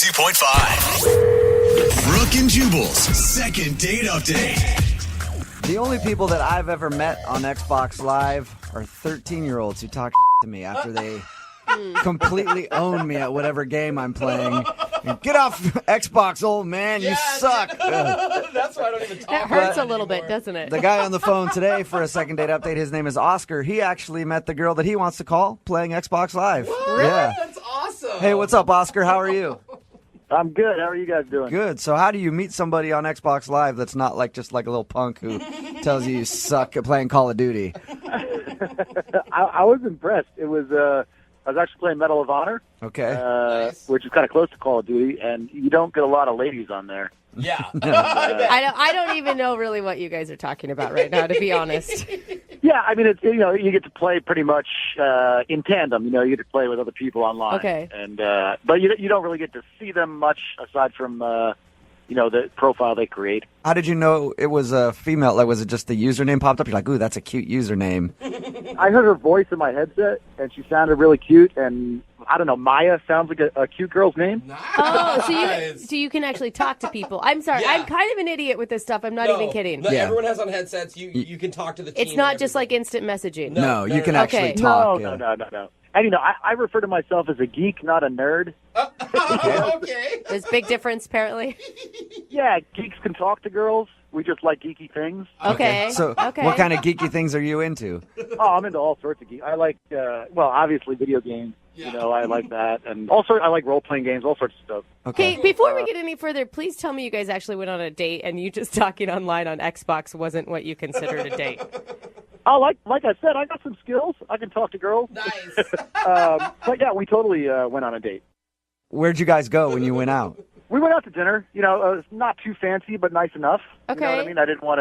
Ep.12. Brooke and Jubal's second date update. The only people that I've ever met on Xbox Live are 13-year-olds who talk to me after they completely own me at whatever game I'm playing. Get off Xbox, old man. You suck. That's why I don't even talk. That hurts a little bit, doesn't it? The guy on the phone today for a second date update, his name is Oscar. He actually met the girl that he wants to call playing Xbox Live. What? Yeah. That's awesome. Hey, what's up, Oscar? How are you? I'm good. How are you guys doing? Good. So how do you meet somebody on Xbox Live that's not like just like a little punk who tells you suck at playing Call of Duty? I was impressed. It was I was actually playing Medal of Honor, Okay. Nice. which is kind of close to Call of Duty, and you don't get a lot of ladies on there. Yeah. I don't even know really what you guys are talking about right now, to be honest. Yeah, I mean, it's you get to play pretty much in tandem. You get to play with other people online. Okay. And but you don't really get to see them much aside from the profile they create. How did you know it was a female? Like, was it just the username popped up? You're like, ooh, that's a cute username. I heard her voice in my headset, and she sounded really cute. And I don't know, Maya sounds like a cute girl's name. Nice. Oh, so you can actually talk to people. I'm sorry, Yeah. I'm kind of an idiot with this stuff. I'm not even kidding. No, Yeah. Everyone has on headsets. You can talk to the team. It's not and just like everything. instant messaging. No, you can no. actually Okay. talk. No, yeah. no. And I refer to myself as a geek, not a nerd. Okay. There's a big difference, apparently. Yeah, geeks can talk to girls. We just like geeky things. Okay. So, okay. what kind of geeky things are you into? Oh, I'm into all sorts of geek. I like, obviously video games. Yeah. I like that, and also I like role playing games, all sorts of stuff. Okay, before we get any further, please tell me you guys actually went on a date and you just talking online on Xbox wasn't what you considered a date. Oh, like I said, I got some skills. I can talk to girls. Nice. But yeah, we totally went on a date. Where'd you guys go when you went out? We went out to dinner. Not too fancy, but nice enough. Okay. You know what I mean? I didn't want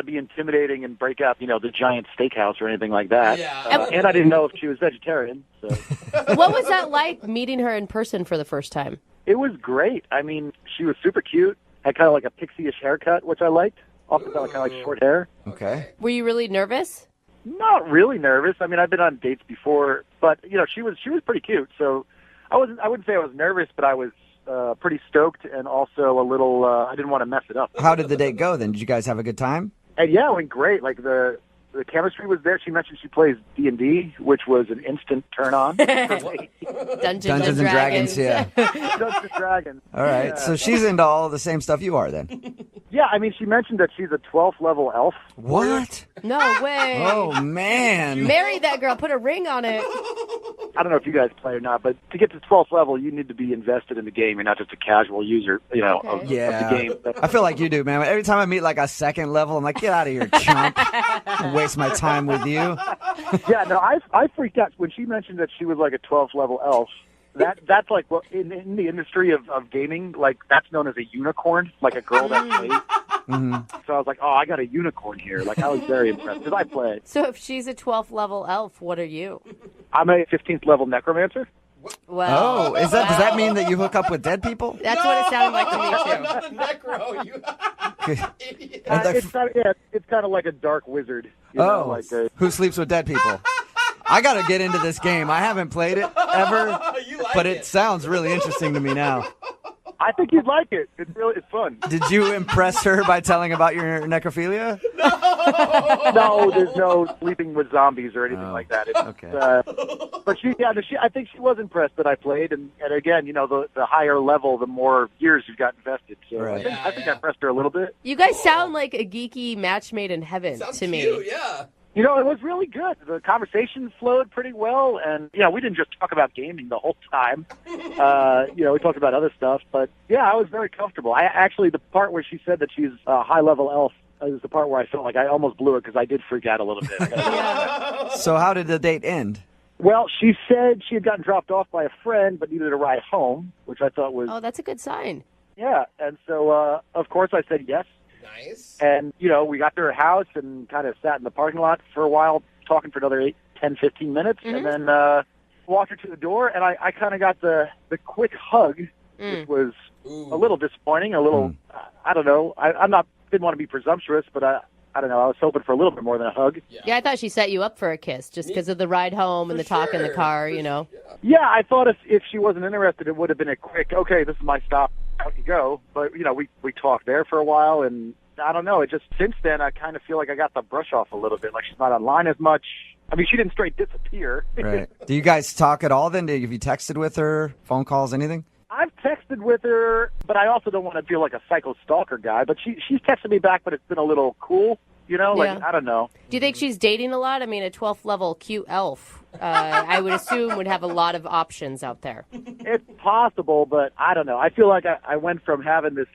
to be intimidating and break out, the giant steakhouse or anything like that. Yeah. And I didn't know if she was vegetarian. So What was that like, meeting her in person for the first time? it was great. I mean, she was super cute. Had kind of like a pixie-ish haircut, which I liked. Also kind of like short hair. Okay. Were you really nervous? Not really nervous. I mean, I've been on dates before, but she was pretty cute. So I wouldn't say I was nervous, but I was pretty stoked and also a little. I didn't want to mess it up. How did the date go then? Did you guys have a good time? And yeah, it went great. Like the chemistry was there. She mentioned she plays D&D, which was an instant turn on. For me. Dungeons and Dragons, yeah. Dungeons and Dragons. All right. Yeah. So she's into all the same stuff you are then. Yeah, I mean, she mentioned that she's a 12th level elf. What? No way. Oh, man. Marry that girl. Put a ring on it. I don't know if you guys play or not, but to get to 12th level, you need to be invested in the game. You're not just a casual user, of the game. I feel like you do, man. Every time I meet like a second level, I'm like, get out of here, chump. Waste my time with you. Yeah, no, I freaked out when she mentioned that she was like a 12th level elf. That's like in the industry of gaming, like that's known as a unicorn, like a girl that plays. Mm-hmm. So I was like, oh, I got a unicorn here. Like I was very impressed because I play. So if she's a 12th level elf, what are you? I'm a 15th level necromancer. Well, Oh, does that mean that you hook up with dead people? that's what it sounded like to me, too. Not the necro. You idiot. It's kind of like a dark wizard. Who sleeps with dead people? I got to get into this game. I haven't played it ever, You like but it sounds really interesting to me now. I think you'd like it. It's fun. Did you impress her by telling about your necrophilia? No, there's no sleeping with zombies or anything like that. It's, Okay. But I think she was impressed that I played, and again, the higher level, the more years you've got invested. So Right. I think I impressed her a little bit. You guys sound like a geeky match made in heaven Sounds to me. cute, yeah. It was really good. The conversation flowed pretty well, and we didn't just talk about gaming the whole time. We talked about other stuff, but yeah, I was very comfortable. The part where she said that she's a high-level elf is the part where I felt like I almost blew it because I did freak out a little bit. So how did the date end? Well, she said she had gotten dropped off by a friend but needed a ride home, which I thought was, Oh, that's a good sign. yeah. And so, of course, I said yes. Nice. And, we got to her house and kind of sat in the parking lot for a while, talking for another 10, 15 minutes, and then walked her to the door, and I kind of got the quick hug, which was a little disappointing, a little, I don't know. Didn't want to be presumptuous, but I don't know. I was hoping for a little bit more than a hug. Yeah, I thought she set you up for a kiss just because of the ride home and the talk in the car, you know. Yeah, I thought if she wasn't interested, it would have been a quick, okay, this is my stop, out you go. But, we talked there for a while, and I don't know. It just, since then, I kind of feel like I got the brush off a little bit. Like, she's not online as much. I mean, she didn't straight disappear. Right. Do you guys talk at all then? Have you texted with her, phone calls, anything? I've texted with her, but I also don't want to feel like a psycho stalker guy. But she's texted me back, but it's been a little cool, I don't know. Do you think she's dating a lot? I mean, a 12th level cute elf, I would assume, would have a lot of options out there. It's possible, but I don't know. I feel like I went from having this,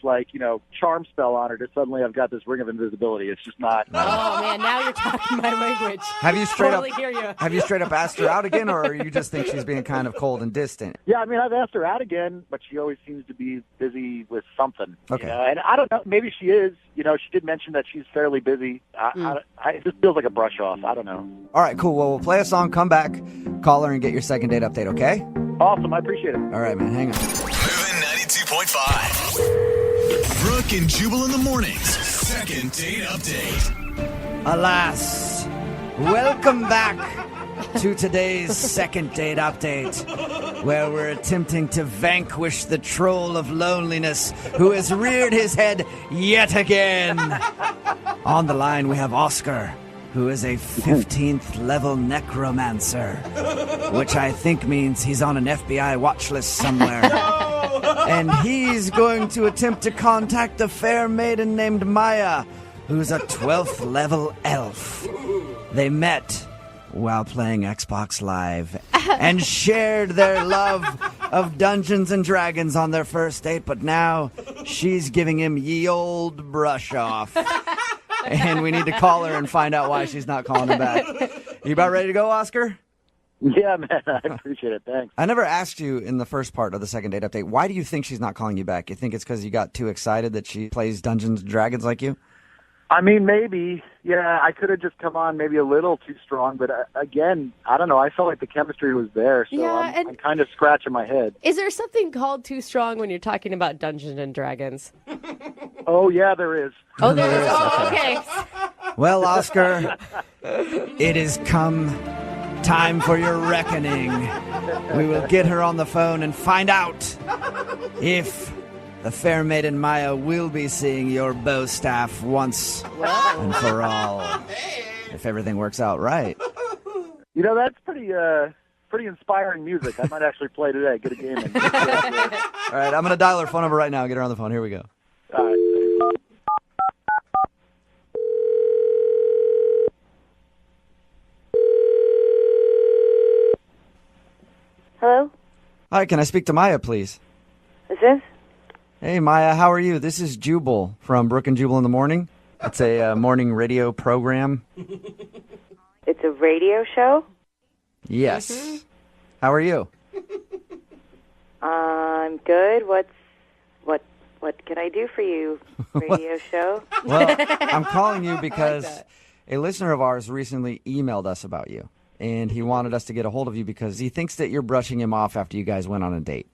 charm spell on her to suddenly I've got this ring of invisibility. It's just not. Oh, man, now you're talking my language. Have you straight totally hear you. Have you straight up asked her out again, or you just think she's being kind of cold and distant? Yeah, I mean, I've asked her out again, but she always seems to be busy with something. Okay. And I don't know. Maybe she is. She did mention that she's fairly busy. It just feels like a brush off. I don't know. All right, cool. Well, we'll play a song, come back, call her, and get your second date update, okay? Awesome. I appreciate it. All right, man. Hang on. Moving 92.5. Brooke and Jubal in the mornings. Second date update. Alas, welcome back to today's second date update, where we're attempting to vanquish the troll of loneliness who has reared his head yet again. On the line, we have Oscar, who is a 15th level necromancer, which I think means he's on an FBI watch list somewhere. And he's going to attempt to contact a fair maiden named Maya, who's a 12th level elf. They met while playing Xbox Live and shared their love of Dungeons and Dragons on their first date, but now she's giving him ye old brush off. And we need to call her and find out why she's not calling him back. You about ready to go, Oscar? Yeah, man. I appreciate it. Thanks. I never asked you in the first part of the second date update, why do you think she's not calling you back? You think it's because you got too excited that she plays Dungeons and Dragons like you? I mean, maybe. Yeah, I could have just come on maybe a little too strong, but again, I don't know. I felt like the chemistry was there, so I'm kind of scratching my head. Is there something called too strong when you're talking about Dungeons and Dragons? Oh, yeah, there is. Oh, there is. Oh, okay. Well, Oscar, it has come time for your reckoning. We will get her on the phone and find out if the fair maiden Maya will be seeing your bow staff once and for all. If everything works out right. That's pretty inspiring music. I might actually play today. Get a game in. All right, I'm going to dial her phone number right now. Get her on the phone. Here we go. All right. Hello? Hi, can I speak to Maya, please? Is this? Hey, Maya, how are you? This is Jubal from Brooke and Jubal in the morning. It's a morning radio program. It's a radio show? Yes. Mm-hmm. How are you? I'm good. What can I do for you, radio show? Well, I'm calling you because a listener of ours recently emailed us about you, and he wanted us to get a hold of you because he thinks that you're brushing him off after you guys went on a date.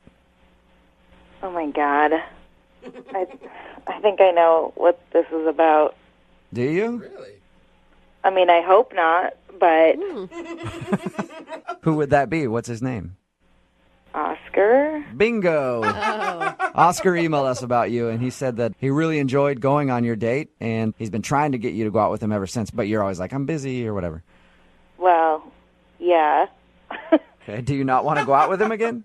Oh, my God. I think I know what this is about. Do you? Really? I mean, I hope not, but Who would that be? What's his name? Oscar? Bingo! Oscar emailed us about you, and he said that he really enjoyed going on your date, and he's been trying to get you to go out with him ever since, but you're always like, I'm busy, or whatever. Well, yeah. Okay, do you not want to go out with him again?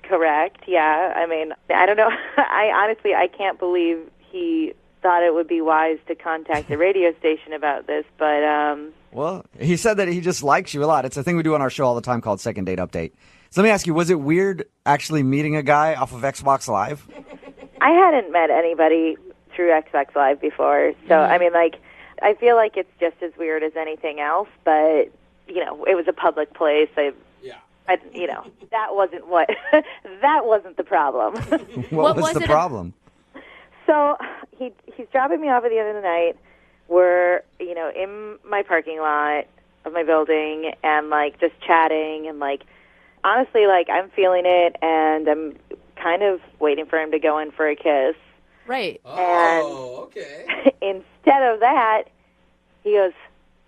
Correct, yeah. I mean, I don't know. I can't believe he thought it would be wise to contact the radio station about this, but Well, he said that he just likes you a lot. It's a thing we do on our show all the time called Second Date Update. So let me ask you, was it weird actually meeting a guy off of Xbox Live? I hadn't met anybody through Xbox Live before, so I mean, I feel like it's just as weird as anything else, but it was a public place. That wasn't that wasn't the problem. What was the problem? So he's dropping me off at the end of the night. We're in my parking lot of my building and just chatting and honestly I'm feeling it and I'm kind of waiting for him to go in for a kiss. Right. Oh, okay. Instead of that, he goes,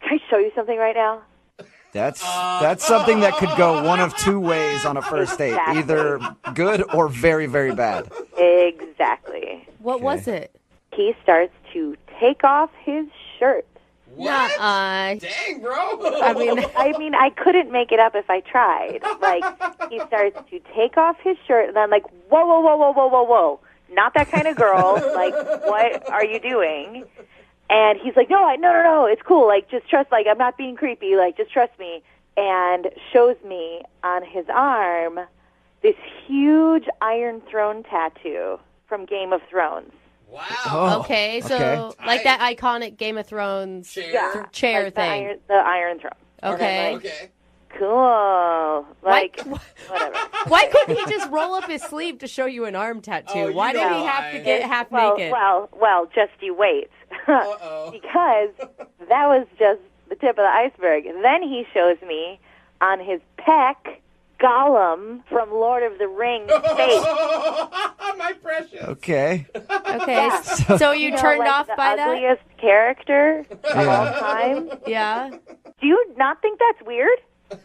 "Can I show you something right now?" That's something that could go one of two ways on a first date, Exactly. either good or very, very bad. Exactly. What was it? He starts to take off his shirt. What? Nuh-uh. Dang, bro. I mean, I couldn't make it up if I tried. Like, he starts to take off his shirt, and I'm like, whoa, whoa, whoa, whoa, whoa, whoa, whoa. Not that kind of girl. Like, what are you doing? And he's like, no, it's cool. Like, just trust, like, I'm not being creepy. Like, just trust me. And shows me on his arm this huge Iron Throne tattoo from Game of Thrones. Wow. Oh, okay, so like that iconic Game of Thrones chair like thing. The Iron Throne. Okay. Okay. Cool. Like, whatever. Why couldn't he just roll up his sleeve to show you an arm tattoo? Oh, you Why did know he have to get half well, naked? Well, just you wait. Uh-oh. Because that was just the tip of the iceberg. Then he shows me on his pec Gollum from Lord of the Rings face. My precious. Okay. Okay, so you turned like off the by that? ugliest character of all time. Yeah. Do you not think that's weird?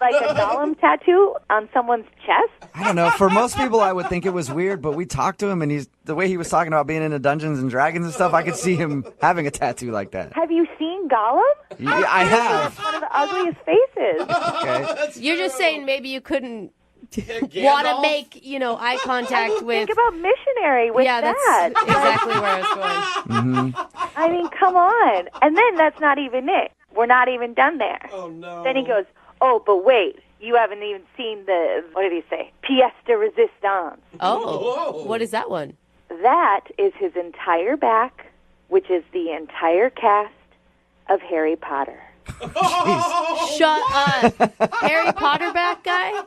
Like a Gollum tattoo on someone's chest? I don't know. For most people, I would think it was weird, but we talked to him, and the way he was talking about being into Dungeons and Dragons and stuff, I could see him having a tattoo like that. Have you seen Gollum? Yeah, I have. One of the ugliest faces. Okay. You're just saying maybe you couldn't Gandalf? want to make, eye contact with... Think about missionary with yeah, that's that. exactly where I was going. I mean, come on. And then that's not even it. We're not even done there. Oh, no. Then he goes, oh, but wait. You haven't even seen the, what did he say? Pièce de résistance. Oh, Whoa. what is that one? That is his entire back, which is the entire cast of Harry Potter. Shut up. Harry Potter back guy?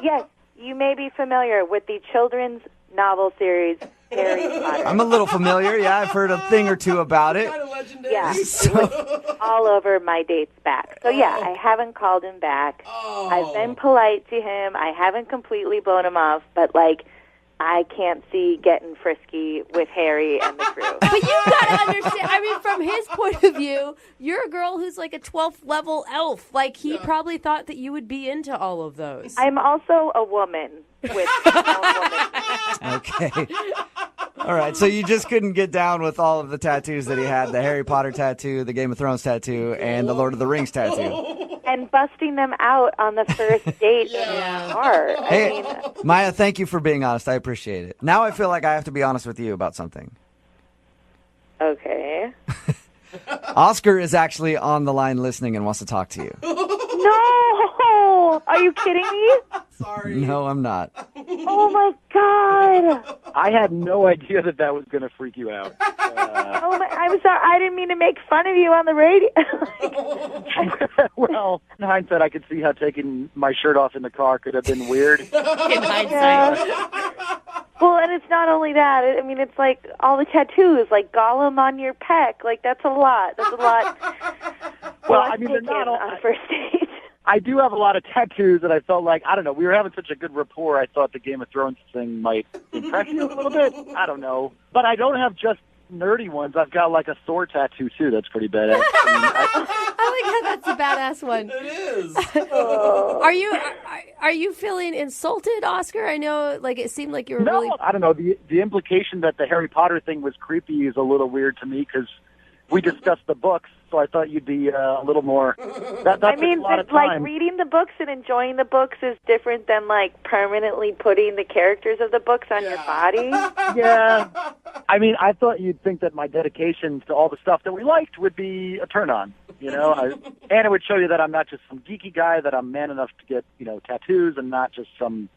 Yes, you may be familiar with the children's novel series Harry Potter. I'm a little familiar. Yeah, I've heard a thing or two about it. Kind of legendary. Yeah, So, all over my date's back. So yeah, I haven't called him back. Oh. I've been polite to him. I haven't completely blown him off, but like, I can't see getting frisky with Harry and the crew. But you gotta understand, I mean, from his point of view, you're a girl who's like a 12th level elf. Like, he probably thought that you would be into all of those. I'm also a woman with okay. All right. So you just couldn't get down with all of the tattoos that he had, the Harry Potter tattoo, the Game of Thrones tattoo, and the Lord of the Rings tattoo. and busting them out on the first date in Yeah. the car. Hey, I mean, Maya, thank you for being honest. I appreciate it. Now I feel like I have to be honest with you about something. okay. Oscar is actually on the line listening and wants to talk to you. No! Are you kidding me? Sorry. No, I'm not. Oh my god! I had no idea that was going to freak you out. Oh my! I'm sorry. I didn't mean to make fun of you on the radio. Well, in hindsight, I could see how taking my shirt off in the car could have been weird. In hindsight. Well, and it's not only that. I mean, it's like all the tattoos, like Gollum on your pec. Like that's a lot. That's a lot. Well, Let's I mean, they're take not in all. on a first date. I do have a lot of tattoos, and I felt like, I don't know, we were having such a good rapport, I thought the Game of Thrones thing might impress you a little bit. I don't know. But I don't have just nerdy ones. I've got like a Thor tattoo, too. That's pretty badass. I like how that's a badass one. It is. Are you feeling insulted, Oscar? I know, like, it seemed like you were No, really... I don't know. The implication that the Harry Potter thing was creepy is a little weird to me, because we discussed the books, so I thought you'd be a little more... That I mean, a lot of like time. reading the books and enjoying the books is different than like permanently putting the characters of the books on your body. Yeah. I mean, I thought you'd think that my dedication to all the stuff that we liked would be a turn-on, you know? And it would show you that I'm not just some geeky guy, that I'm man enough to get, tattoos and not just some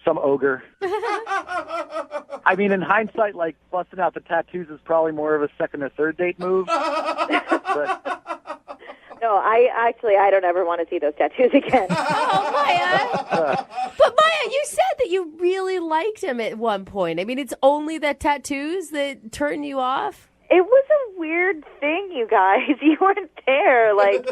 ogre. I mean, in hindsight, like, busting out the tattoos is probably more of a second or third date move. But No, I don't ever want to see those tattoos again. Oh, Maya! But Maya, you said that you really liked him at one point. I mean, it's only the tattoos that turn you off? It was a weird thing, you guys. You weren't there. Like,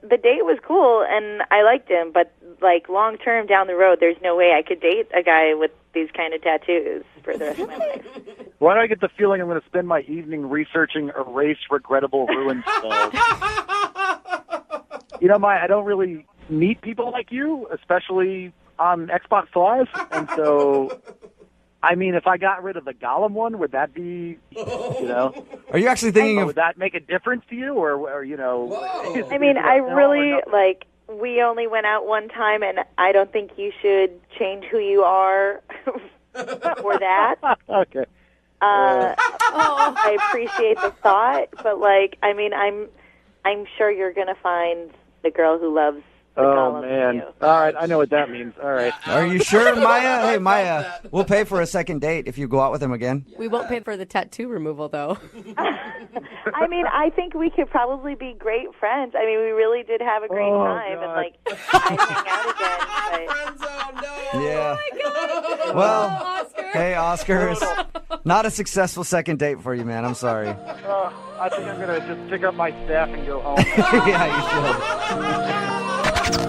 the date was cool, and I liked him, but, like, long term down the road, there's no way I could date a guy with these kind of tattoos for the rest of my life. Why do I get the feeling I'm going to spend my evening researching erase regrettable ruined spells? You know, I don't really meet people like you, especially on Xbox Live, and so, I mean, if I got rid of the Gollum one, would that be, you know? Are you actually thinking of... Would that make a difference to you, or you know? Whoa. I mean, I really, like, we only went out one time, and I don't think you should change who you are for that. Okay. I appreciate the thought, but, like, I mean, I'm sure you're going to find the girl who loves the Oh, Gollum man. too. All right, I know what that means. All right. Are you sure, Maya? Hey, Maya, we'll pay for a second date if you go out with him again. We won't pay for the tattoo removal, though. I mean, I think we could probably be great friends. I mean, we really did have a great time, God. and, like, I'd hang out again. But... Friend zone, no. Yeah. Oh, my God. Well, Oscar. hey, Oscar, it's not a successful second date for you, man. I'm sorry. I think I'm going to just pick up my staff and go home. Yeah, you should.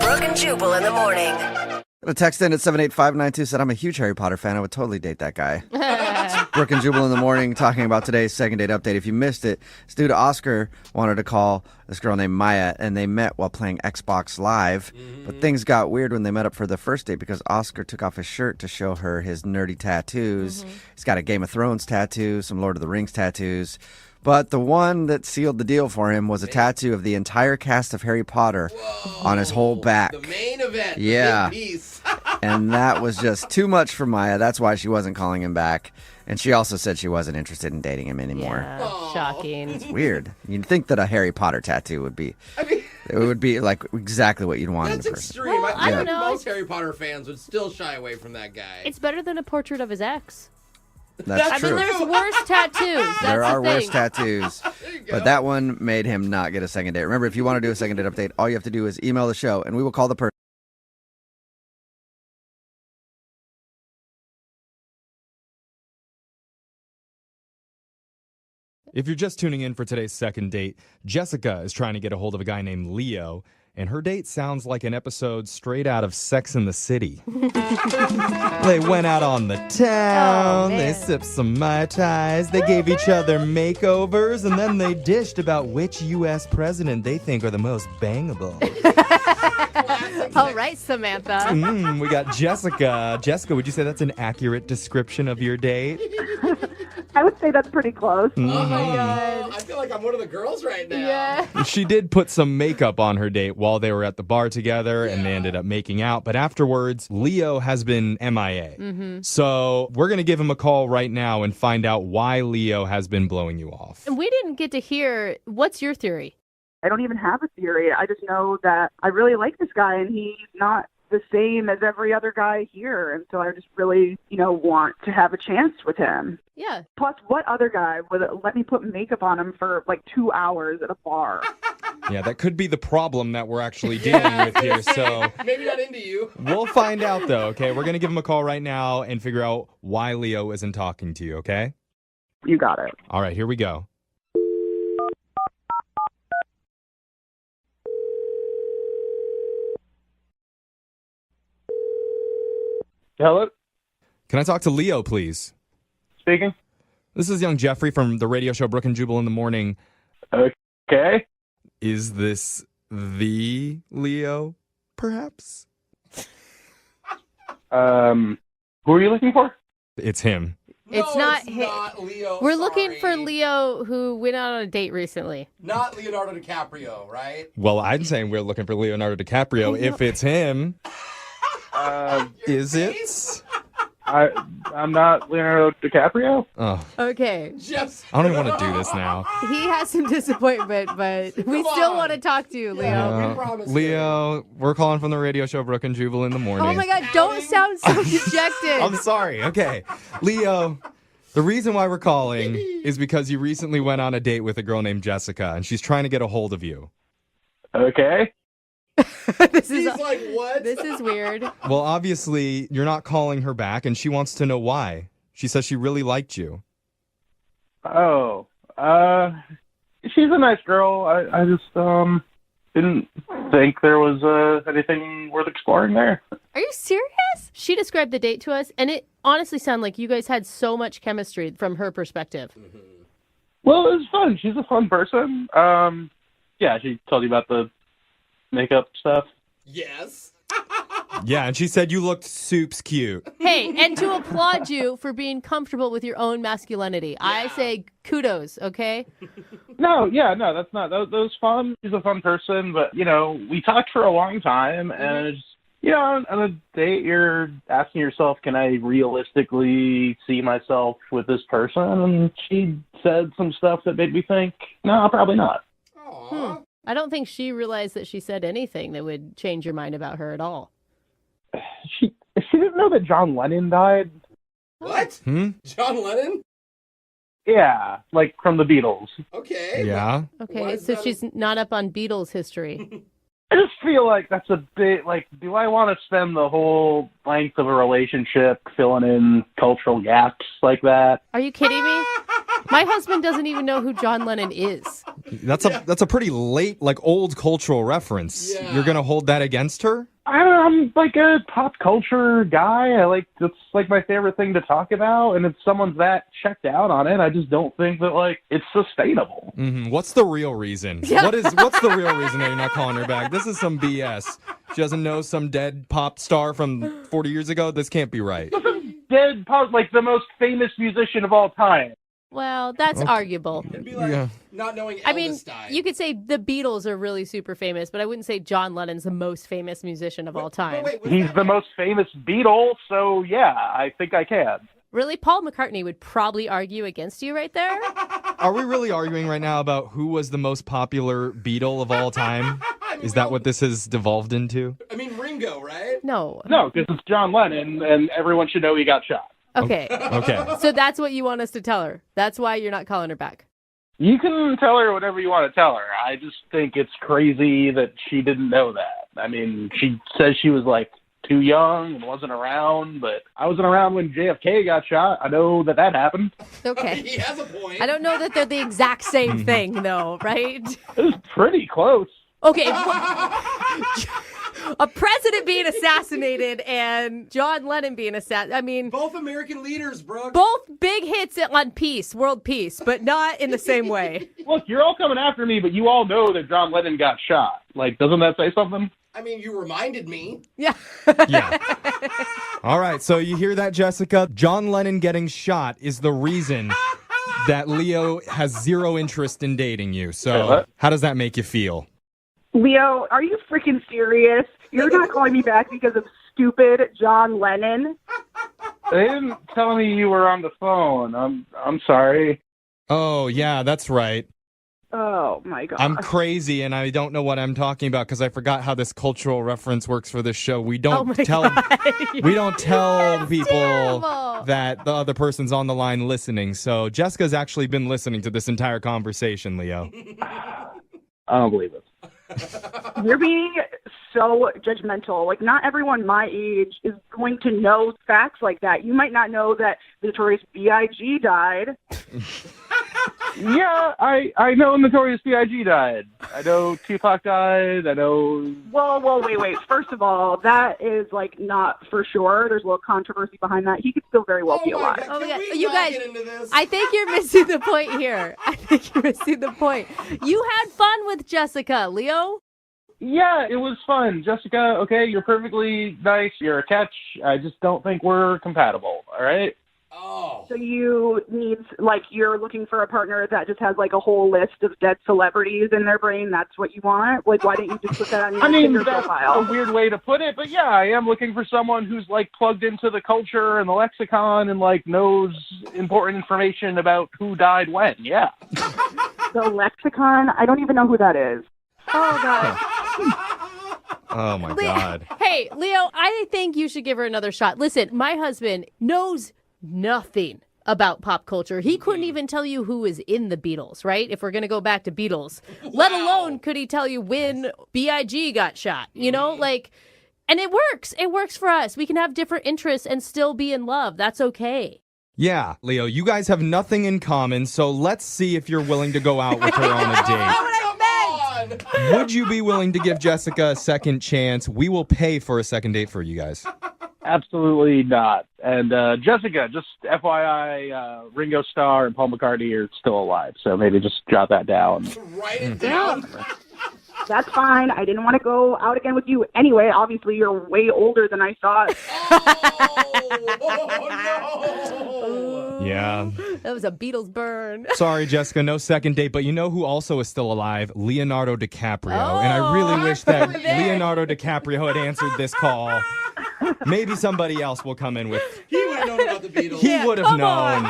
Brooke and Jubal in the morning. A text in at 78592 said, I'm a huge Harry Potter fan. I would totally date that guy. Brooke and Jubal in the morning talking about today's second date update. If you missed it, this dude Oscar wanted to call this girl named Maya, and they met while playing Xbox Live. But things got weird when they met up for the first date because Oscar took off his shirt to show her his nerdy tattoos. He's got a Game of Thrones tattoo, some Lord of the Rings tattoos. But the one that sealed the deal for him was a tattoo of the entire cast of Harry Potter on his whole back. The main event. Yeah. The big piece. And that was just too much for Maya. That's why she wasn't calling him back. And she also said she wasn't interested in dating him anymore. Yeah, shocking. Weird. You'd think that a Harry Potter tattoo would be... it would be like exactly what you'd want in a That's person. extreme. Well, I I don't think know. most Harry Potter fans would still shy away from that guy. It's better than a portrait of his ex. That's I true. mean, there's worse tattoos. That's There are the thing. worse tattoos. But that one made him not get a second date. Remember, if you want to do a second date update, all you have to do is email the show, and we will call the person. If you're just tuning in for today's second date, Jessica is trying to get a hold of a guy named Leo, and her date sounds like an episode straight out of Sex and the City. They went out on the town, Oh, they man. sipped some Mai Tais, they gave each other makeovers, and then they dished about which U.S. president they think are the most bangable. All right, Samantha. We got Jessica. Jessica, would you say that's an accurate description of your date? I would say that's pretty close. Oh my God. I feel like I'm one of the girls right now. Yeah. She did put some makeup on her date while they were at the bar together, and they ended up making out. But afterwards, Leo has been MIA. So we're going to give him a call right now and find out why Leo has been blowing you off. And we didn't get to hear, what's your theory? I don't even have a theory. I just know that I really like this guy, and he's not the same as every other guy here. And so I just really, want to have a chance with him. Yeah. Plus, what other guy would let me put makeup on him for like 2 hours at a bar? Yeah, that could be the problem that we're actually dealing with here. So Maybe not into you. we'll find out, though, okay? We're going to give him a call right now and figure out why Leo isn't talking to you, okay? You got it. All right, here we go. Hello? Can I talk to Leo, please? Speaking? This is young Jeffrey from the radio show Brooke and Jubal in the morning. Okay. Is this the Leo, perhaps? Who are you looking for? It's him. It's No, not it's him. not Leo. We're looking for sorry. Leo who went out on a date recently. Not Leonardo DiCaprio, right? Well, I'm saying we're looking for Leonardo DiCaprio. If it's him, is it? I'm not Leonardo DiCaprio. Oh, Okay. Just I don't even want to do this now. He has some disappointment, but we Come still on. want to talk to you, Leo. we promise Leo, we're calling from the radio show Brooke and Jubal in the morning. Oh my God, don't sound so dejected. I'm sorry. Okay. Leo, the reason why we're calling is because you recently went on a date with a girl named Jessica, and she's trying to get a hold of you. Okay. This He's is like, what? this is weird. Well, obviously, you're not calling her back, and she wants to know why. She says she really liked you. Oh. She's a nice girl. I just didn't think there was anything worth exploring there. Are you serious? She described the date to us, and it honestly sounded like you guys had so much chemistry from her perspective. Mm-hmm. Well, it was fun. She's a fun person. Yeah, she told you about the makeup stuff. Yes. Yeah, and she said you looked soups cute. Hey, and to applaud you for being comfortable with your own masculinity. I say kudos, okay? No, that's not. That was fun. She's a fun person, but, we talked for a long time, and it's, on a date, you're asking yourself, can I realistically see myself with this person? And she said some stuff that made me think, no, probably not. I don't think she realized that she said anything that would change your mind about her at all. She didn't know that John Lennon died. What? John Lennon? Yeah, like from the Beatles. Okay. Yeah. Okay, so she's not up on Beatles history. I just feel like that's a bit, do I want to spend the whole length of a relationship filling in cultural gaps like that? Are you kidding me? My husband doesn't even know who John Lennon is. That's a pretty late, old cultural reference. Yeah. You're going to hold that against her? I'm like a pop culture guy. It's like my favorite thing to talk about. And if someone's that checked out on it, I just don't think that it's sustainable. Mm-hmm. What's the real reason? What's the real reason that you're not calling her back? This is some BS. She doesn't know some dead pop star from 40 years ago? This can't be right. Dead pop, the most famous musician of all time. Well, that's arguable. It'd be like not knowing Elvis died. You could say the Beatles are really super famous, but I wouldn't say John Lennon's the most famous musician of all time. He's the most famous Beatle, so yeah, I think I can. Really? Paul McCartney would probably argue against you right there? Are we really arguing right now about who was the most popular Beatle of all time? Is that what this has devolved into? I mean, Ringo, right? No. No, because it's John Lennon, and everyone should know he got shot. Okay. Okay. So that's what you want us to tell her. That's why you're not calling her back. You can tell her whatever you want to tell her. I just think it's crazy that she didn't know that. I mean, she says she was too young and wasn't around, but I wasn't around when JFK got shot. I know that happened. Okay. He has a point. I don't know that they're the exact same thing, though, right? It was pretty close. Okay. A president being assassinated and John Lennon being assassinated. I mean, both American leaders, Brooke. Both big hits on peace, world peace, but not in the same way. Look, you're all coming after me, but you all know that John Lennon got shot. Doesn't that say something? I mean, you reminded me. Yeah. Yeah. All right, so you hear that, Jessica? John Lennon getting shot is the reason that Leo has zero interest in dating you. So how does that make you feel? Leo, are you freaking serious? You're not calling me back because of stupid John Lennon? They didn't tell me you were on the phone. I'm sorry. Oh, yeah, that's right. Oh, my God. I'm crazy, and I don't know what I'm talking about because I forgot how this cultural reference works for this show. We don't tell people terrible. that the other person's on the line listening. So Jessica's actually been listening to this entire conversation, Leo. I don't believe it. You're being so judgmental. Not everyone my age is going to know facts like that. You might not know that the Notorious B.I.G. died. Yeah, I know Notorious B.I.G. died. I know Tupac died. I know... Well, wait. First of all, that is, not for sure. There's a little controversy behind that. He could still very well be alive. God. Can we You not guys, get into this? I think you're missing the point here. You had fun with Jessica, Leo. Yeah, it was fun. Jessica, okay, you're perfectly nice. You're a catch. I just don't think we're compatible, all right? Oh. So you need, you're looking for a partner that just has, a whole list of dead celebrities in their brain. That's what you want? Why don't you just put that on your Tinder that's profile? a weird way to put it, but yeah, I am looking for someone who's, plugged into the culture and the lexicon and, knows important information about who died when, yeah. The lexicon? I don't even know who that is. Oh, God. Oh, my God. Hey, Leo, I think you should give her another shot. Listen, my husband knows nothing about pop culture. He couldn't even tell you who was in the Beatles, right? If we're going to go back to Beatles. Wow. Let alone could he tell you when B.I.G. got shot, and it works. It works for us. We can have different interests and still be in love. That's okay. Yeah, Leo, you guys have nothing in common, so let's see if you're willing to go out with her on a date. Would you be willing to give Jessica a second chance? We will pay for a second date for you guys. Absolutely not. And Jessica, just FYI, Ringo Starr and Paul McCartney are still alive, so maybe just jot that down. Write it down. That's fine. I didn't want to go out again with you anyway. Obviously, you're way older than I thought. Oh, no. Yeah. That was a Beatles burn. Sorry, Jessica, no second date. But you know who also is still alive? Leonardo DiCaprio. And I really wish that Leonardo DiCaprio had answered this call. Maybe somebody else will come in with... He would have known about the Beatles. He would have known.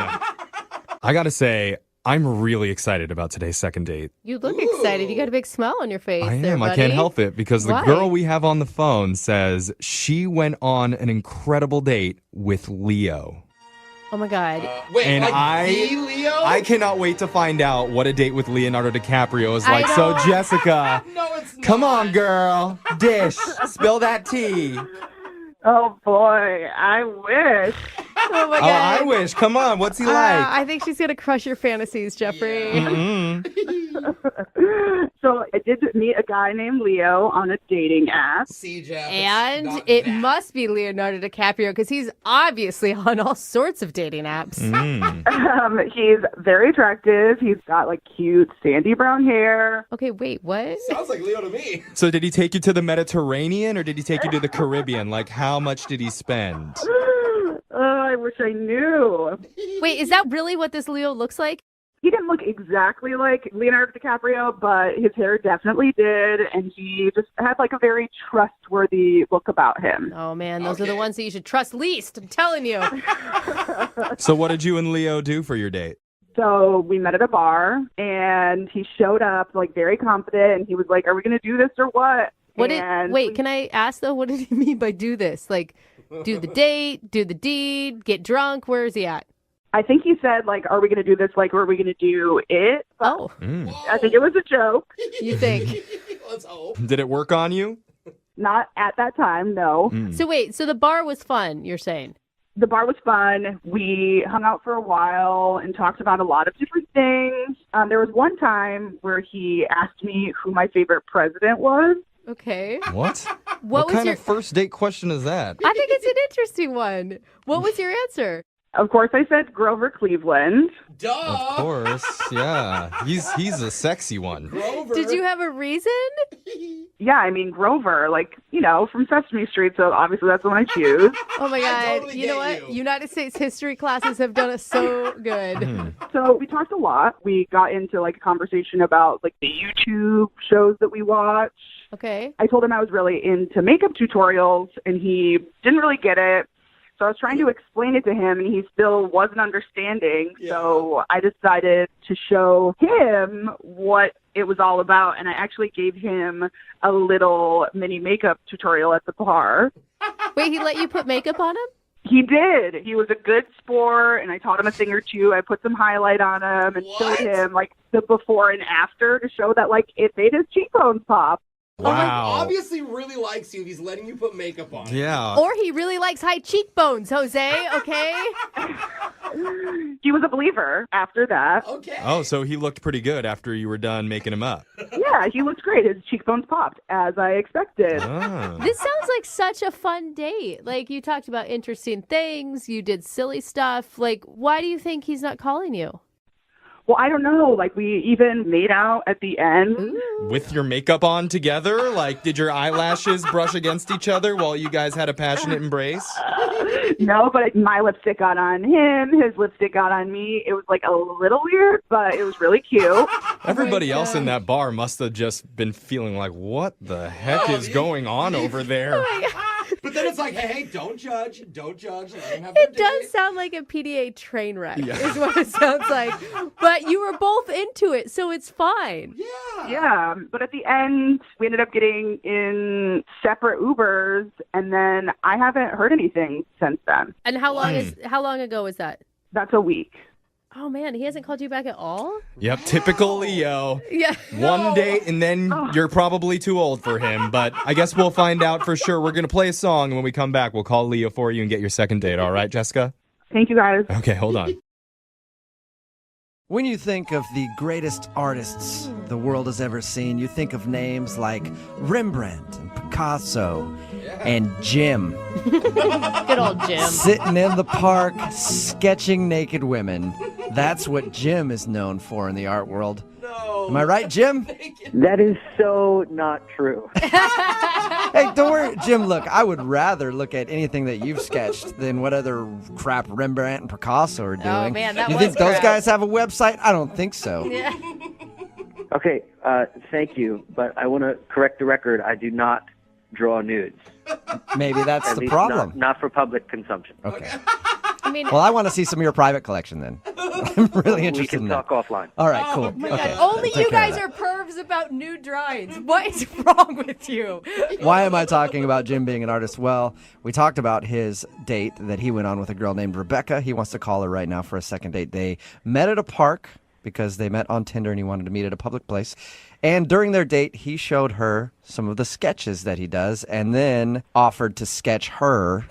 I gotta say, I'm really excited about today's second date. You look excited. You got a big smile on your face. I am. There, I buddy. can't help it because the Why? girl we have on the phone says she went on an incredible date with Leo. Oh my God. Wait, And like the Leo? I cannot wait to find out what a date with Leonardo DiCaprio is like. So, Jessica, No, it's not. come on, girl. Dish. Spill that tea. Oh, boy. I wish. Oh my Oh, God. I wish. Come on. What's he like? I think she's going to crush your fantasies, Jeffrey. So I did meet a guy named Leo on a dating app. See, Jeff, it's And not it that. must be Leonardo DiCaprio because he's obviously on all sorts of dating apps. He's very attractive. He's got like cute sandy brown hair. Okay, wait, what? Sounds like Leo to me. So did he take you to the Mediterranean or did he take you to the Caribbean? Like, how much did he spend? I wish I knew. Wait, is that really what this Leo looks like? He didn't look exactly like Leonardo DiCaprio, but his hair definitely did, and he just had like a very trustworthy look about him. Oh man, those are the ones that you should trust least. I'm telling you. So what did you and Leo do for your date? So we met at a bar, and he showed up like very confident, and he was like, "Are we going to do this or what?" Can I ask though, what did he mean by do this? Like, do the date, do the deed, get drunk? Where is he at? I think he said, like, "Are we going to do this? Like, are we going to do it?" But I think it was a joke. You think? Let's hope. Did it work on you? Not at that time, no. So wait, so the bar was fun, you're saying? The bar was fun. We hung out for a while and talked about a lot of different things. There was one time where he asked me who my favorite president was. Okay. What? What was kind your of first date question is that? I think it's an interesting one. What was your answer? Of course, I said Grover Cleveland. Duh. Of course, yeah. He's a sexy one. Grover. Did you have a reason? Yeah, I mean, Grover, like, you know, from Sesame Street, so obviously that's the one I choose. Oh my God. totally You know get what? you. United States history classes have done us so good. So we talked a lot. We got into, like, a conversation about, like, the YouTube shows that we watch. Okay. I told him I was really into makeup tutorials, and he didn't really get it. So I was trying to explain it to him, and he still wasn't understanding. Yeah. So I decided to show him what it was all about, and I actually gave him a little mini makeup tutorial at the bar. Wait, he let you put makeup on him? He did. He was a good sport, and I taught him a thing or two. I put some highlight on him and showed him, like, the before and after to show that, like, it made his cheekbones pop. Wow. Obviously really likes you if he's letting you put makeup on. Yeah. Or he really likes high cheekbones, Jose, okay? He was a believer after that. Okay. Oh, so he looked pretty good after you were done making him up. Yeah, he looked great. His cheekbones popped, as I expected. Ah. This sounds like such a fun date. Like, you talked about interesting things, you did silly stuff. Like, why do you think he's not calling you? Well, I don't know. Like, we even made out at the end. Ooh. With your makeup on together? Like, did your eyelashes brush against each other while you guys had a passionate embrace? No, but my lipstick got on him. His lipstick got on me. It was, like, a little weird, but it was really cute. Everybody else in that bar must have just been feeling like, what the heck is going on over there? But then it's like, hey, don't judge. Don't judge. Let him have their It does date. sound like a PDA train wreck, Yeah. is what it sounds like. But you were both into it, so it's fine. Yeah. Yeah, but at the end, we ended up getting in separate Ubers, and then I haven't heard anything since then. And how long ago was that? That's a week. Oh man, he hasn't called you back at all? Yep, typical Leo. Yeah. One date and then you're probably too old for him, but I guess we'll find out for sure. We're going to play a song, and when we come back, we'll call Leo for you and get your second date. All right, Jessica? Thank you, guys. Okay, hold on. When you think of the greatest artists the world has ever seen, you think of names like Rembrandt and Picasso and Jim. Good old Jim. Sitting in the park, sketching naked women. That's what Jim is known for in the art world. No. Am I right, Jim? That is so not true. Hey, don't worry, Jim, look, I would rather look at anything that you've sketched than what other crap Rembrandt and Picasso are doing. Oh, man, that You was think those crap. guys have a website? I don't think so. Yeah. Okay, thank you, but I want to correct the record. I do not draw nudes. Maybe that's At the least problem. Not for public consumption. Okay. I mean, Well, I want to see some of your private collection then. I'm really We interested can in that. talk offline. All right, cool. my Okay. God, only Take you care of guys that. are pervs about nude drawings. What is wrong with you? Why am I talking about Jim being an artist? Well, we talked about his date that he went on with a girl named Rebecca. He wants to call her right now for a second date. They met at a park because they met on Tinder and he wanted to meet at a public place. And during their date, he showed her some of the sketches that he does and then offered to sketch her.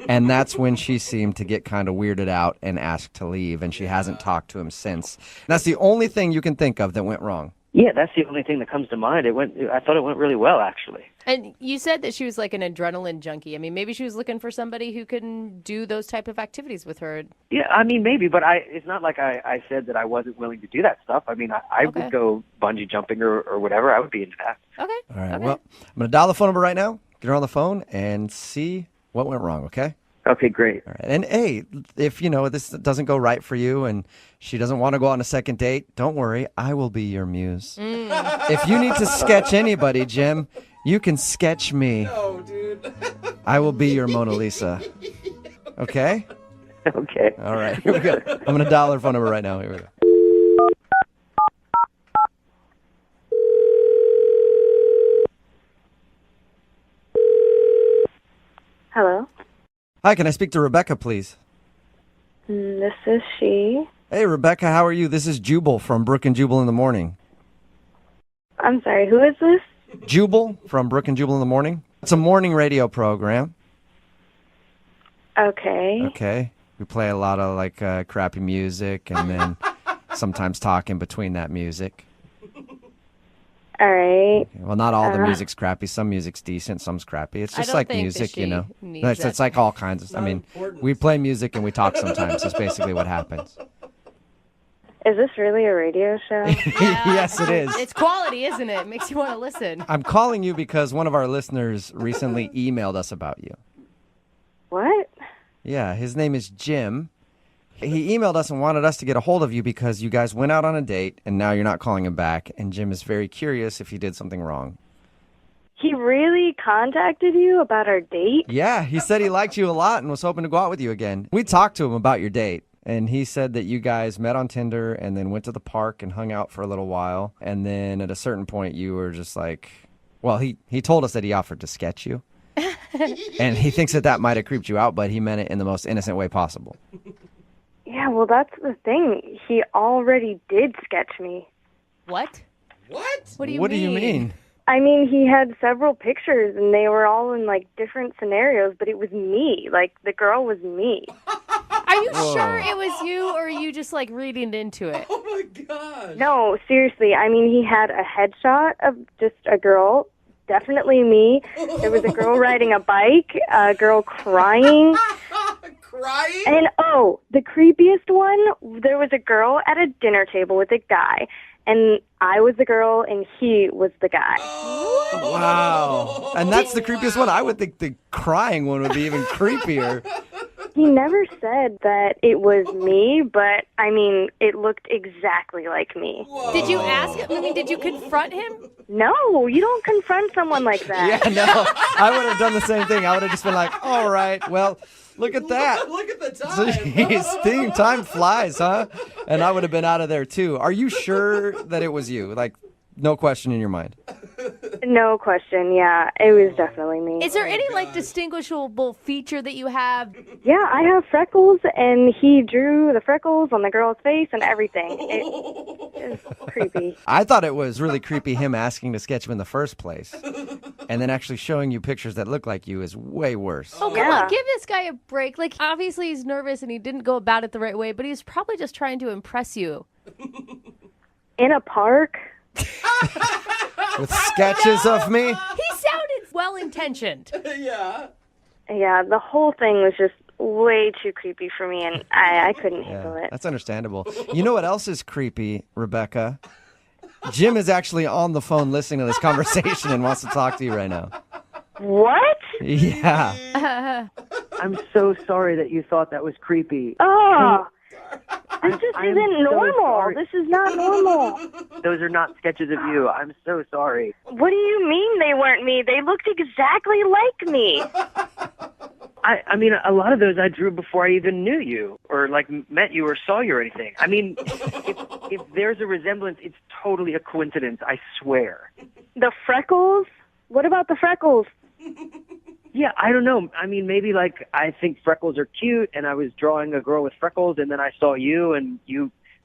And that's when she seemed to get kind of weirded out and asked to leave. And she hasn't talked to him since. That's the only thing you can think of that went wrong. Yeah, that's the only thing that comes to mind. I thought it went really well, actually. And you said that she was like an adrenaline junkie. I mean, maybe she was looking for somebody who can do those type of activities with her. Yeah, I mean, maybe, but it's not like I said that I wasn't willing to do that stuff. I mean, I Okay. would go bungee jumping or whatever. I would be into that. Okay. All right, Okay. well, I'm going to dial the phone number right now, get her on the phone, and see what went wrong, okay? Okay, great. All right. And hey, if this doesn't go right for you and she doesn't want to go on a second date, don't worry. I will be your muse. If you need to sketch anybody, Jim, you can sketch me. Oh, dude. I will be your Mona Lisa. Okay? Okay. All right. Here we go. I'm going to dial her phone number right now. Here we go. Hello. Hi, can I speak to Rebecca, please? This is she. Hey, Rebecca, how are you? This is Jubal from Brooke and Jubal in the Morning. I'm sorry, who is this? Jubal from Brooke and Jubal in the Morning. It's a morning radio program. Okay. Okay. We play a lot of crappy music and then sometimes talk in between that music. All right. Well, not all the music's crappy. Some music's decent, some's crappy. It's I just don't like think that music, she you know. needs It's like all kinds of. I mean, we play music and we talk sometimes. That's basically what happens. Is this really a radio show? Yes, it is. It's quality, isn't it? It makes you want to listen. I'm calling you because one of our listeners recently emailed us about you. What? Yeah, his name is Jim. He emailed us and wanted us to get a hold of you because you guys went out on a date and now you're not calling him back. And Jim is very curious if you did something wrong. He really contacted you about our date? Yeah, he said he liked you a lot and was hoping to go out with you again. We talked to him about your date. And he said that you guys met on Tinder and then went to the park and hung out for a little while. And then at a certain point, you were just like, well, he told us that he offered to sketch you. And he thinks that might have creeped you out, but he meant it in the most innocent way possible. Yeah, well, that's the thing. He already did sketch me. What? What? What do you What mean? do you mean? I mean, he had several pictures, and they were all in, different scenarios, but it was me. The girl was me. Are you sure it was you, or are you just, reading into it? Oh, my God. No, seriously. I mean, he had a headshot of just a girl, definitely me. There was a girl riding a bike, a girl crying. Crying? And, the creepiest one, there was a girl at a dinner table with a guy. And I was the girl, and he was the guy. Wow. And that's the creepiest one. I would think the crying one would be even creepier. He never said that it was me, but, I mean, it looked exactly like me. Did you ask him? I mean, did you confront him? No, you don't confront someone like that. Yeah, no. I would have done the same thing. I would have just been like, all right, well, look at that. Look at the time. Time flies, huh? And I would have been out of there, too. Are you sure that it was you? No question in your mind. No question. Yeah, it was definitely me. Is there any like distinguishable feature that you have? Yeah, I have freckles, and he drew the freckles on the girl's face and everything. It was creepy. I thought it was really creepy him asking to sketch him in the first place. And then actually showing you pictures that look like you is way worse. Oh, come on, give this guy a break. Like, obviously he's nervous and he didn't go about it the right way, but he's probably just trying to impress you. In a park? With sketches of me? He sounded well-intentioned. Yeah. Yeah, the whole thing was just way too creepy for me, and I couldn't handle it. That's understandable. You know what else is creepy, Rebecca? Jim is actually on the phone listening to this conversation and wants to talk to you right now. What? Yeah. I'm so sorry that you thought that was creepy. Oh, this just I'm isn't so normal. sorry. This is not normal. Those are not sketches of you. I'm so sorry. What do you mean they weren't me? They looked exactly like me. I mean, a lot of those I drew before I even knew you or, like, met you or saw you or anything. I mean, if there's a resemblance, it's totally a coincidence, I swear. The freckles? What about the freckles? Yeah, I don't know. I mean, maybe, like, I think freckles are cute, and I was drawing a girl with freckles, and then I saw you, and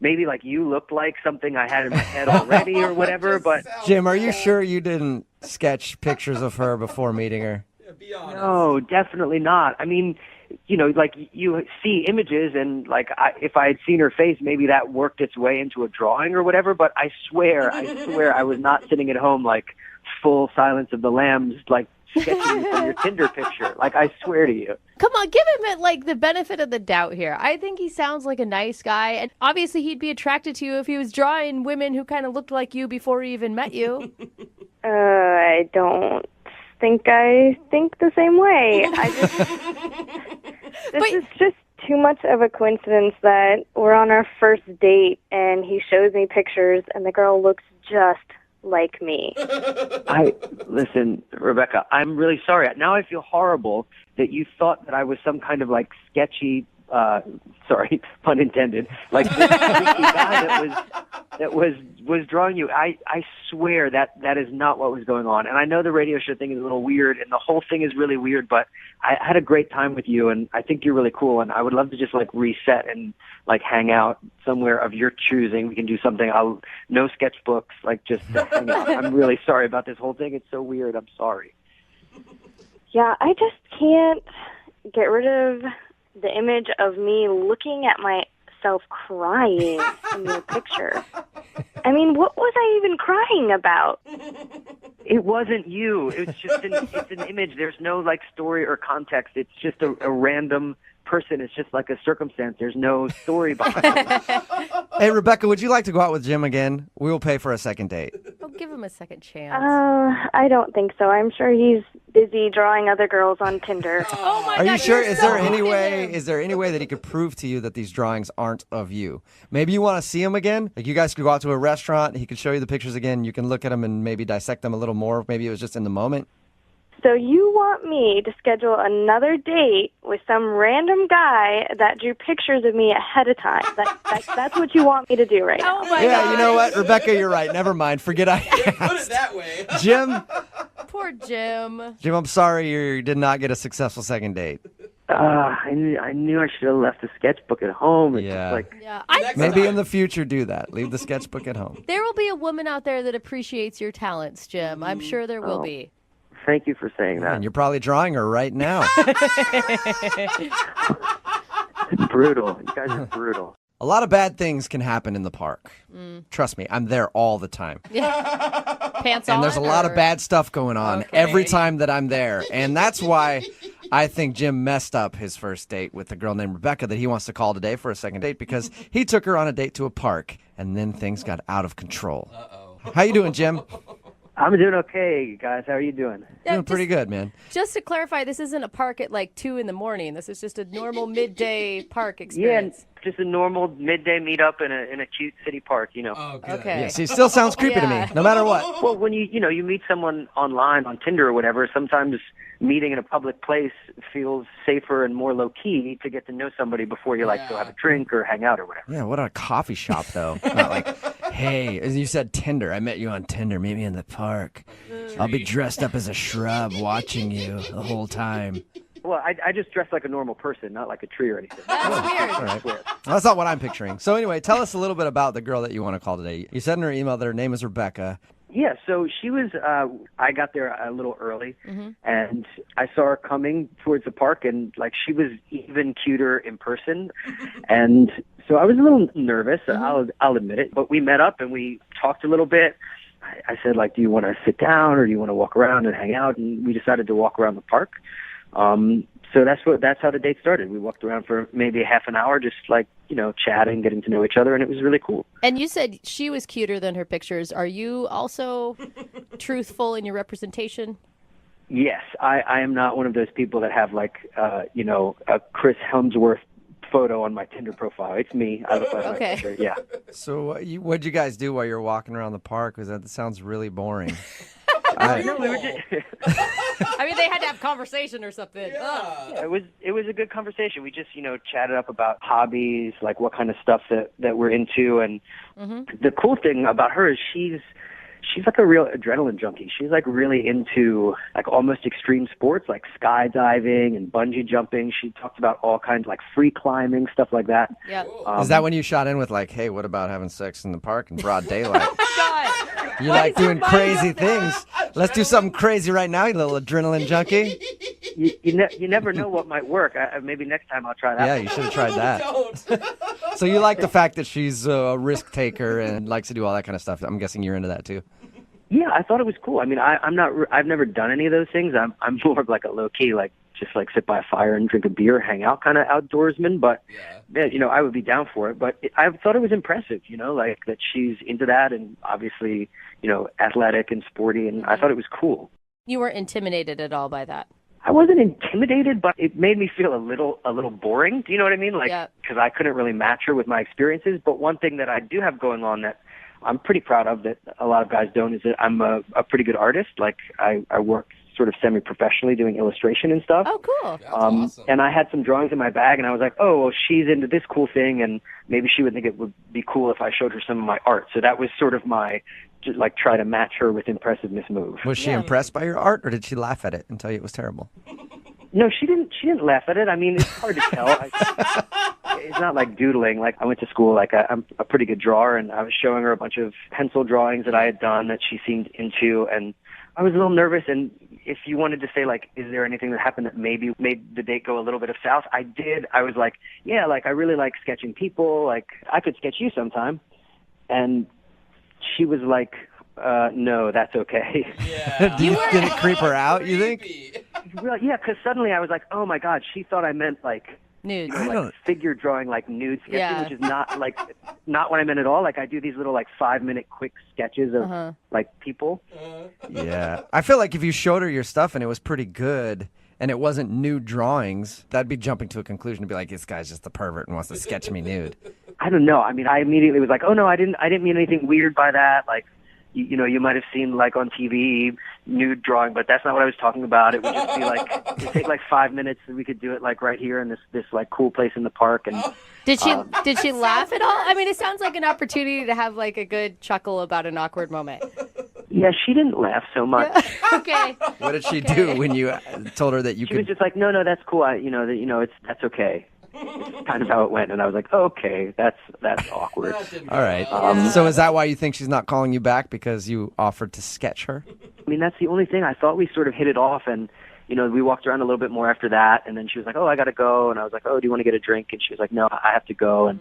maybe, like, you looked like something I had in my head already or whatever, but... Jim, are you sure you didn't sketch pictures of her before meeting her? Be honest. No, definitely not. I mean, you know, like, you see images, and, like, if I had seen her face, maybe that worked its way into a drawing or whatever, but I swear I was not sitting at home, like, full Silence of the Lambs, like, sketching from your Tinder picture. Like, I swear to you. Come on, give him like the benefit of the doubt here. I think he sounds like a nice guy, and obviously he'd be attracted to you if he was drawing women who kind of looked like you before he even met you. I don't I think the same way. This is just too much of a coincidence that we're on our first date and he shows me pictures and the girl looks just like me. Listen, Rebecca, I'm really sorry. Now I feel horrible that you thought that I was some kind of, like, sketchy, sorry, pun intended, like this freaky guy that was drawing you. I swear that is not what was going on. And I know the radio show thing is a little weird, and the whole thing is really weird, but I had a great time with you, and I think you're really cool, and I would love to just, like, reset and, like, hang out somewhere of your choosing. We can do something. No sketchbooks, like, just hang out. I'm really sorry about this whole thing. It's so weird. I'm sorry. Yeah, I just can't get rid of the image of me looking at myself crying in your picture. I mean, what was I even crying about? It wasn't you. It's just it's an image. There's no, like, story or context. It's just a random person. It's just like a circumstance. There's no story behind it. Hey, Rebecca, would you like to go out with Jim again? We will pay for a second date. Oh, give him a second chance. I don't think so. I'm sure he's busy drawing other girls on Tinder. Oh my Are God, you sure? you're Is so there any mean. way? Is there any way that he could prove to you that these drawings aren't of you? Maybe you want to see him again. Like, you guys could go out to a restaurant. He could show you the pictures again. You can look at them and maybe dissect them a little more. Maybe it was just in the moment. So you want me to schedule another date with some random guy that drew pictures of me ahead of time? That's what you want me to do right now? Oh my Yeah, God. you know what, Rebecca, you're right. Never mind. Forget I Put it asked. that way. Jim, Poor Jim. I'm sorry you did not get a successful second date. I knew I should have left the sketchbook at home. It's Yeah. just like, Yeah, Maybe in the future do that. Leave the sketchbook at home. there will be a woman out there that appreciates your talents, Jim. I'm sure there will be. thank you for saying that. And you're probably drawing her right now. Brutal. You guys are brutal. A lot of bad things can happen in the park. Trust me, I'm there all the time. Pants on. And there's a lot of or- bad stuff going on every time that I'm there. And that's why I think Jim messed up his first date with a girl named Rebecca that he wants to call today for a second date, because he took her on a date to a park and then things got out of control. How you doing, Jim? I'm doing okay, guys. How are you doing? Doing pretty good, man. Just to clarify, this isn't a park at like 2 a.m. This is just a normal midday park Yeah, experience. just a normal midday meetup in a cute city park, you know. Oh, good. Okay. Yeah, see, it still sounds creepy to me, Yeah. no matter what. Well, when you meet someone online on Tinder or whatever, sometimes meeting in a public place feels safer and more low-key to get to know somebody before you, like, go have a drink or hang out or whatever. Yeah, what a coffee shop, though. Not like, hey, as you said, Tinder. I met you on Tinder. Meet me in the park. I'll be dressed up as a shrub watching you the whole time. Well, I just dress like a normal person, not like a tree or anything. That's weird. All right. Well, that's not what I'm picturing. So anyway, tell us a little bit about the girl that you want to call today. You said in her email that her name is Rebecca. Yeah, so she was, I got there a little early, and I saw her coming towards the park, and, like, she was even cuter in person. And so I was a little nervous, I'll admit it. But we met up, and we talked a little bit. I said, like, do you want to sit down, or do you want to walk around and hang out? And we decided to walk around the park. So that's how the date started. We walked around for maybe half an hour, just like, chatting, getting to know each other, and it was really cool. And you said she was cuter than her pictures. Are you also truthful in your representation? Yes, I am not one of those people that have like, a Chris Hemsworth photo on my Tinder profile. It's me. I look like my picture. Yeah. So what'd you guys do while you were walking around the park? Because that sounds really boring. No, we were just... I mean, they had to have conversation or something. Yeah, it was a good conversation. We just, chatted up about hobbies, like what kind of stuff that we're into. And the cool thing about her is she's like a real adrenaline junkie. She's like really into like almost extreme sports, like skydiving and bungee jumping. She talked about all kinds like free climbing, stuff like that. Yeah. Is that when you shot in with like, hey, what about having sex in the park in broad daylight? God. You like doing crazy things. Let's do something crazy right now, you little adrenaline junkie. You never know what might work. Maybe next time I'll try that. Yeah, you should have tried that. So you like the fact that she's a risk taker and likes to do all that kind of stuff. I'm guessing you're into that too. Yeah, I thought it was cool. I mean, I've never done any of those things. I'm more of like a low key, like just like sit by a fire and drink a beer, hang out kind of outdoorsman. But I would be down for it. But I thought it was impressive, like that she's into that, and obviously, athletic and sporty, and I thought it was cool. You weren't intimidated at all by that? I wasn't intimidated, but it made me feel a little boring. Do you know what I mean? Like, because I couldn't really match her with my experiences. But one thing that I do have going on that I'm pretty proud of that a lot of guys don't is that I'm a pretty good artist. Like I work sort of semi-professionally doing illustration and stuff. Oh, cool. That's awesome. And I had some drawings in my bag, and I was like, oh, well, she's into this cool thing, and maybe she would think it would be cool if I showed her some of my art. So that was sort of my, like, try to match her with impressive-ness move. Was she impressed by your art, or did she laugh at it and tell you it was terrible? No, she didn't laugh at it. I mean, it's hard to tell. It's not like doodling. Like, I went to school, like, I'm a pretty good drawer, and I was showing her a bunch of pencil drawings that I had done that she seemed into, and I was a little nervous. And if you wanted to say, like, is there anything that happened that maybe made the date go a little bit of south, I did. I was like, yeah, like, I really like sketching people. Like, I could sketch you sometime. And she was like, no, that's okay. Yeah. Did it creep her out, you think? Well, yeah, because suddenly I was like, oh, my God, she thought I meant, like, nude. Like figure drawing, like nude sketching, which is not what I meant at all. Like, I do these little, like, 5-minute quick sketches of, like, people. Yeah. I feel like if you showed her your stuff and it was pretty good and it wasn't nude drawings, that'd be jumping to a conclusion to be like, this guy's just a pervert and wants to sketch me nude. I don't know. I mean, I immediately was like, oh, no, I didn't mean anything weird by that. Like, you might have seen, like, on TV, nude drawing, but that's not what I was talking about. It would just be, like, it'd take, like, 5 minutes, and we could do it, like, right here in this like, cool place in the park. And Did she laugh at all? I mean, it sounds like an opportunity to have, like, a good chuckle about an awkward moment. Yeah, she didn't laugh so much. Okay. What did she do when you told her that you She could? was just like, no, that's cool. That's okay. It's kind of how it went, and I was like, okay, that's awkward. All right. So is that why you think she's not calling you back, because you offered to sketch her? I mean, that's the only thing. I thought we sort of hit it off, and we walked around a little bit more after that, and then she was like, oh, I got to go, and I was like, oh, do you want to get a drink? And she was like, no, I have to go, and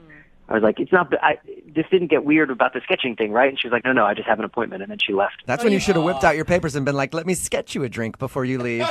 I was like, this didn't get weird about the sketching thing, right? And she was like, no, I just have an appointment, and then she left. That's when you should have whipped out your papers and been like, let me sketch you a drink before you leave.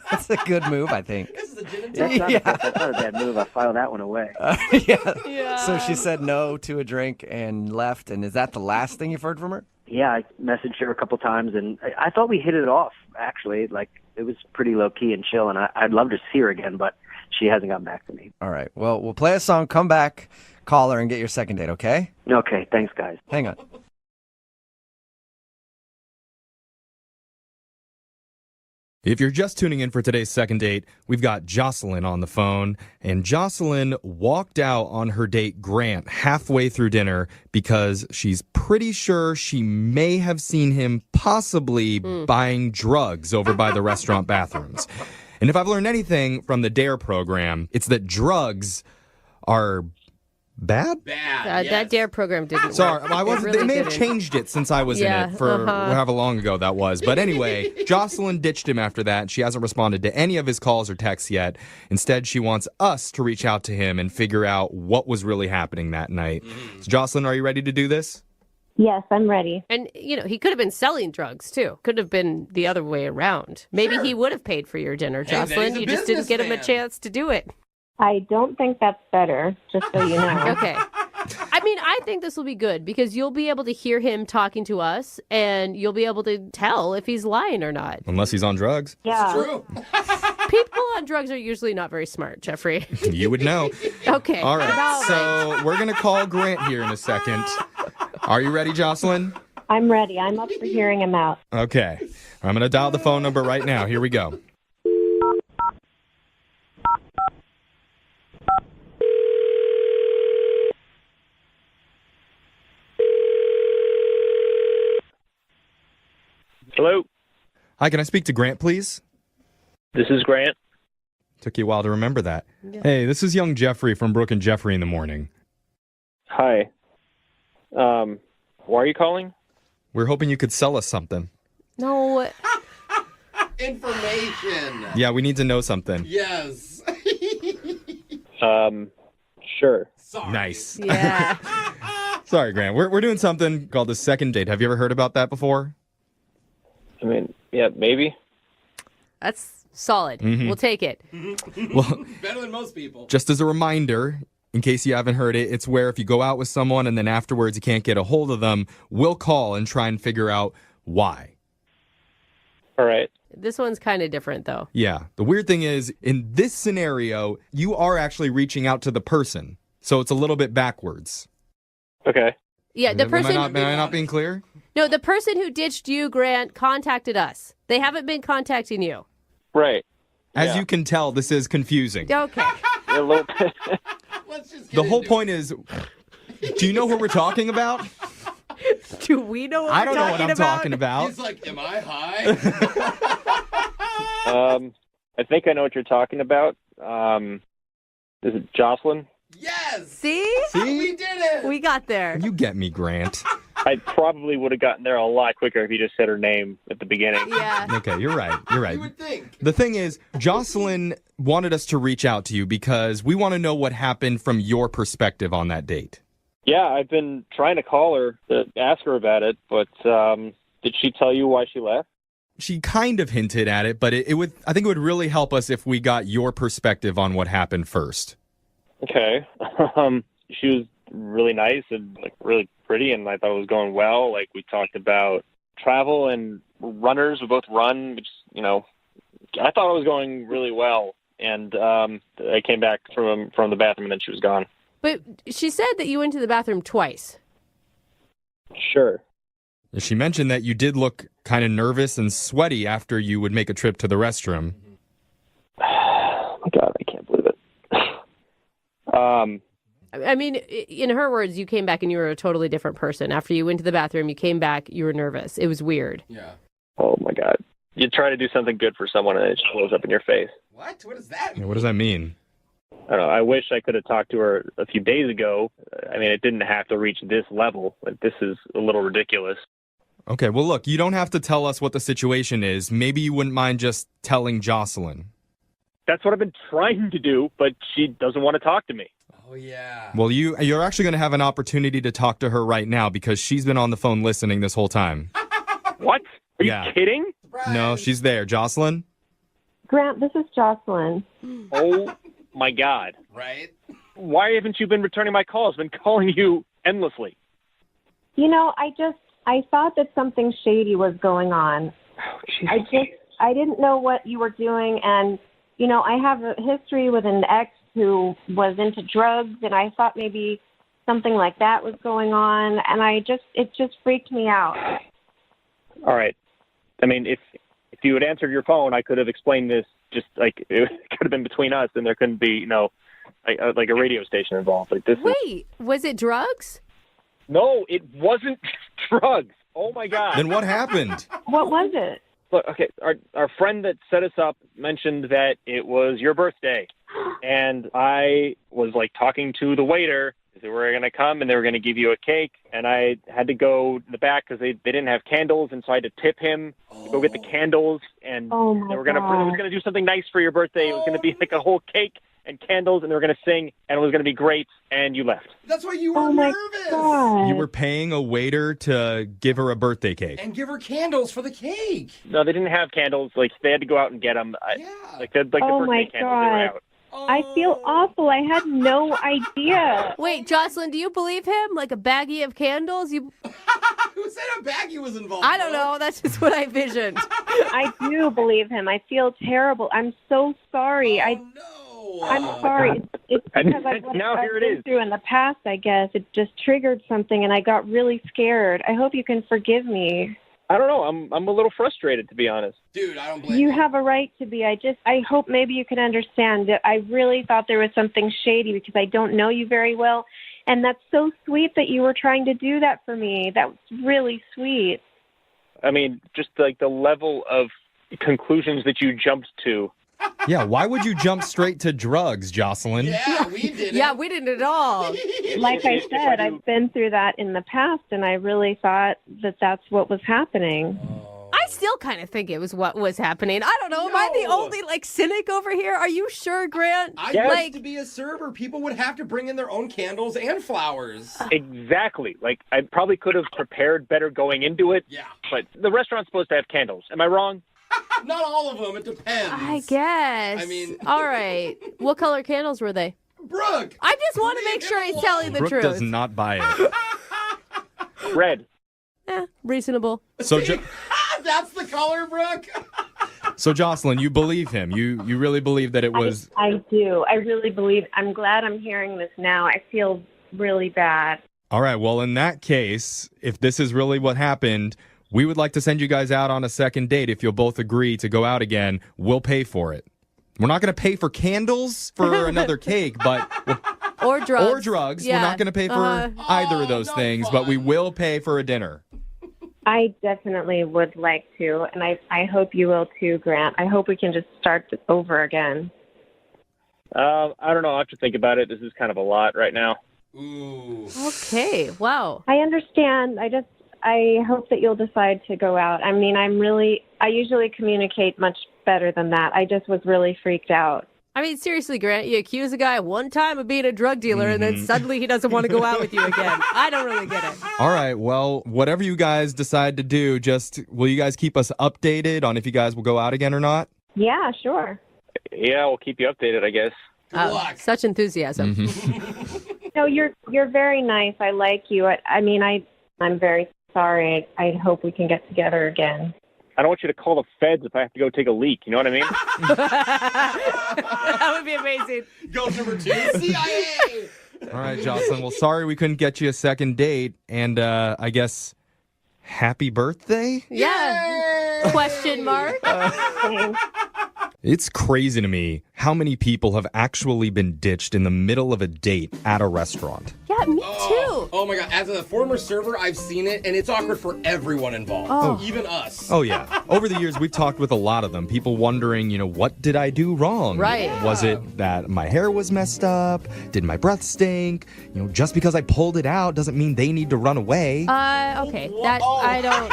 That's a good move, I think. This is a gin and That's not a bad move. I filed that one away. Yeah. So she said no to a drink and left, and is that the last thing you've heard from her? Yeah, I messaged her a couple times, and I thought we hit it off, actually. Like, it was pretty low-key and chill, and I'd love to see her again, but she hasn't gotten back to me. All right. Well, we'll play a song, come back, call her, and get your second date, okay? Okay, thanks, guys. Hang on. If you're just tuning in for today's second date, we've got Jocelyn on the phone, and Jocelyn walked out on her date Grant halfway through dinner because she's pretty sure she may have seen him possibly buying drugs over by the restaurant bathrooms. And if I've learned anything from the DARE program, it's that drugs are bad? Bad. That DARE program didn't Sorry, work. I wasn't. Really they may have didn't. changed it since I was in it for however long ago that was. But anyway, Jocelyn ditched him after that. She hasn't responded to any of his calls or texts yet. Instead, she wants us to reach out to him and figure out what was really happening that night. So, Jocelyn, are you ready to do this? Yes, I'm ready. And, he could have been selling drugs, too. Could have been the other way around. Maybe he would have paid for your dinner, Hey, then Jocelyn. he's a You just didn't get him a businessman. chance to do it. I don't think that's better, just so you know. Okay. I think this will be good because you'll be able to hear him talking to us and you'll be able to tell if he's lying or not. Unless he's on drugs. Yeah. True. People on drugs are usually not very smart, Jeffrey. You would know. Okay. All right. About So we're going to call Grant here in a second. Are you ready, Jocelyn? I'm ready. I'm up for hearing him out. Okay. I'm going to dial the phone number right now. Here we go. Hello, Hi, can I speak to Grant, please? this is Grant. Took you a while to remember that. Hey, this is young Jeffrey from Brooke and Jeffrey in the morning. Hi. Why are you calling? We're hoping you could sell us something. No. Information. Yeah, we need to know something. Yes. Sure. Sorry. Nice. Yeah. Sorry, Grant. We're doing something called the second date. Have you ever heard about that before? I mean, yeah, maybe. That's solid. We'll take it. Well, Better than most people. just as a reminder, in case you haven't heard it, it's where if you go out with someone and then afterwards you can't get a hold of them, we'll call and try and figure out why. All right. This one's kind of different, though. Yeah. The weird thing is, in this scenario, you are actually reaching out to the person. So it's a little bit backwards. Okay. Yeah, the Am person... I not being clear? No, the person who ditched you, Grant, contacted us. They haven't been contacting you. Right. As Yeah. you can tell, this is confusing. Okay. A little bit. Let's just get The whole into point is, do you know who we're talking about? Do we know what I we're don't know what I'm talking it. about. He's like, am I high? I think I know what you're talking about. Is it Jocelyn? Yes. See? We did it. We got there. You get me, Grant. I probably would have gotten there a lot quicker if you just said her name at the beginning. Yeah. Okay, you're right. You're right. You would think. The thing is, Jocelyn wanted us to reach out to you because we want to know what happened from your perspective on that date. Yeah, I've been trying to call her to ask her about it, but did she tell you why she left? She kind of hinted at it, but it would. I think it would really help us if we got your perspective on what happened first. Okay. She was really nice and really pretty, and I thought it was going well. Like, we talked about travel and runners. We both run, which, I thought it was going really well. And I came back from the bathroom, and then she was gone. But she said that you went to the bathroom twice. Sure. She mentioned that you did look kind of nervous and sweaty after you would make a trip to the restroom. Oh, my God, I can't believe it. I mean, in her words, you came back and you were a totally different person. After you went to the bathroom, you came back, you were nervous. It was weird. Yeah. Oh, my God. You try to do something good for someone, and it just blows up in your face. What? What does that mean? What does that mean? I don't know. I wish I could have talked to her a few days ago. I mean, it didn't have to reach this level. This is a little ridiculous. Okay, well, look, you don't have to tell us what the situation is. Maybe you wouldn't mind just telling Jocelyn. That's what I've been trying to do, but she doesn't want to talk to me. Oh, yeah. Well, you're actually going to have an opportunity to talk to her right now because she's been on the phone listening this whole time. What? Are Yeah. you kidding? Surprise. No, she's there. Jocelyn? Grant, this is Jocelyn. Oh, my God. Right? Why haven't you been returning my calls? I've been calling you endlessly. I thought that something shady was going on. Oh, I didn't know what you were doing, and, I have a history with an ex who was into drugs, and I thought maybe something like that was going on, and it just freaked me out. All right. I mean, if if you had answered your phone, I could have explained this. Just like it could have been between us, and there couldn't be, like a radio station involved. Like this. Wait, was it drugs? No, it wasn't drugs. Oh my God. Then what happened? What was it? Look, okay, our friend that set us up mentioned that it was your birthday, and I was like talking to the waiter. They were going to come and they were going to give you a cake, and I had to go in the back because they didn't have candles, and so I had to tip him to go get the candles, and they were going to do something nice for your birthday. It was going to be like a whole cake and candles, and they were going to sing, and it was going to be great, and you left. That's why you were nervous. God. You were paying a waiter to give her a birthday cake. And give her candles for the cake. No, they didn't have candles. Like, they had to go out and get them. Like the birthday candles, they were out. I feel awful. I had no idea. Wait, Jocelyn, do you believe him? Like a baggie of candles? Who said a baggie was involved? I don't know. That's just what I visioned. I do believe him. I feel terrible. I'm so sorry. I'm sorry. It's because I've been through in the past, I guess. It just triggered something, and I got really scared. I hope you can forgive me. I don't know. I'm a little frustrated, to be honest. Dude, I don't blame you. You have a right to be. I hope maybe you can understand that I really thought there was something shady because I don't know you very well. And that's so sweet that you were trying to do that for me. That was really sweet. I mean, just like the level of conclusions that you jumped to. Yeah, why would you jump straight to drugs, Jocelyn? Yeah, we didn't. Yeah, we didn't at all. Like I said, I've been through that in the past, and I really thought that that's what was happening. I still kind of think it was what was happening. I don't know. Am I the only, cynic over here? Are you sure, Grant? I used to be a server. People would have to bring in their own candles and flowers. Exactly. Like, I probably could have prepared better going into it. Yeah. But the restaurant's supposed to have candles. Am I wrong? Not all of them. It depends. I guess. I mean... All right. What color candles were they? Brooke! I just want to make sure he's telling the Brooke truth. does not buy it. Red. Reasonable. So That's the color, Brooke? So, Jocelyn, you believe him. You really believe that it was... I do. I really believe. I'm glad I'm hearing this now. I feel really bad. All right. Well, in that case, if this is really what happened... We would like to send you guys out on a second date. If you'll both agree to go out again, we'll pay for it. We're not going to pay for candles for another cake, but... Or drugs. Or drugs. Yeah. We're not going to pay for either of those things, but we will pay for a dinner. I definitely would like to, and I hope you will too, Grant. I hope we can just start this over again. I don't know. I'll have to think about it. This is kind of a lot right now. Ooh. Okay. Wow. I understand. I hope that you'll decide to go out. I mean, I usually communicate much better than that. I just was really freaked out. I mean, seriously, Grant, you accuse a guy one time of being a drug dealer, and then suddenly he doesn't want to go out with you again. I don't really get it. All right, well, whatever you guys decide to do, will you guys keep us updated on if you guys will go out again or not? Yeah, sure. Yeah, we'll keep you updated, I guess. Good luck. Such enthusiasm. No, you're very nice. I like you. I'm very sorry. I hope we can get together again. I don't want you to call the feds if I have to go take a leak. You know what I mean? That would be amazing. Ghost number 2, CIA. All right, Jocelyn. Well, sorry we couldn't get you a second date. And I guess happy birthday? Yeah. Question mark. It's crazy to me how many people have actually been ditched in the middle of a date at a restaurant. Yeah, me too. Oh my God. As a former server, I've seen it, and it's awkward for everyone involved. Even us. Oh, yeah. Over the years, we've talked with a lot of them. People wondering, what did I do wrong? Right. Was it that my hair was messed up? Did my breath stink? Just because I pulled it out doesn't mean they need to run away. Okay. I don't...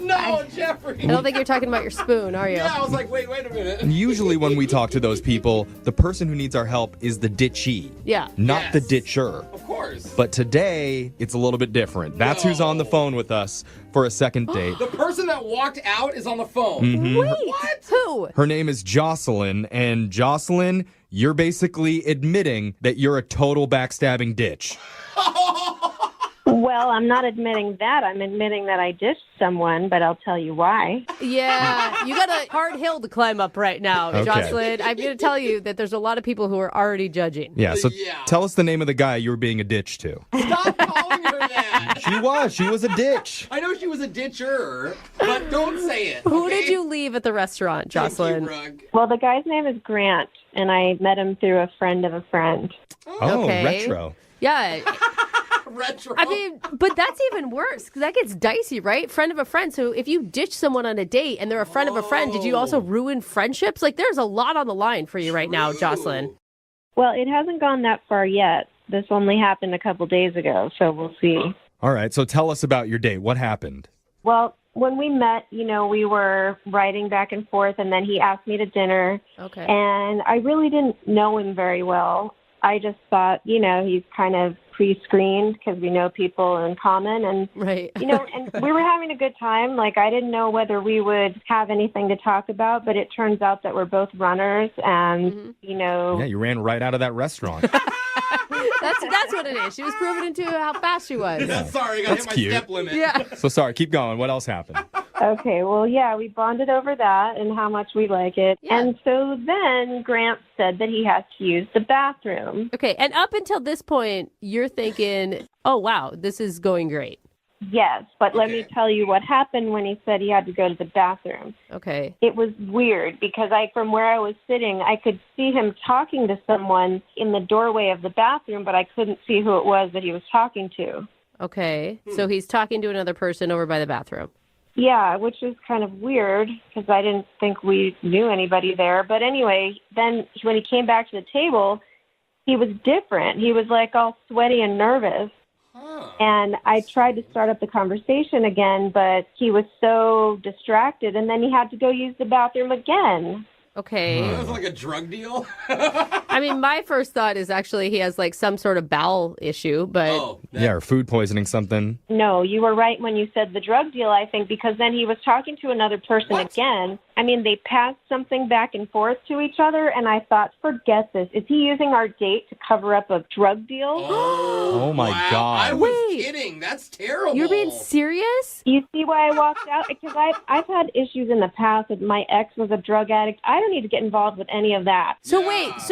No, Jeffrey. I don't think you're talking about your spoon, are you? Yeah, I was like, wait a minute. And usually when we talk to those people, the person who needs our help is the ditchee. Yeah. Not the ditcher. Of course. But today, it's a little bit different. That's who's on the phone with us for a second date. The person that walked out is on the phone. Wait. What? Who? Her name is Jocelyn, and Jocelyn, you're basically admitting that you're a total backstabbing ditch. Well, I'm not admitting that. I'm admitting that I ditched someone, but I'll tell you why. Yeah, you got a hard hill to climb up right now, Okay. Jocelyn. I'm going to tell you that there's a lot of people who are already judging. Yeah, so tell us the name of the guy you were being a ditch to. Stop calling her that. She was a ditch. I know she was a ditcher, but don't say it. Who okay? did you leave at the restaurant, Jocelyn? Thank you, Well, the guy's name is Grant, and I met him through a friend of a friend. Oh, Okay. retro. Yeah. Retro. I mean, but that's even worse because that gets dicey, right? Friend of a friend. So if you ditch someone on a date and they're a friend of a friend, did you also ruin friendships? Like, there's a lot on the line for you right now, Jocelyn. Well, it hasn't gone that far yet. This only happened a couple days ago, so we'll see. All right, so tell us about your date. What happened? Well, when we met, we were writing back and forth, and then he asked me to dinner. Okay. And I really didn't know him very well. I just thought, he's kind of pre-screened because we know people in common. And, right. and we were having a good time. Like, I didn't know whether we would have anything to talk about, but it turns out that we're both runners and, Yeah, you ran right out of that restaurant. That's what it is. She was proving into how fast she was. Yeah, sorry, I got to hit my cute. step limit. Yeah. So sorry, keep going. What else happened? Okay, well, yeah, we bonded over that and how much we like it. Yeah. And so then Grant said that he has to use the bathroom. Okay, and up until this point, you're thinking, oh, wow, this is going great. Yes, but let me tell you what happened when he said he had to go to the bathroom. Okay. It was weird because from where I was sitting, I could see him talking to someone in the doorway of the bathroom, but I couldn't see who it was that he was talking to. Okay, so he's talking to another person over by the bathroom. Yeah, which is kind of weird because I didn't think we knew anybody there. But anyway, then when he came back to the table, he was different. He was like all sweaty and nervous. And I tried to start up the conversation again, but he was so distracted. And then he had to go use the bathroom again. Okay. That was like a drug deal? I mean, my first thought is actually he has like some sort of bowel issue, but Yeah, or food poisoning something. No, you were right when you said the drug deal, I think, because then he was talking to another person again. I mean, they passed something back and forth to each other, and I thought, forget this. Is he using our date to cover up a drug deal? Oh, my God. I was kidding. That's terrible. You're being serious? You see why I walked out? Because I've had issues in the past. My ex was a drug addict. I don't need to get involved with any of that. So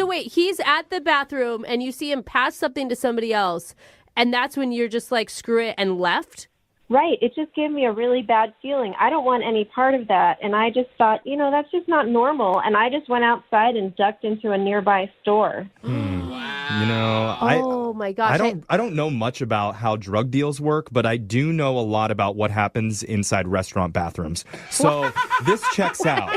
wait, he's at the bathroom and you see him pass something to somebody else, and that's when you're just like, screw it, and left? Right. It just gave me a really bad feeling. I don't want any part of that. And I just thought, that's just not normal. And I just went outside and ducked into a nearby store. Oh my gosh. I don't know much about how drug deals work, but I do know a lot about what happens inside restaurant bathrooms. So this checks out.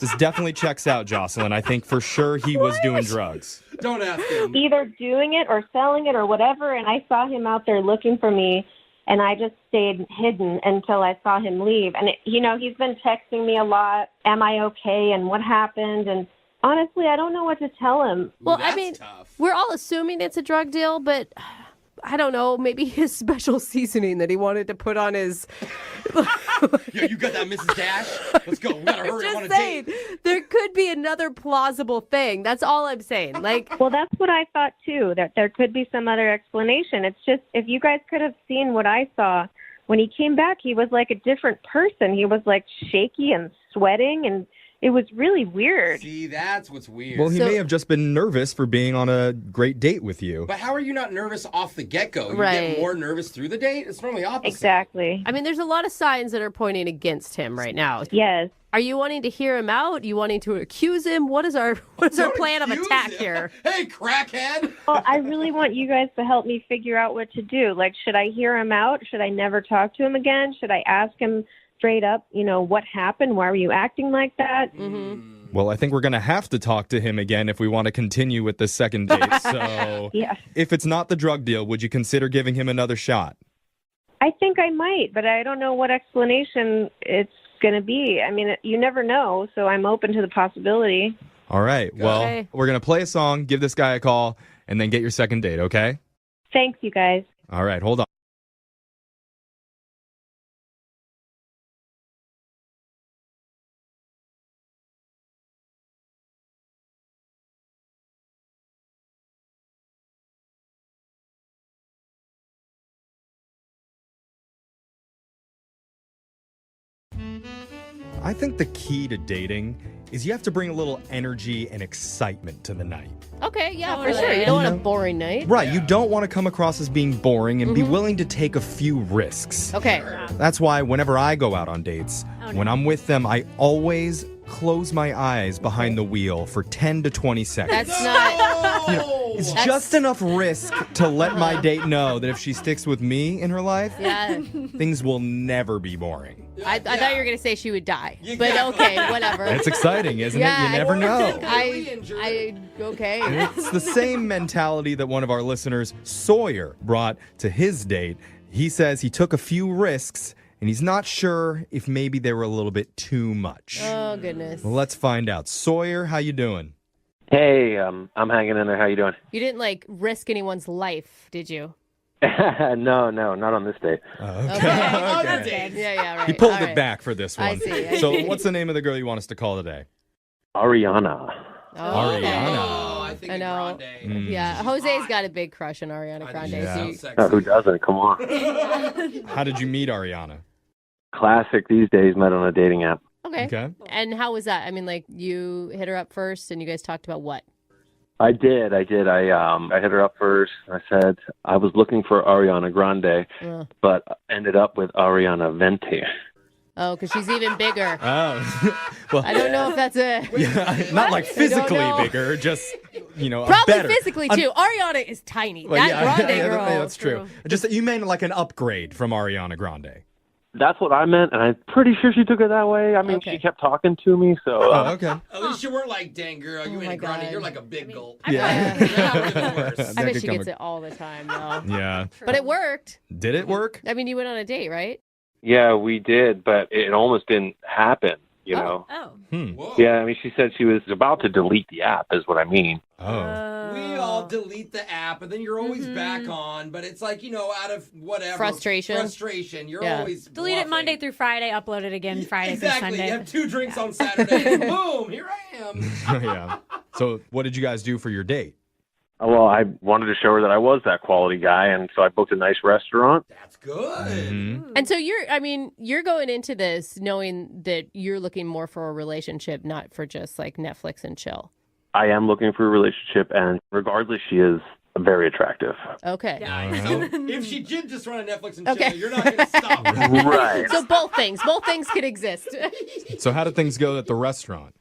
This definitely checks out, Jocelyn. I think for sure he was doing drugs. Don't ask him. Either doing it or selling it or whatever. And I saw him out there looking for me. And I just stayed hidden until I saw him leave. And, he's been texting me a lot. Am I okay? And what happened? And honestly, I don't know what to tell him. Well, I mean, we're all assuming it's a drug deal, but I don't know, maybe his special seasoning that he wanted to put on his... Yo, you got that, Mrs. Dash? Let's go. We gotta hurry. I want a saying, date. there could be another plausible thing. That's all I'm saying. Well, that's what I thought too, that there could be some other explanation. It's just, if you guys could have seen what I saw, when he came back, he was like a different person. He was like shaky and sweating, and it was really weird. See, that's what's weird. Well, he may have just been nervous for being on a great date with you. But how are you not nervous off the get-go? You Right. get more nervous through the date? It's normally opposite. Exactly. I mean, there's a lot of signs that are pointing against him right now. Yes. Are you wanting to hear him out? You wanting to accuse him? What is our plan of attack here? Hey, crackhead! Well, I really want you guys to help me figure out what to do. Like, should I hear him out? Should I never talk to him again? Should I ask him straight up, what happened? Why were you acting like that? Mm-hmm. Well, I think we're going to have to talk to him again if we want to continue with the second date. So Yeah. if it's not the drug deal, would you consider giving him another shot? I think I might, but I don't know what explanation it's going to be. I mean, you never know, so I'm open to the possibility. All right. Well, Okay. we're going to play a song, give this guy a call, and then get your second date, okay? Thanks, you guys. All right. Hold on. I think the key to dating is you have to bring a little energy and excitement to the night. Okay, yeah, for sure. You don't want a boring night. Right, you don't want to come across as being boring and be willing to take a few risks. Okay. That's why whenever I go out on dates, when I'm with them, I always close my eyes behind the wheel for 10 to 20 seconds. That's not... It's just enough risk to let my date know that if she sticks with me in her life, things will never be boring. I thought you were going to say she would die. But okay, whatever. It's exciting, isn't it? You never know. Okay. It's the same mentality that one of our listeners, Sawyer, brought to his date. He says he took a few risks, and he's not sure if maybe they were a little bit too much. Oh, goodness. Well, let's find out. Sawyer, how you doing? Hey, I'm hanging in there. How you doing? You didn't, risk anyone's life, did you? No, not on this date. Okay. Yeah, right. He pulled it back for this one. I see. So what's the name of the girl you want us to call today? Ariana. Ariana. I know. Yeah, Jose's got a big crush on Ariana Grande. Yeah. Who doesn't? Come on. How did you meet Ariana? Classic these days, met on a dating app. Okay. And how was that? I mean, you hit her up first and you guys talked about what? I did. I hit her up first. I said I was looking for Ariana Grande, but ended up with Ariana Venti. Oh, because she's even bigger. Oh. Well, I don't know if that's a... Yeah, not physically bigger, just, Probably better. physically, too. Ariana is tiny. Well, Grande girl. That's true. Just that you meant like an upgrade from Ariana Grande. That's what I meant, and I'm pretty sure she took it that way. I mean, she kept talking to me, so... okay. At least you weren't like, dang, girl, you ain't Grande. You're like a big gulp. Yeah. I bet she gets it all the time, though. Yeah. But it worked. Did it work? I mean, you went on a date, right? Yeah, we did, but it almost didn't happen, you know? Whoa. Yeah, I mean, she said she was about to delete the app, is what I mean. We all delete the app, and then you're always back on, but it's out of whatever. Frustration. You're always delete it Monday through Friday, upload it again Friday through Sunday. Exactly. You have 2 drinks on Saturday, and boom, here I am. Yeah. So what did you guys do for your date? Well, I wanted to show her that I was that quality guy, and so I booked a nice restaurant. That's good. And so you're going into this knowing that you're looking more for a relationship, not for just Netflix and chill. I am looking for a relationship, and regardless, she is very attractive. Okay. Yeah, so if she did just run a Netflix and chill, you're not going to stop her. Right. So both things could exist. So how did things go at the restaurant?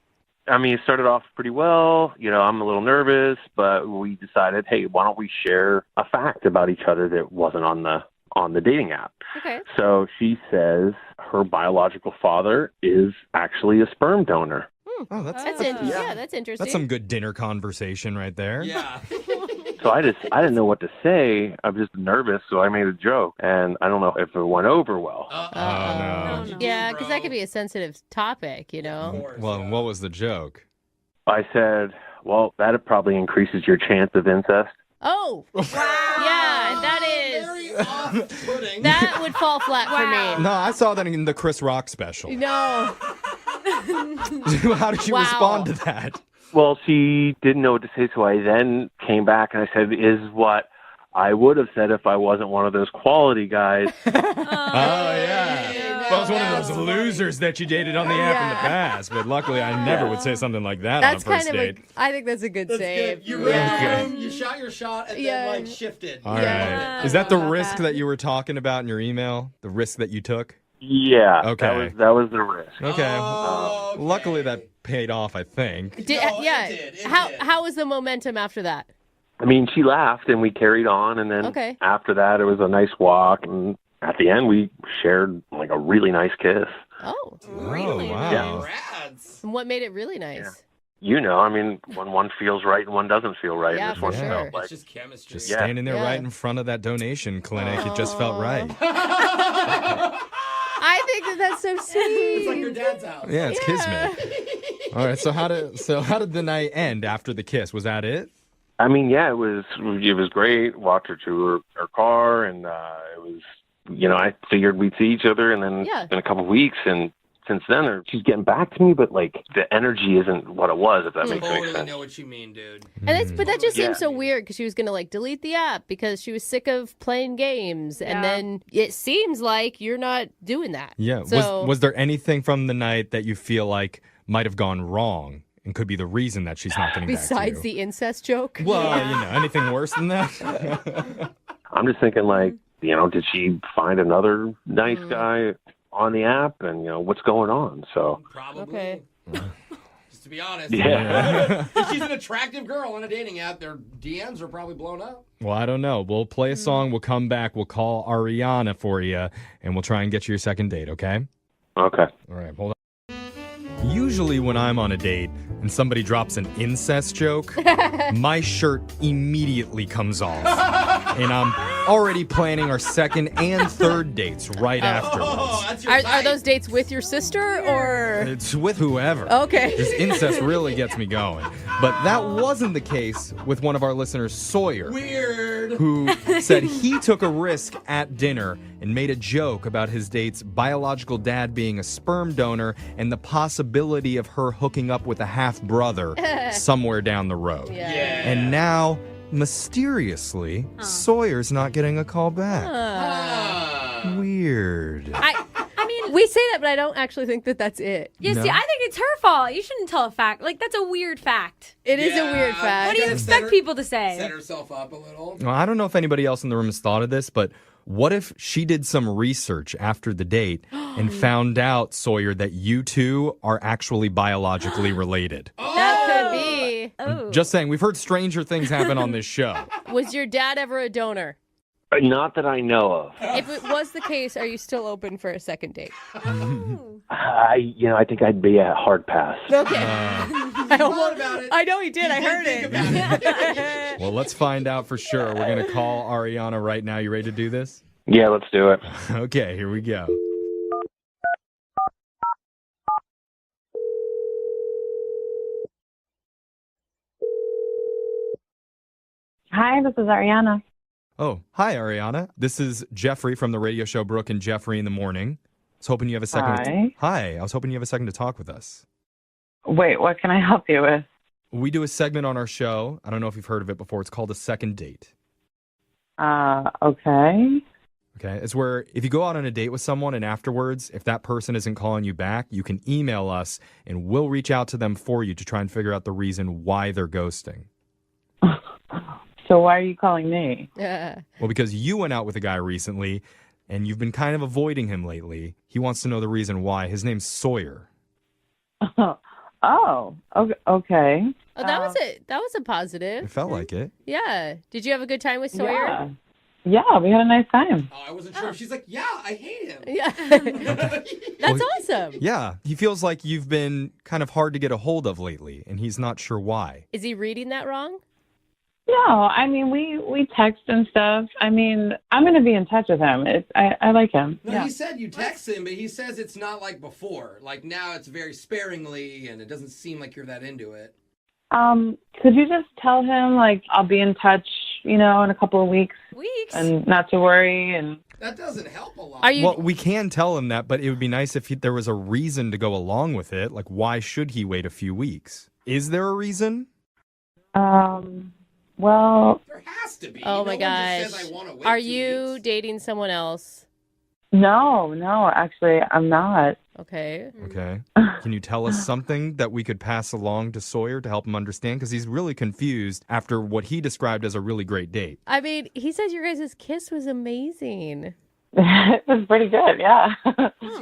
I mean, it started off pretty well. I'm a little nervous, but we decided, hey, why don't we share a fact about each other that wasn't on the dating app? Okay. So she says her biological father is actually a sperm donor. Oh, that's interesting. That's some good dinner conversation right there. Yeah. So I didn't know what to say. I was just nervous, so I made a joke, and I don't know if it went over well. No. Yeah, because that could be a sensitive topic, Well, what was the joke? I said, well, that probably increases your chance of incest. Oh, wow. Yeah, that is. Very off-putting. That would fall flat for me. No, I saw that in the Chris Rock special. No. How did you respond to that? Well, she didn't know what to say, so I then came back and I said, is what I would have said if I wasn't one of those quality guys. Oh, yeah. Well, I was one of those losers that you dated on the app in the past, but luckily I never would say something like that on a first date. I think that's a good save. Good. You read the room, you shot your shot, and then shifted. All right. Is that the risk that you were talking about in your email? The risk that you took? Yeah. Okay. That was the risk. Okay. Okay. Luckily that paid off, I think. It did. How was the momentum after that? I mean, she laughed and we carried on, and then after that it was a nice walk, and at the end we shared a really nice kiss. Oh. Really? Wow. Yeah. And what made it really nice? Yeah. I mean, when one feels right and one doesn't feel right. Yeah, this for one sure. felt like It's just chemistry. Just standing there right in front of that donation clinic. It just felt right. I think that's so sweet. It's like your dad's house. Yeah, it's kismet. All right, so how did the night end after the kiss? Was that it? I mean, yeah, it was great. Walked her to her car, and it was, I figured we'd see each other, and then in a couple of weeks, and since then, or she's getting back to me, but like the energy isn't what it was, if that makes any Totally sense. know what you mean, dude. And but that just Yeah. seems so weird because she was gonna like delete the app because she was sick of playing games, and then it seems like you're not doing that. Yeah. So Was there anything from the night that you feel like might have gone wrong and could be the reason that she's not getting back to besides you? the incest joke, Well, anything worse than that? I'm just thinking, like, did she find another nice guy on the app, and what's going on? So Probably. Okay. Just to be honest. Yeah. If she's an attractive girl on a dating app, their DMs are probably blown up. Well, I don't know. We'll play a song. We'll come back. We'll call Ariana for you, and we'll try and get you your second date, okay? Okay. All right, hold on. Usually when I'm on a date and somebody drops an incest joke, my shirt immediately comes off. And I'm already planning our second and third dates right afterwards. are those dates with your sister or? It's with whoever. Okay. This incest really gets me going. But that wasn't the case with one of our listeners, Sawyer. Weird. Who said he took a risk at dinner and made a joke about his date's biological dad being a sperm donor and the possibility of her hooking up with a half-brother somewhere down the road. Yeah. And now, mysteriously, Sawyer's not getting a call back. Weird. I mean, We say that, but I don't actually think that that's it. you No. see, I think it's her fault. You shouldn't tell a fact. Like, that's a weird fact. It is a weird fact. What do you expect people to say? Set herself up a little. Well, I don't know if anybody else in the room has thought of this, but what if she did some research after the date and found out, Sawyer, that you two are actually biologically related? That could be. Just saying, we've heard stranger things happen on this show. Was your dad ever a donor? Not that I know of. If it was the case, are you still open for a second date? I think I'd be a hard pass. Okay. I know he did. I heard it. Well, let's find out for sure. We're going to call Ariana right now. You ready to do this? Yeah, let's do it. Okay, here we go. Hi, this is Ariana. Oh, hi, Ariana. This is Jeffrey from the radio show Brooke and Jeffrey in the Morning. I was hoping you have a second. Hi. Hi. I was hoping you have a second to talk with us. Wait, what can I help you with? We do a segment on our show. I don't know if you've heard of it before. It's called a second date. Okay. Okay. It's where if you go out on a date with someone and afterwards, if that person isn't calling you back, you can email us and we'll reach out to them for you to try and figure out the reason why they're ghosting. So why are you calling me? Yeah. Well, because you went out with a guy recently and you've been kind of avoiding him lately. He wants to know the reason why. His name's Sawyer. Oh, okay. Oh, that was it. That was a positive. It felt like it. Yeah. Did you have a good time with Sawyer? Yeah, we had a nice time. Oh, I wasn't sure. She's like, yeah, I hate him. Yeah. That's awesome. Yeah. He feels like you've been kind of hard to get a hold of lately, and he's not sure why. Is he reading that wrong? No, I mean, we text and stuff. I mean, I'm going to be in touch with him. I like him. No, yeah. he said you text him, but he says it's not like before. Like now it's very sparingly, and it doesn't seem like you're that into it. Could you just tell him, like, I'll be in touch, in a couple of weeks? Weeks? And not to worry, and... That doesn't help a lot. Well, we can tell him that, but it would be nice if there was a reason to go along with it. Like, why should he wait a few weeks? Is there a reason? Well... There has to be. Oh, my gosh. Just says, I wanna wait Are 2 you weeks. dating someone else? No, actually, I'm not. Okay. Okay. Can you tell us something that we could pass along to Sawyer to help him understand? Because he's really confused after what he described as a really great date. I mean, he says your guys' kiss was amazing. It was pretty good, yeah.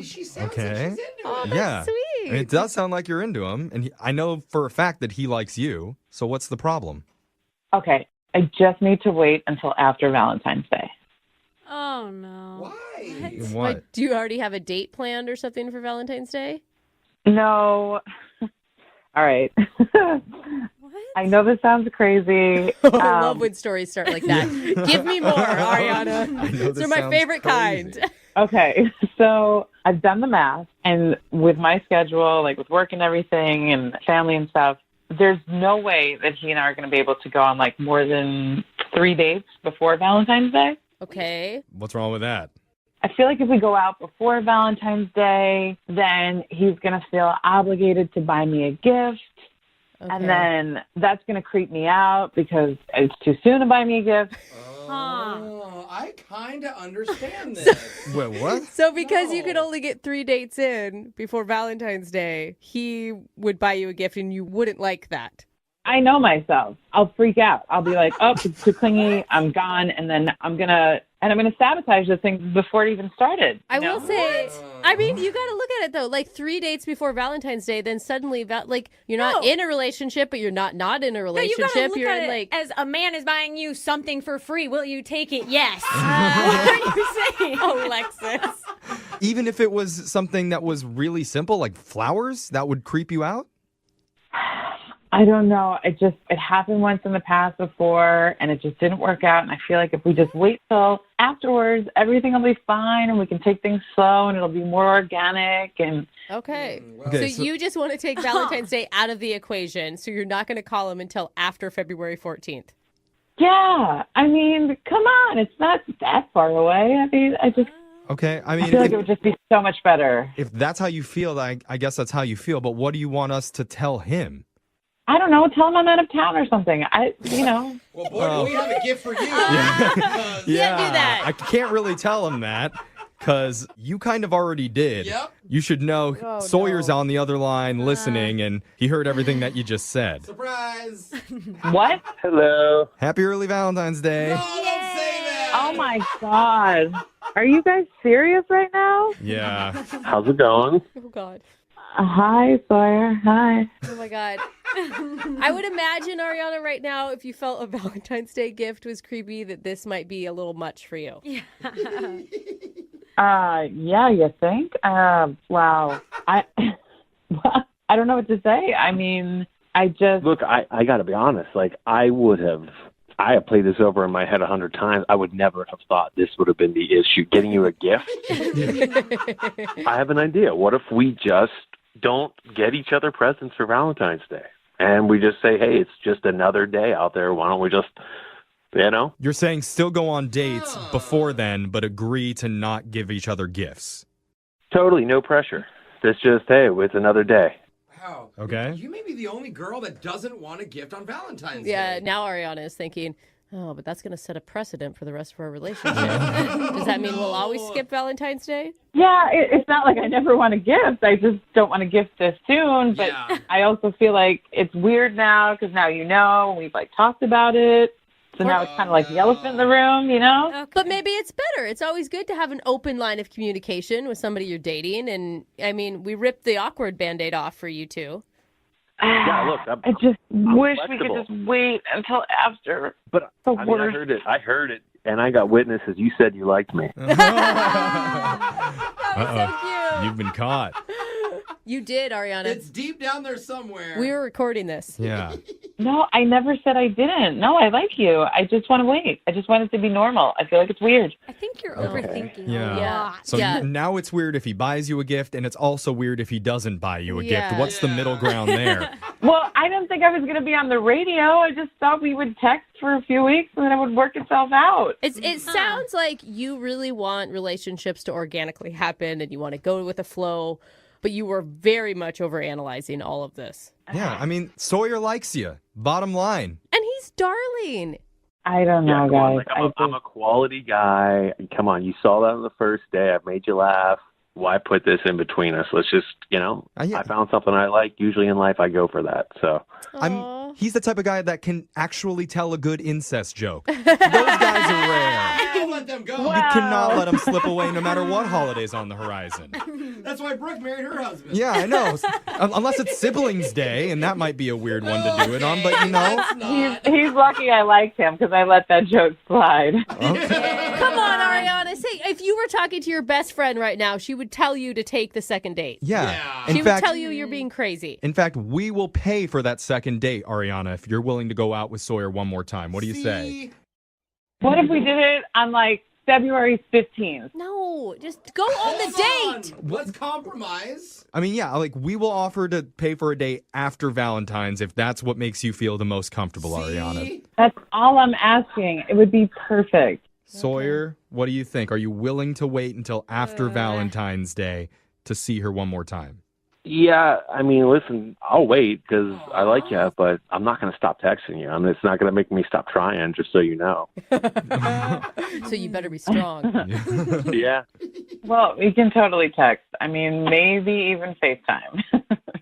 She sounds Okay. like she's into Oh, it. that's Yeah. sweet. I mean, it does sound like you're into him, and I know for a fact that he likes you. So what's the problem? Okay, I just need to wait until after Valentine's Day. Oh, no. Why? What? Like, do you already have a date planned or something for Valentine's Day? No. All right. I know this sounds crazy. I love when stories start like that. Give me more, Ariana. I know They're my favorite kind. Okay, so I've done the math, and with my schedule, like with work and everything and family and stuff, there's no way that he and I are going to be able to go on like more than 3 dates before Valentine's Day. Okay. What's wrong with that? I feel like if we go out before Valentine's Day, then he's going to feel obligated to buy me a gift. Okay. And then that's going to creep me out because it's too soon to buy me a gift. Oh, I kind of understand this. Wait, what? So because you could only get 3 dates in before Valentine's Day, he would buy you a gift and you wouldn't like that. I know myself. I'll freak out. I'll be like, oh, it's too clingy. I'm gone. And then I'm going to sabotage this thing before it even started. I will say, I mean, you got to look at it though. Like 3 dates before Valentine's Day, then suddenly, you're not in a relationship, but you're not in a relationship. No, you gotta look you're at in it as a man is buying you something for free. Will you take it? Yes. What are you saying, Alexis? Even if it was something that was really simple, like flowers, that would creep you out? I don't know. It happened once in the past before, and it just didn't work out. And I feel like if we just wait till afterwards, everything will be fine, and we can take things slow, and it'll be more organic. And Okay. Okay, So you just want to take Valentine's Day out of the equation, so you're not going to call him until after February 14th. yeah, I mean, come on, it's not that far away. I mean, Okay, I I mean, feel like it would just be so much better. if that's how you feel, I guess that's how you feel. But what do you want us to tell him? I don't know. Tell him I'm out of town or something. Well, boy, do we have a gift for you. Yeah, Can't do that. I can't really tell him that because you kind of already did. Yep. You should know Oh, Sawyer's no. on the other line listening, and he heard everything that you just said. Surprise. What? Hello. Happy early Valentine's Day. No, don't say that. Oh my God. Are you guys serious right now? Yeah. How's it going? Oh, God. Hi, Sawyer. Hi. Oh, my God. I would imagine, Ariana, right now, if you felt a Valentine's Day gift was creepy, that this might be a little much for you. Yeah. Yeah, you think? Wow. I don't know what to say. I mean, Look, I got to be honest. Like, I have played this over in my head 100 times. I would never have thought this would have been the issue. Getting you a gift? I have an idea. What if we just don't get each other presents for Valentine's Day? And we just say, hey, it's just another day out there. Why don't we just, You're saying still go on dates before then, but agree to not give each other gifts. Totally, no pressure. It's just, hey, it's another day. Wow. Okay. You may be the only girl that doesn't want a gift on Valentine's Day. Yeah, now Ariana is thinking, oh, but that's going to set a precedent for the rest of our relationship. Does that mean we'll always skip Valentine's Day? Yeah, it's not like I never want a gift. I just don't want a gift this soon. But I also feel like it's weird now because now and we've talked about it. So now it's kind of like the elephant in the room, Okay. But maybe it's better. It's always good to have an open line of communication with somebody you're dating. And, I mean, we ripped the awkward Band-Aid off for you two. Yeah, look, I just wish flexible. we could just wait until after. But The I worst. I heard it, and I got witnesses. You said you liked me. Uh-oh. You've been caught. You did, Ariana. It's deep down there somewhere. We were recording this. Yeah. No, I never said I didn't. No, I like you. I just want to wait. I just want it to be normal. I feel like it's weird. I think you're overthinking Yeah. a lot. So now it's weird if he buys you a gift, and it's also weird if he doesn't buy you a gift. What's the middle ground there? Well, I didn't think I was going to be on the radio. I just thought we would text for a few weeks and then it would work itself out. It sounds like you really want relationships to organically happen and you want to go with the flow, but you were very much overanalyzing all of this. Yeah, I mean, Sawyer likes you. Bottom line. And he's darling. I don't know, come on, guys. like, I'm a quality guy. Come on, you saw that on the first day. I've made you laugh. Why put this in between us? Let's just, I found something I like. Usually in life, I go for that. So He's the type of guy that can actually tell a good incest joke. Those guys are rare. Don't let them go. You cannot let them slip away no matter what holiday's on the horizon. That's why Brooke married her husband. Yeah, I know. Unless it's Siblings Day, and that might be a weird one to do it on, but He's lucky I liked him because I let that joke slide. Come on, Ariana. Say, if you were talking to your best friend right now, she would tell you to take the second date. Yeah. She would tell you you're being crazy. In fact, we will pay for that second date, Ariana, if you're willing to go out with Sawyer one more time. What do you say? What if we did it on February 15th? No, just go on the date. Let's compromise. I mean, yeah, we will offer to pay for a date after Valentine's if that's what makes you feel the most comfortable, Ariana. That's all I'm asking. It would be perfect. Sawyer, what do you think? Are you willing to wait until after Valentine's Day to see her one more time? Yeah, I mean, listen, I'll wait because I like you, but I'm not going to stop texting you. I mean, it's not going to make me stop trying, just so you know. So you better be strong. Yeah. Well, we can totally text. I mean, maybe even FaceTime.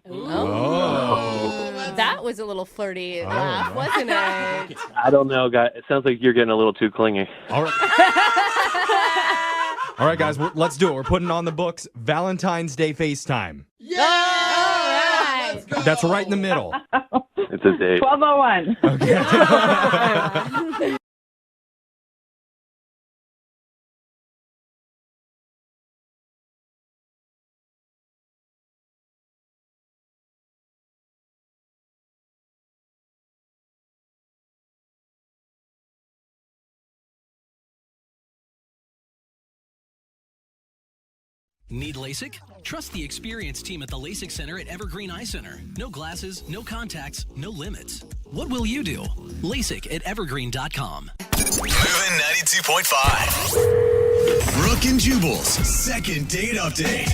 Oh. That was a little flirty laugh, wasn't it? I don't know, guys. It sounds like you're getting a little too clingy. All right. All right, guys, let's do it. We're putting on the books Valentine's Day FaceTime. Yeah! All right. Let's go. That's right in the middle. It's a date. 12:01. Okay. Need LASIK? Trust the experienced team at the LASIK Center at Evergreen Eye Center. No glasses, no contacts, no limits. What will you do? LASIK at evergreen.com. Moving 92.5. Brooke and Jubal's second date update.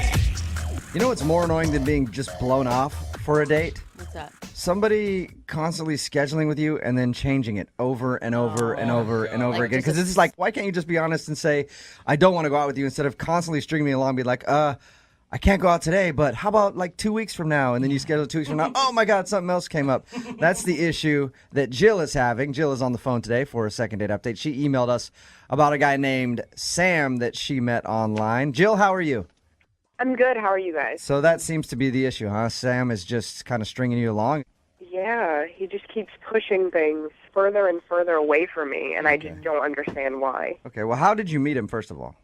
You know what's more annoying than being just blown off for a date? What's that? Somebody constantly scheduling with you and then changing it over and over and over and over again. Because this is like, why can't you just be honest and say, I don't want to go out with you, instead of constantly stringing me along, be like, I can't go out today, but how about like 2 weeks from now? And then you schedule 2 weeks from now. Oh my God, something else came up. That's the issue that Jill is having. Jill is on the phone today for a second date update. She emailed us about a guy named Sam that she met online. Jill, how are you? I'm good. How are you guys? So that seems to be the issue, huh? Sam is just kind of stringing you along. Yeah, he just keeps pushing things further and further away from me, and I just don't understand why. Okay, well, how did you meet him, first of all?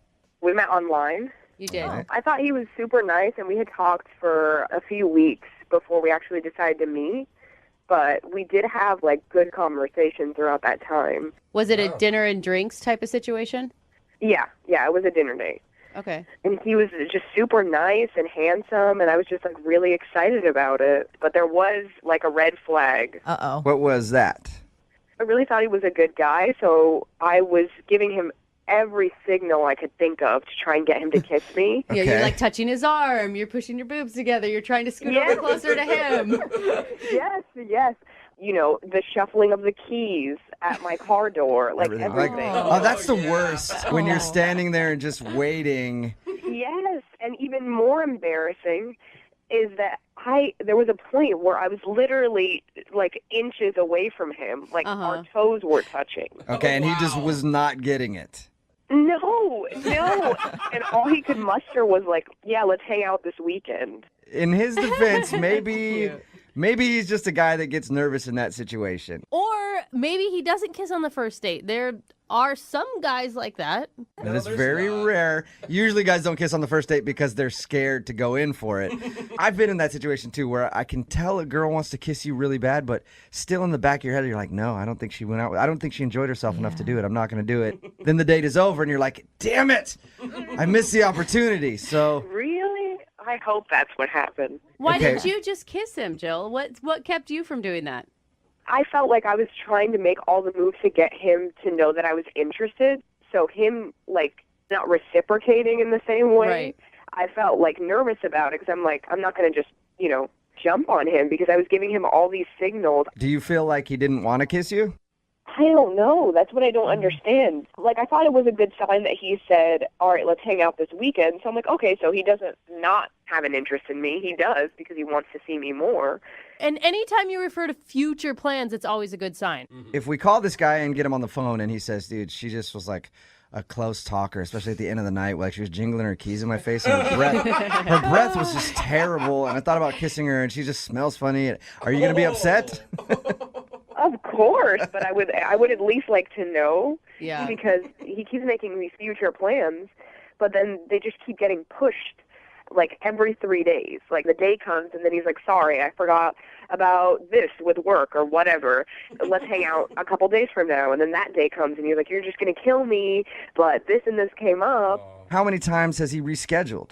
We met online. You did. I thought he was super nice, and we had talked for a few weeks before we actually decided to meet, but we did have, like, good conversation throughout that time. Was it a dinner and drinks type of situation? Yeah, it was a dinner date. Okay. And he was just super nice and handsome, and I was just, like, really excited about it. But there was, like, a red flag. Uh-oh. What was that? I really thought he was a good guy, so I was giving him every signal I could think of to try and get him to kiss me. Yeah, you're like touching his arm, you're pushing your boobs together, you're trying to scoot over closer to him. Yes. You know, the shuffling of the keys at my car door, like everything. Oh, that's the worst, when you're standing there and just waiting. Yes, and even more embarrassing is that there was a point where I was literally like inches away from him, like our toes were touching. Okay, and he just was not getting it. No. And all he could muster was like, yeah, let's hang out this weekend. In his defense, maybe he's just a guy that gets nervous in that situation. Or maybe he doesn't kiss on the first date. There are some guys like that. That is very rare. Usually guys don't kiss on the first date because they're scared to go in for it. I've been in that situation too, where I can tell a girl wants to kiss you really bad, but still in the back of your head you're like, no, I don't think she went out. I don't think she enjoyed herself enough to do it. I'm not going to do it. Then the date is over and you're like, damn it, I missed the opportunity. So Really? I hope that's what happened. Why didn't you just kiss him, Jill? What kept you from doing that? I felt like I was trying to make all the moves to get him to know that I was interested. So him, like, not reciprocating in the same way, Right. I felt, like, nervous about it because I'm like, I'm not going to just, jump on him because I was giving him all these signals. do you feel like he didn't want to kiss you? I don't know. That's what I don't understand. Like, I thought it was a good sign that he said, all right, let's hang out this weekend. So I'm like, okay, so he doesn't not have an interest in me. He does because he wants to see me more. And anytime you refer to future plans, it's always a good sign. If we call this guy and get him on the phone and he says, dude, she just was like a close talker, especially at the end of the night, like she was jingling her keys in my face and her breath was just terrible. And I thought about kissing her and she just smells funny. Are you going to be upset? Of course, but I would at least like to know. Yeah. Because he keeps making these future plans, but then they just keep getting pushed, like, every 3 days. Like, the day comes, and then he's like, sorry, I forgot about this with work or whatever. Let's hang out a couple days from now. And then that day comes, and he's like, you're just going to kill me, but this and this came up. How many times has he rescheduled?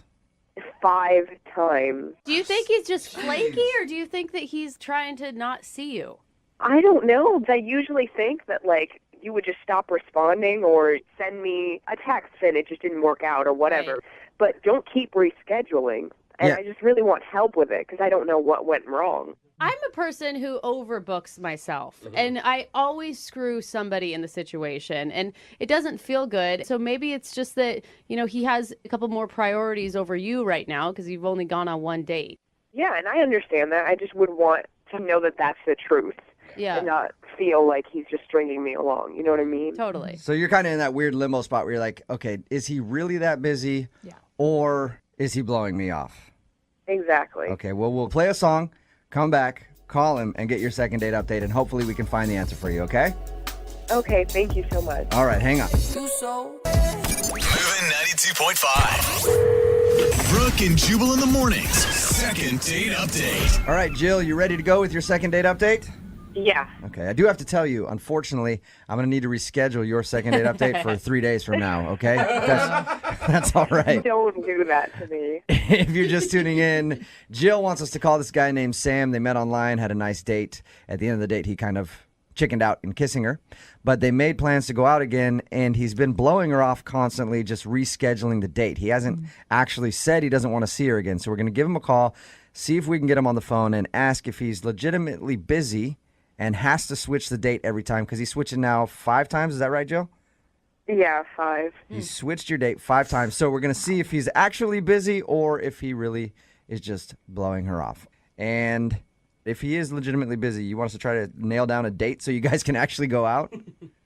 5 times. Do you think he's just flaky, or do you think that he's trying to not see you? I don't know. I usually think that, like, you would just stop responding or send me a text and it just didn't work out or whatever. Right. But don't keep rescheduling. And I just really want help with it because I don't know what went wrong. I'm a person who overbooks myself, and I always screw somebody in the situation, and it doesn't feel good. So maybe it's just that, he has a couple more priorities over you right now because you've only gone on one date. Yeah, and I understand that. I just would want to know that that's the truth. Yeah. And not feel like he's just stringing me along. You know what I mean? Totally. So you're kind of in that weird limbo spot where you're like, okay, is he really that busy? Yeah. Or is he blowing me off? Exactly. Okay, well, we'll play a song, come back, call him, and get your second date update, and hopefully we can find the answer for you, okay? Okay, thank you so much. All right, hang on. Moving 92.5. Brooke and Jubal in the mornings. Second date update. All right, Jill, you ready to go with your second date update? Yeah. Okay, I do have to tell you, unfortunately, I'm going to need to reschedule your second date update for 3 days from now, okay? That's all right. Don't do that to me. If you're just tuning in, Jill wants us to call this guy named Sam. They met online, had a nice date. At the end of the date, he kind of chickened out in kissing her. But they made plans to go out again, and he's been blowing her off constantly, just rescheduling the date. He hasn't actually said he doesn't want to see her again. So we're going to give him a call, see if we can get him on the phone, and ask if he's legitimately busy and has to switch the date every time, because he's switching now 5 times. Is that right, Jill? Yeah, 5. He switched your date 5 times. So we're going to see if he's actually busy or if he really is just blowing her off. And if he is legitimately busy, you want us to try to nail down a date so you guys can actually go out?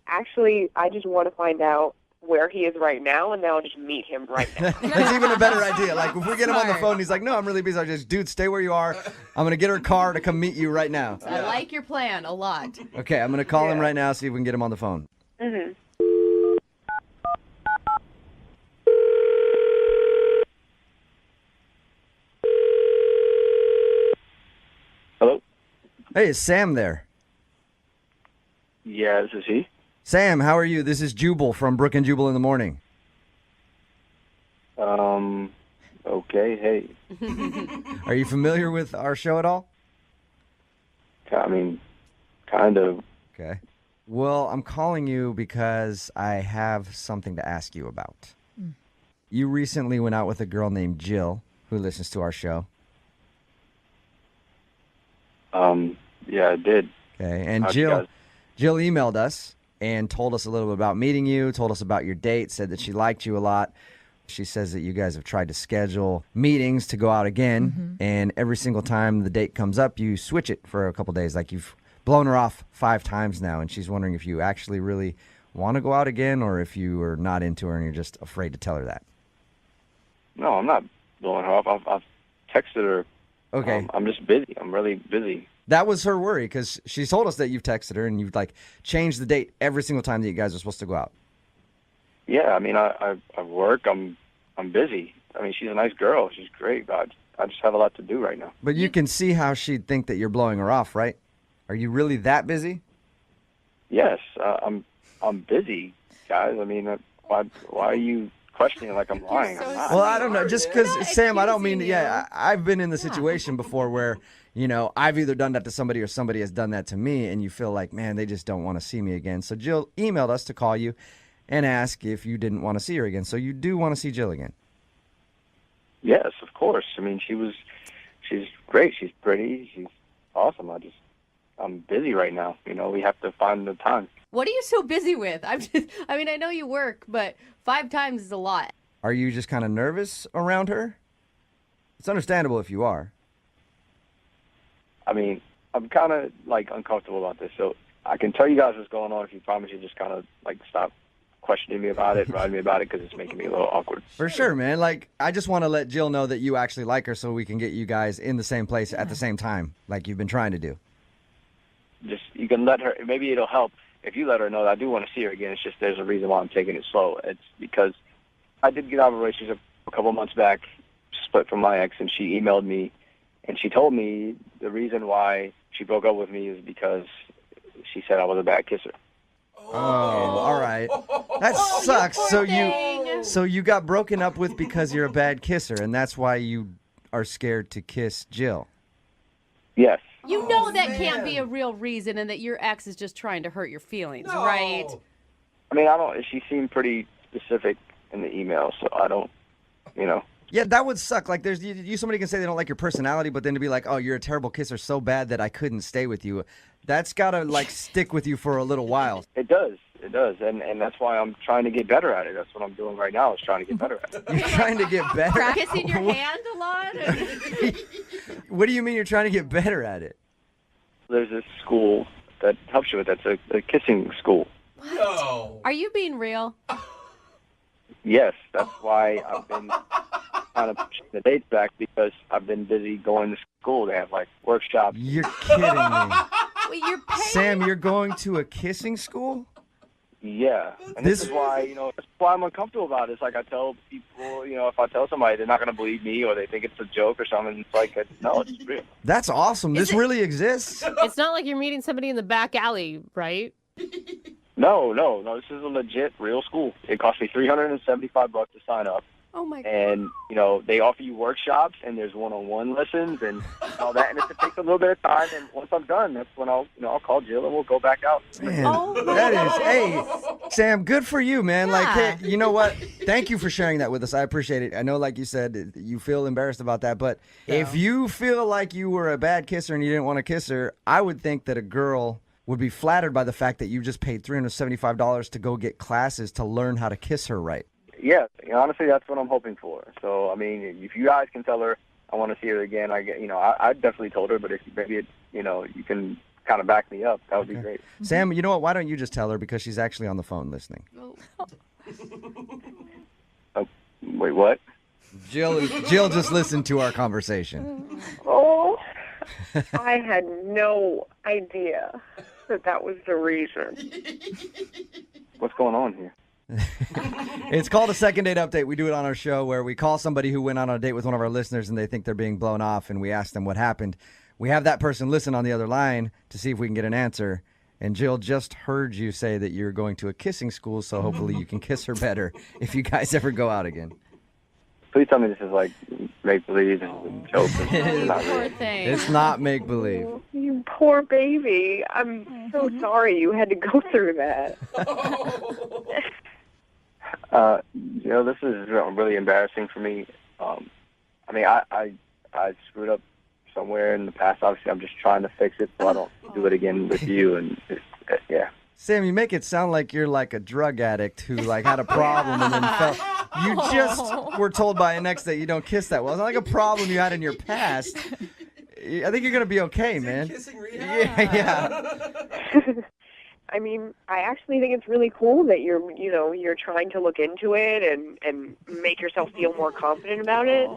Actually, I just want to find out where he is right now, and then I'll just meet him right now. That's even a better idea. Like, if we get him on the phone, he's like, no, I'm really busy. I just, dude, stay where you are. I'm going to get her car to come meet you right now. I like your plan a lot. Okay, I'm going to call him right now, see if we can get him on the phone. Mm-hmm. Hello? Hey, is Sam there? Yeah, this is he. Sam, how are you? This is Jubal from Brooke and Jubal in the morning. Okay, hey. Are you familiar with our show at all? I mean, kind of. Okay. Well, I'm calling you because I have something to ask you about. You recently went out with a girl named Jill, who listens to our show. Yeah, I did. Okay, and How'd you Jill guys- emailed us and told us a little bit about meeting you, told us about your date, said that she liked you a lot. She says that you guys have tried to schedule meetings to go out again, and every single time the date comes up, you switch it for a couple days. Like, you've blown her off 5 times now, and she's wondering if you actually really want to go out again or if you are not into her and you're just afraid to tell her that. No, I'm not blowing her off. I've texted her. Okay. I'm just busy. I'm really busy. That was her worry, because she told us that you've texted her and you've, like, changed the date every single time that you guys are supposed to go out. Yeah, I mean, I work. I'm busy. I mean, she's a nice girl. She's great. I just have a lot to do right now. But you can see how she'd think that you're blowing her off, right? Are you really that busy? Yes, I'm busy, guys. I mean, why are you questioning like I'm lying? I'm not. Well, I don't know. Just because, Sam, I don't mean, I've been in the situation before where, I've either done that to somebody or somebody has done that to me, and you feel like, man, they just don't want to see me again. So Jill emailed us to call you and ask if you didn't want to see her again. So you do want to see Jill again? Yes, of course. I mean, she's great. She's pretty. She's awesome. I'm busy right now. We have to find the time. What are you so busy with? I know you work, but 5 times is a lot. Are you just kind of nervous around her? It's understandable if you are. I mean, I'm kind of uncomfortable about this, so I can tell you guys what's going on if you promise you just kind of stop questioning me about it, writing me about it, because it's making me a little awkward. For sure, man. I just want to let Jill know that you actually like her so we can get you guys in the same place at the same time, like you've been trying to do. Just, you can let her, maybe it'll help if you let her know that I do want to see her again. It's just there's a reason why I'm taking it slow. It's because I did get out of a relationship a couple months back, split from my ex, and she emailed me, and she told me the reason why she broke up with me is because she said I was a bad kisser. Oh, all right. That sucks. So you got broken up with because you're a bad kisser, and that's why you are scared to kiss Jill. Yes. You know that can't be a real reason and that your ex is just trying to hurt your feelings, right? I mean, I don't. She seemed pretty specific in the email, so I don't. Yeah, that would suck. Like, somebody can say they don't like your personality, but then to be like, oh, you're a terrible kisser so bad that I couldn't stay with you. That's gotta stick with you for a little while. It does, and that's why I'm trying to get better at it. That's what I'm doing right now. Is trying to get better at it. You're trying to get better. Kissing your hand a lot. What do you mean you're trying to get better at it? There's this school that helps you with that. It's a kissing school. No. Are you being real? Yes, that's why I've been kind of pushing the dates back because I've been busy going to school. They have workshops. You're kidding me. Wait, you're paying? Sam, you're going to a kissing school? Yeah, and this is why that's why I'm uncomfortable about it. It's like I tell people, if I tell somebody, they're not going to believe me or they think it's a joke or something. It's like, no, it's real. That's awesome. This really exists. It's not like you're meeting somebody in the back alley, right? No. This is a legit, real school. It cost me $375 to sign up. Oh my God. And they offer you workshops and there's one-on-one lessons and all that. And it takes a little bit of time. And once I'm done, that's when I'll call Jill and we'll go back out. Man, hey, Sam, good for you, man. Yeah. Like, hey, you know what? Thank you for sharing that with us. I appreciate it. I know, like you said, you feel embarrassed about that. But if you feel like you were a bad kisser and you didn't want to kiss her, I would think that a girl would be flattered by the fact that you just paid $375 to go get classes to learn how to kiss her right. Yeah, honestly, that's what I'm hoping for. So, I mean, if you guys can tell her I want to see her again, I definitely told her. But if maybe you can kind of back me up, that would be great. Sam, you know what? Why don't you just tell her because she's actually on the phone listening? Oh, wait, what? Jill just listened to our conversation. Oh, I had no idea that was the reason. What's going on here? It's called a second date update. We do it on our show where we call somebody who went on a date with one of our listeners and they think they're being blown off, and we ask them what happened. We have that person listen on the other line to see if we can get an answer. And Jill just heard you say that you're going to a kissing school, so hopefully you can kiss her better if you guys ever go out again. Please tell me this is like make-believe and joke. It's not make-believe. Oh, you poor baby. I'm so sorry you had to go through that. This is really embarrassing for me. I mean, I screwed up somewhere in the past. Obviously, I'm just trying to fix it so I don't do it again with you. And yeah. Sam, you make it sound like you're like a drug addict who had a problem and then fell. You just were told by an ex that you don't kiss that well. It's not like a problem you had in your past. I think you're gonna be okay, man. Kissing rehab? Yeah. I mean, I actually think it's really cool that you're trying to look into it and make yourself feel more confident about it,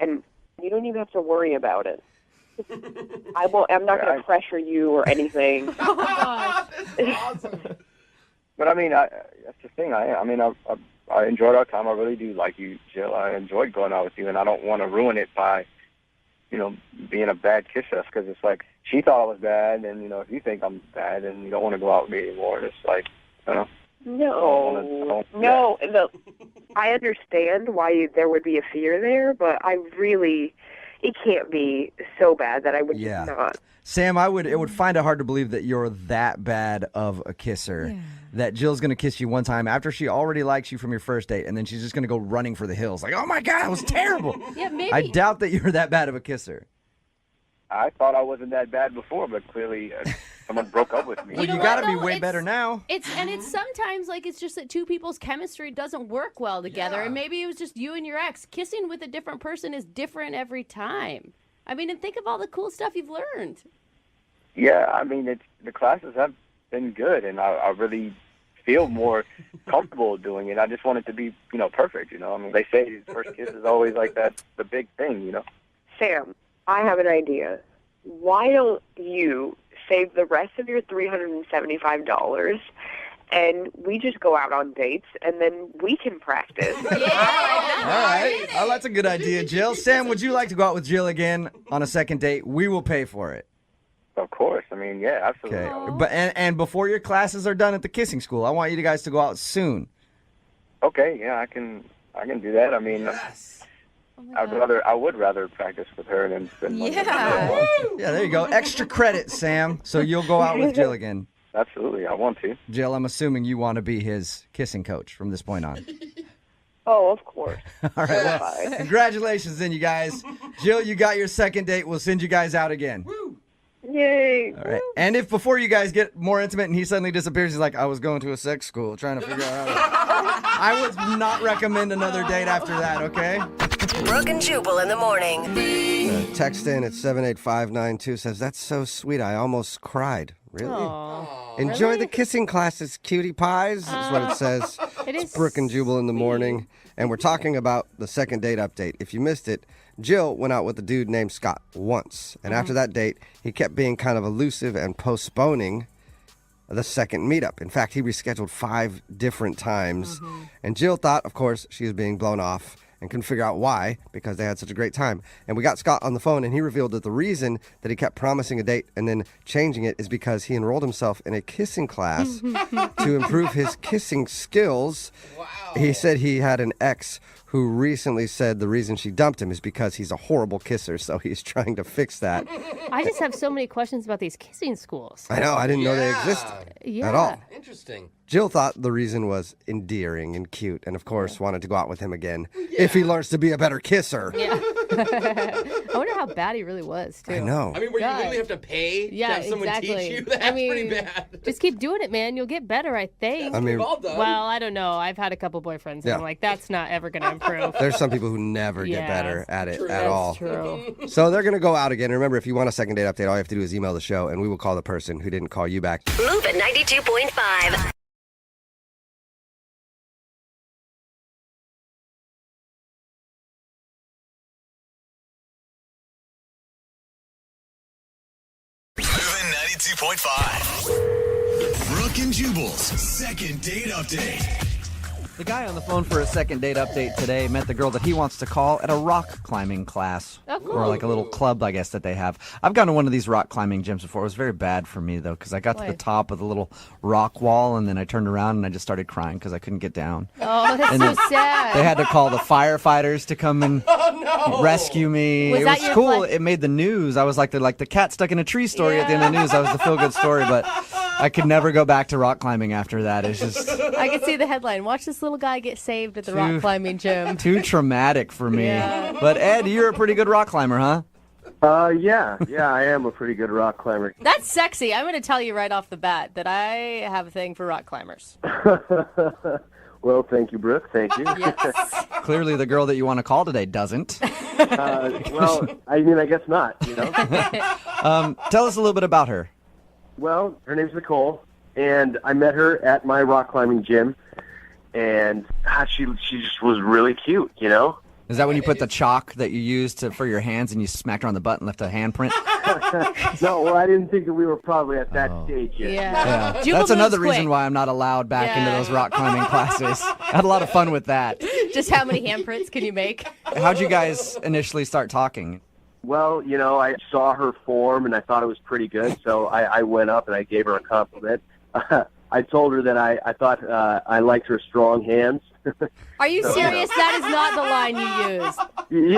and you don't even have to worry about it. I'm not going to pressure you or anything. Oh my gosh. Awesome. But I mean, that's the thing. I enjoyed our time. I really do like you, Jill. I enjoyed going out with you, and I don't want to ruin it by, being a bad kisser, because it's like she thought I was bad, and if you think I'm bad, and you don't want to go out with me anymore, it's like, No. I understand why there would be a fear there, but it can't be so bad that I would just not. Sam, it would find it hard to believe that you're that bad of a kisser. Yeah. That Jill's going to kiss you one time after she already likes you from your first date, and then she's just going to go running for the hills. Like, oh my God, it was terrible. Yeah, maybe. I doubt that you're that bad of a kisser. I thought I wasn't that bad before, but clearly someone broke up with me. Well, you got to be way better now. It's sometimes it's just that two people's chemistry doesn't work well together, and maybe it was just you and your ex. Kissing with a different person is different every time. I mean, and think of all the cool stuff you've learned. Yeah, I mean, the classes have been good, and I really feel more comfortable doing it. I just want it to be, perfect. I mean, they say the first kiss is always like that, the big thing. Sam, I have an idea. Why don't you save the rest of your $375 and we just go out on dates and then we can practice? All right. Oh, that's a good idea, Jill. Sam, would you like to go out with Jill again on a second date? We will pay for it. Of course. I mean, yeah, absolutely. Okay. But and before your classes are done at the kissing school, I want you guys to go out soon. Okay, yeah, I can do that. I mean, I would rather practice with her than spend money. Yeah. Yeah, there you go. Extra credit, Sam. So you'll go out with Jill again. Absolutely, I want to. Jill, I'm assuming you want to be his kissing coach from this point on. Oh, of course. All right, well, congratulations then, you guys. Jill, you got your second date. We'll send you guys out again. Yay. All right. And if before you guys get more intimate and he suddenly disappears, he's like, I was going to a sex school trying to figure out how to... I would not recommend another date after that, okay? Brooke and Jubal in the morning. Text in at 78592 says, that's so sweet. I almost cried. Really? Aww. Enjoy Really? the kissing classes, cutie pies, is what it says. It's Brooke and Jubal in the morning. And we're talking about the second date update. If you missed it, Jill went out with a dude named Scott once. And after that date, he kept being kind of elusive and postponing the second meetup. In fact, he rescheduled 5 different times. And Jill thought, of course, she was being blown off and couldn't figure out why because they had such a great time. And we got Scott on the phone, and he revealed that the reason that he kept promising a date and then changing it is because he enrolled himself in a kissing class to improve his kissing skills. Wow. He said he had an ex who recently said the reason she dumped him is because he's a horrible kisser, so he's trying to fix that. I just have so many questions about these kissing schools. I know, I didn't know they existed at all. Interesting. Jill thought the reason was endearing and cute, and of course wanted to go out with him again if he learns to be a better kisser. Yeah. I wonder how bad he really was, too. I know. I mean, where you literally have to pay to have someone teach you? That's pretty bad. Just keep doing it, man. You'll get better, I think. I mean, we've all done. Well, I don't know. I've had a couple boyfriends, and I'm like, that's not ever going to improve. There's some people who never get better at it at all. True. So they're going to go out again. Remember, if you want a second date update, all you have to do is email the show, and we will call the person who didn't call you back. Move at 92.5. Moving 92.5. Brooke and Jubal's second date update. The guy on the phone for a second date update today met the girl that he wants to call at a rock climbing class. Oh, cool. Or like a little club, I guess, that they have. I've gone to one of these rock climbing gyms before. It was very bad for me, though, because I got to the top of the little rock wall, and then I turned around and I just started crying because I couldn't get down. Oh, that's And so then sad. They had to call the firefighters to come and rescue me. Was it that was your cool. flight? It made the news. I was like the cat stuck in a tree story at the end of the news. That was the feel-good story, but I could never go back to rock climbing after that. It's just... I could see the headline. Watch this little guy get saved at the rock climbing gym. Too traumatic for me. Yeah. But Ed, you're a pretty good rock climber, huh? Yeah, I am a pretty good rock climber. That's sexy. I'm going to tell you right off the bat that I have a thing for rock climbers. Well, thank you, Brooke. Thank you. Yes. Clearly the girl that you want to call today doesn't. Well, I mean, I guess not, you know? Tell us a little bit about her. Well, her name's Nicole, and I met her at my rock climbing gym, and she just was really cute, you know? Is that when you put the chalk that you used for your hands and you smacked her on the butt and left a handprint? No, well, I didn't think that we were probably at that stage yet. Yeah. Jubal That's another moves reason quick. why I'm not allowed back into those rock climbing classes. I had a lot of fun with that. Just how many handprints can you make? How'd you guys initially start talking? Well, you know, I saw her form, and I thought it was pretty good, so I went up and I gave her a compliment. I told her that I thought I liked her strong hands. Are you serious? That is not the line you used.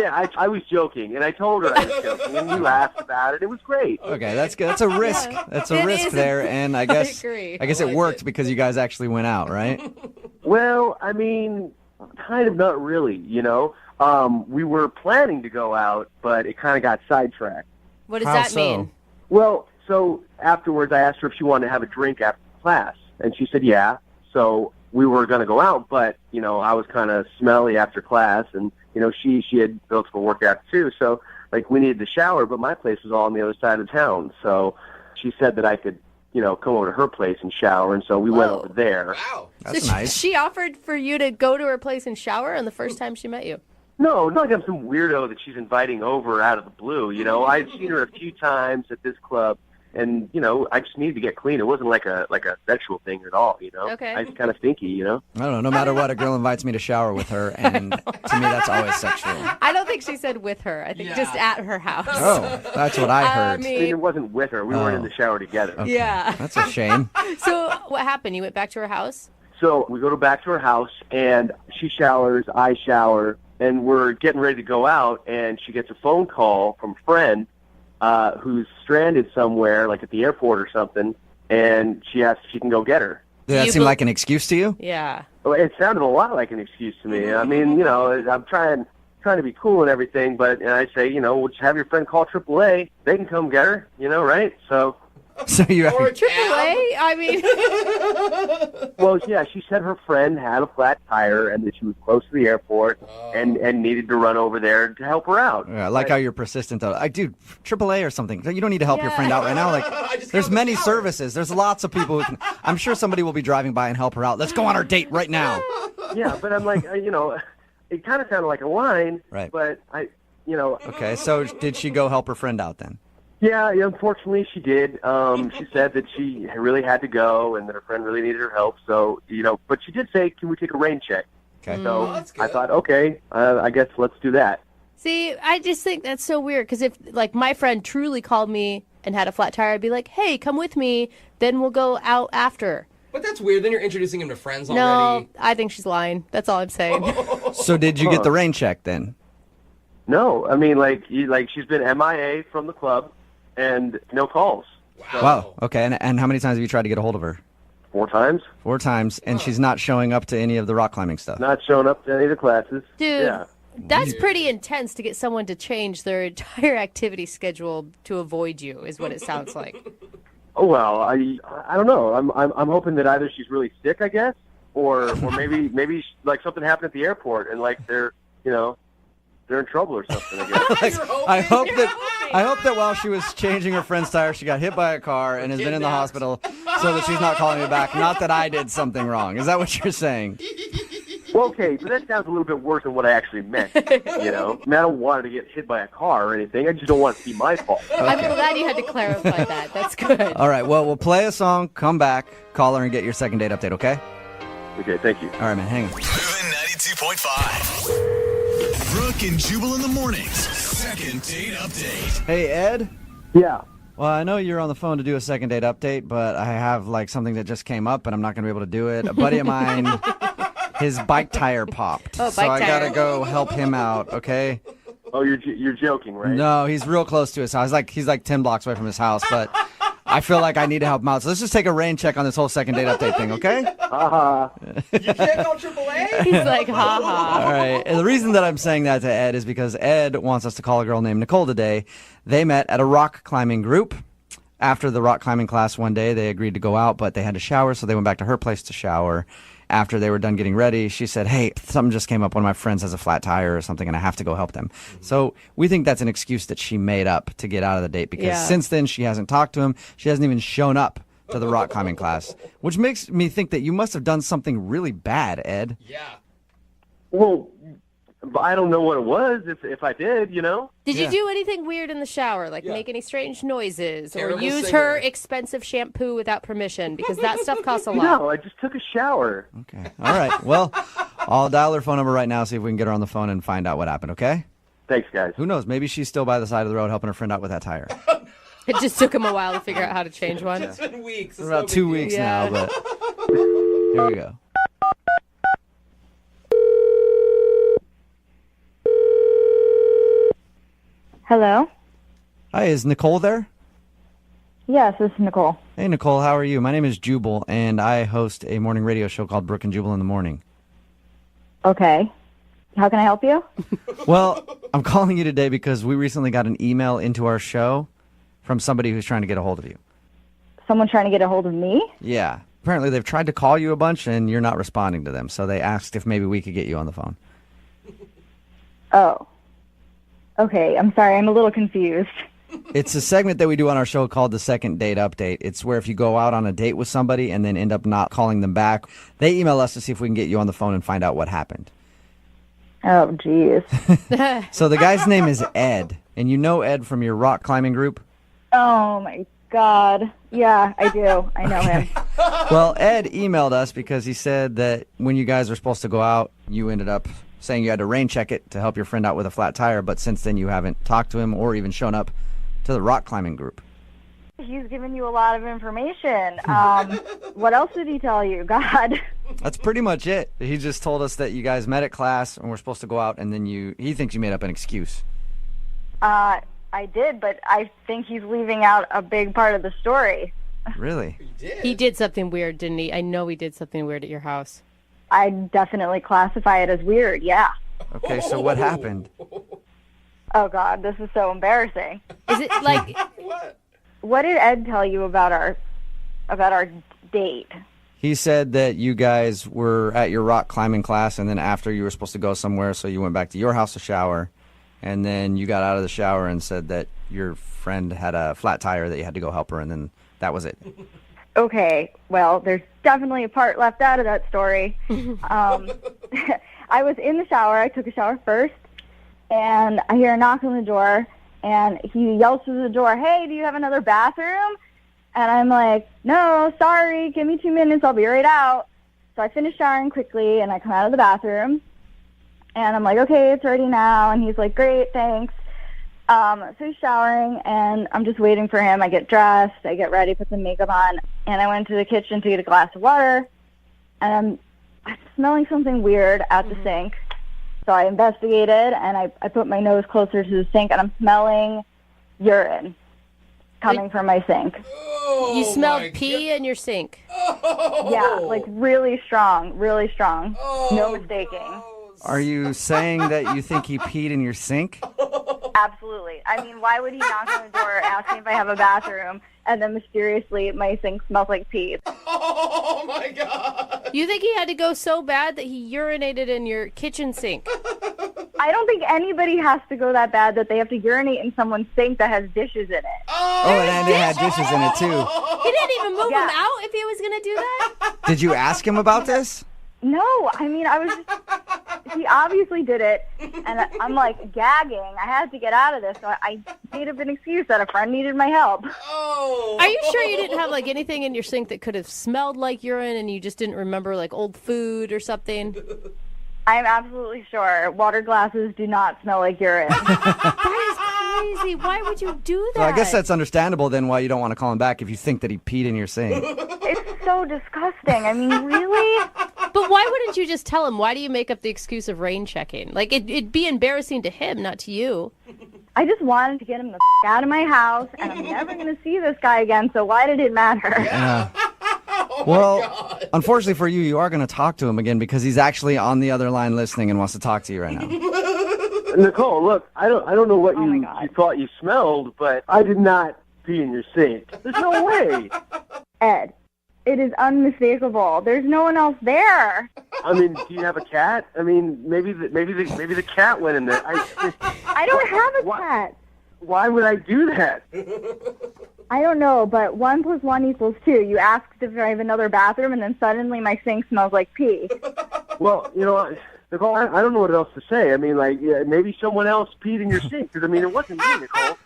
Yeah, I was joking, and I told her I was joking, and we laughed about it. It was great. Okay, that's good. That's a risk. That's a risk there, and I guess agree. I guess it worked because you guys actually went out, right? Well, I mean, kind of not really, you know. We were planning to go out, but it kind of got sidetracked. What does that mean? Well, so afterwards I asked her if she wanted to have a drink after class, and she said yeah. So we were going to go out, but, you know, I was kind of smelly after class, and, you know, she had built up a workout too, so, like, we needed to shower, but my place was all on the other side of town, so she said that I could, you know, come over to her place and shower, and so we went over there. Wow. That's So nice. she offered for you to go to her place and shower on the first time she met you. No, not like I'm some weirdo that she's inviting over out of the blue, you know. I'd seen her a few times at this club, and, you know, I just needed to get clean. It wasn't like a sexual thing at all, you know. Okay. I was kind of stinky, you know. I don't know. No matter what, a girl invites me to shower with her, and to me, that's always sexual. I don't think she said with her. I think just at her house. Oh, that's what I heard. I mean, it wasn't with her. We weren't in the shower together. Okay. Yeah. That's a shame. So what happened? You went back to her house? So we go back to her house, and she showers, I shower, and we're getting ready to go out, and she gets a phone call from a friend who's stranded somewhere, like at the airport or something, and she asks if she can go get her. Did that seem like an excuse to you? Yeah. Well, it sounded a lot like an excuse to me. I mean, I'm trying to be cool and everything, but I say, we'll just have your friend call AAA. They can come get her, right? So you Or AAA? I mean. Well, yeah, she said her friend had a flat tire and that she was close to the airport and needed to run over there to help her out. Yeah, I like how you're persistent, though. Dude, AAA or something. You don't need to help your friend out right now. Like, there's many services. There's lots of people who can. I'm sure somebody will be driving by and help her out. Let's go on our date right now. Yeah, but I'm like, it kind of sounded like a line. Right. But Okay, so did she go help her friend out then? Yeah, unfortunately she did. She said that she really had to go and that her friend really needed her help. So, but she did say, can we take a rain check? Okay. So I thought, okay, I guess let's do that. See, I just think that's so weird because if, like, my friend truly called me and had a flat tire, I'd be like, hey, come with me, then we'll go out after. But that's weird. Then you're introducing him to friends No, already. I think she's lying. That's all I'm saying. So did you get the rain check then? No, I mean, she's been MIA from the club and no calls. Wow. Okay, and how many times have you tried to get a hold of her? 4 times. 4 times, and she's not showing up to any of the rock climbing stuff. Not showing up to any of the classes. Dude, Yeah. that's pretty intense to get someone to change their entire activity schedule to avoid you, is what it sounds like. Oh well, I don't know. I'm hoping that either she's really sick, I guess, or maybe like something happened at the airport and like they're in trouble or something. I guess. I hope that while she was changing her friend's tire, she got hit by a car and has been in the hospital, so that she's not calling me back. Not that I did something wrong. Is that what you're saying? Well, okay, but that sounds a little bit worse than what I actually meant. I mean, I don't want her to get hit by a car or anything. I just don't want it to be my fault. I'm glad you had to clarify that. That's good. All right, well, we'll play a song, come back, call her, and get your second date update, okay? Okay, thank you. All right, man, hang on. Moving 92.5. Brooke and Jubal in the mornings. Second date update. Hey, Ed? Yeah. Well, I know you're on the phone to do a second date update, but I have something that just came up, and I'm not going to be able to do it. A buddy of mine, his bike tire popped. Oh, so I bike got to tire. go help him out, okay? Oh, you're joking, right? No, he's real close to his house. He's like 10 blocks away from his house, but I feel like I need to help him out. So let's just take a rain check on this whole second date update thing, okay? Ha You can't call AAA? He's like, ha ha. All right. And the reason that I'm saying that to Ed is because Ed wants us to call a girl named Nicole today. They met at a rock climbing group. After the rock climbing class one day, they agreed to go out, but they had to shower, so they went back to her place to shower. After they were done getting ready, she said, hey, something just came up. One of my friends has a flat tire or something, and I have to go help them. So we think that's an excuse that she made up to get out of the date because since then she hasn't talked to him. She hasn't even shown up to the rock climbing class, which makes me think that you must have done something really bad, Ed. Yeah. Well, I don't know what it was if I did, Did you do anything weird in the shower, like make any strange noises Terrible or use singer. her expensive shampoo without permission? Because that stuff costs a lot. No, I just took a shower. Okay. All right. Well, I'll dial her phone number right now, see if we can get her on the phone and find out what happened, okay? Thanks, guys. Who knows? Maybe she's still by the side of the road helping her friend out with that tire. It just took him a while to figure out how to change one. It's been weeks. It's about 2 weeks now, but here we go. Hello? Hi, is Nicole there? Yes, this is Nicole. Hey, Nicole, how are you? My name is Jubal, and I host a morning radio show called Brooke and Jubal in the Morning. Okay. How can I help you? Well, I'm calling you today because we recently got an email into our show from somebody who's trying to get a hold of you. Someone trying to get a hold of me? Yeah. Apparently, they've tried to call you a bunch, and you're not responding to them, so they asked if maybe we could get you on the phone. Oh. Okay, I'm sorry. I'm a little confused. It's a segment that we do on our show called the Second Date Update. It's where if you go out on a date with somebody and then end up not calling them back, they email us to see if we can get you on the phone and find out what happened. Oh, jeez. So the guy's name is Ed, and you know Ed from your rock climbing group? Oh, my God. Yeah, I do. I know him. Well, Ed emailed us because he said that when you guys were supposed to go out, you ended up saying you had to rain check it to help your friend out with a flat tire, but since then you haven't talked to him or even shown up to the rock climbing group. He's given you a lot of information. What else did he tell you? God. That's pretty much it. He just told us that you guys met at class and we're supposed to go out, and then he thinks you made up an excuse. I did, but I think he's leaving out a big part of the story. Really? He did something weird, didn't he? I know he did something weird at your house. I definitely classify it as weird, yeah. Okay, so what happened? Oh, God, this is so embarrassing. Is it like... What did Ed tell you about our date? He said that you guys were at your rock climbing class, and then after you were supposed to go somewhere, so you went back to your house to shower, and then you got out of the shower and said that your friend had a flat tire that you had to go help her, and then that was it. Okay, well, there's definitely a part left out of that story. I was in the shower. I took a shower first, and I hear a knock on the door, and he yells through the door, "Hey, do you have another bathroom?" And I'm like, "No, sorry, give me 2 minutes, I'll be right out." So I finish showering quickly, and I come out of the bathroom, and I'm like, "Okay, it's ready now." And he's like, "Great, thanks." So he's showering, and I'm just waiting for him. I get dressed, I get ready, put some makeup on, and I went to the kitchen to get a glass of water, and I'm smelling something weird at the sink. So I investigated, and I put my nose closer to the sink, and I'm smelling urine coming from my sink. You smelled pee in your sink. Yeah, like really strong, really strong. No mistaking. Are you saying that you think he peed in your sink? Absolutely. I mean, why would he knock on the door asking if I have a bathroom, and then mysteriously my sink smells like pee? Oh, my God. You think he had to go so bad that he urinated in your kitchen sink? I don't think anybody has to go that bad that they have to urinate in someone's sink that has dishes in it. Oh, and they had dishes in it, too. He didn't even move him out if he was going to do that? Did you ask him about this? No, I mean, he obviously did it, and I'm like gagging. I had to get out of this, so I made up an excuse that a friend needed my help. Are you sure you didn't have like anything in your sink that could have smelled like urine and you just didn't remember like old food or something? I'm absolutely sure. Water glasses do not smell like urine. That is crazy. Why would you do that? So I guess that's understandable then why you don't want to call him back if you think that he peed in your sink. It's so disgusting. I mean, really? But why wouldn't you just tell him? Why do you make up the excuse of rain checking? Like, it'd be embarrassing to him, not to you. I just wanted to get him the out of my house, and I'm never going to see this guy again, so why did it matter? Yeah. Well, unfortunately for you, you are going to talk to him again because he's actually on the other line listening and wants to talk to you right now. Nicole, look, I don't know what you thought you smelled, but I did not pee in your sink. There's no way. Ed, it is unmistakable. There's no one else there. I mean, do you have a cat? I mean, maybe the cat went in there. I don't have a cat. Why would I do that? I don't know, but 1 + 1 = 2. You asked if I have another bathroom, and then suddenly my sink smells like pee. Well, you know, Nicole, I don't know what else to say. I mean, like, maybe someone else peed in your sink. Because, I mean, it wasn't me, Nicole.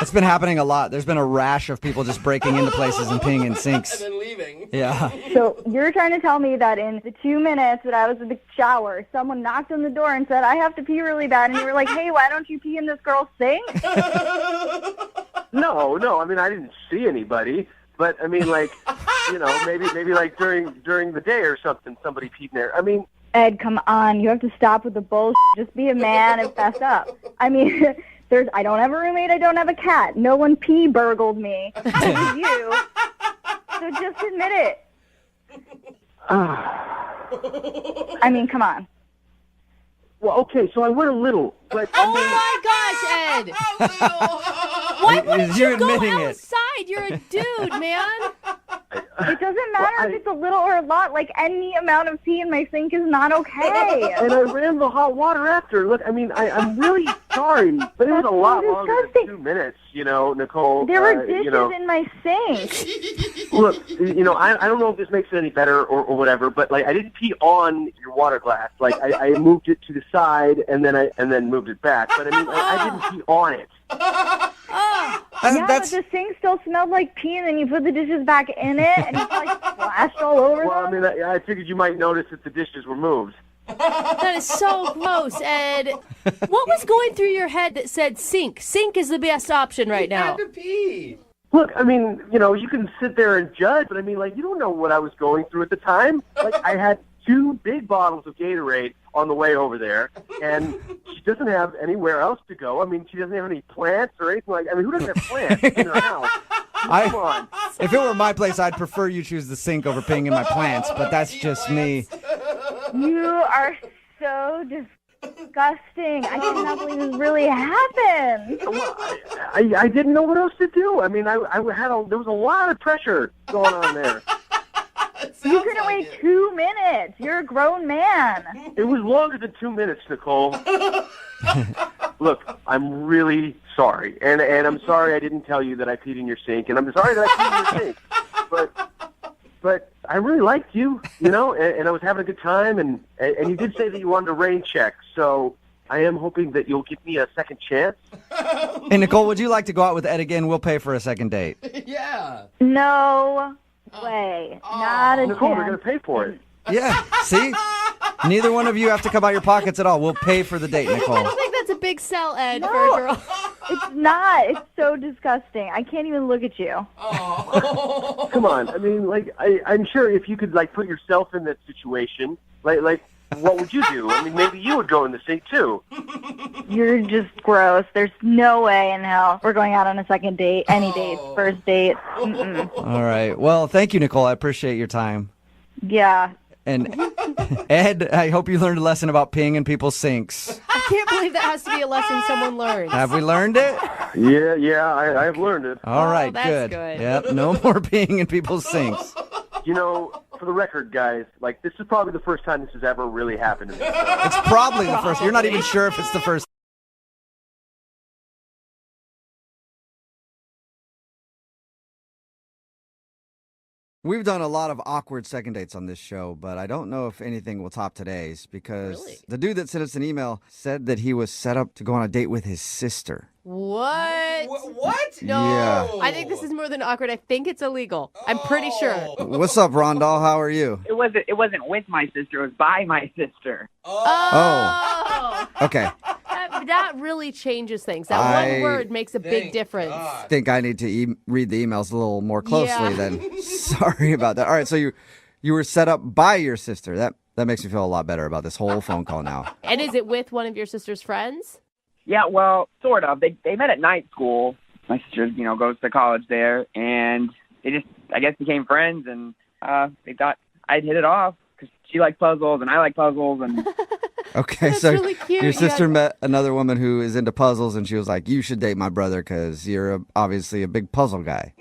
It's been happening a lot. There's been a rash of people just breaking into places and peeing in sinks. And then leaving. Yeah. So you're trying to tell me that in the 2 minutes that I was in the shower, someone knocked on the door and said, "I have to pee really bad," and you were like, "Hey, why don't you pee in this girl's sink?" No. I mean, I didn't see anybody. But, I mean, like, you know, maybe like during the day or something, somebody peed in there. I mean... Ed, come on. You have to stop with the bullshit. Just be a man and fess up. I mean... I don't have a roommate, I don't have a cat. No one burgled me. It was you. So just admit it. I mean, come on. Well, okay, so I went a little, but... my gosh, Ed! Why wouldn't you go outside? You're a dude, man. It doesn't matter if it's a little or a lot. Like, any amount of pee in my sink is not okay. And I ran the hot water after. Look, I mean, I'm really sorry, but it was a lot longer than 2 minutes, you know, Nicole. There were dishes in my sink. Look, you know, I don't know if this makes it any better or whatever, but, like, I didn't pee on your water glass. Like, I moved it to the side and then moved it back. But, I mean, I didn't pee on it. But the sink still smelled like pee, and then you put the dishes back in it, and it's like splashed all over Well, I mean, I figured you might notice if the dishes were moved. That is so gross, Ed. What was going through your head that said sink? Sink is the best option right now. You had to pee. Look, I mean, you can sit there and judge, but I mean, like, you don't know what I was going through at the time. Like, I had 2 big bottles of Gatorade on the way over there, and she doesn't have anywhere else to go. I mean, she doesn't have any plants or anything like. I mean, who doesn't have plants in her house? Come on. If it were my place, I'd prefer you choose the sink over peeing in my plants, but that's just me. You are so disgusting. I cannot believe this really happened. Well, I didn't know what else to do. I mean, there was a lot of pressure going on there. You couldn't wait 2 minutes. You're a grown man. It was longer than 2 minutes, Nicole. Look, I'm really sorry, and I'm sorry I didn't tell you that I peed in your sink, and I'm sorry that I peed in your sink. But I really liked you, and I was having a good time, and you did say that you wanted a rain check, so I am hoping that you'll give me a second chance. Hey, Nicole, would you like to go out with Ed again? We'll pay for a second date. Yeah. No way. Not a Nicole, chance. we're going to pay for it. Yeah, see? Neither one of you have to come out your pockets at all. We'll pay for the date, Nicole. I don't think that's a big sell, Ed, for a girl. It's not. It's so disgusting. I can't even look at you. Come on. I mean, like, I'm sure if you could, like, put yourself in that situation, like, what would you do? I mean, maybe you would go in the sink, too. You're just gross. There's no way in hell we're going out on a second date, any date, first date. Mm-mm. All right. Well, thank you, Nicole. I appreciate your time. Yeah. And Ed, I hope you learned a lesson about peeing in people's sinks. I can't believe that has to be a lesson someone learns. Have we learned it? Yeah, I've learned it. All right, that's good. good. Yep, no more peeing in people's sinks. For the record, guys, like, this is probably the first time this has ever really happened to me. It's probably the first. You're not even sure if it's the first. We've done a lot of awkward second dates on this show, but I don't know if anything will top today's because the dude that sent us an email said that he was set up to go on a date with his sister. What? What? No. Yeah. I think this is more than awkward. I think it's illegal. I'm pretty sure. What's up, Rondell? How are you? It wasn't with my sister. It was by my sister. Oh. Okay. That really changes things. That one word makes a big difference. I think I need to read the emails a little more closely then. Sorry about that. All right, so you were set up by your sister. That makes me feel a lot better about this whole phone call now. And is it with one of your sister's friends? Yeah, well, sort of. They met at night school. My sister, goes to college there, and they just, I guess, became friends, and they thought I'd hit it off because she liked puzzles and I like puzzles, and Okay, That's so really cute. your sister met another woman who is into puzzles, and she was like, you should date my brother because you're obviously a big puzzle guy.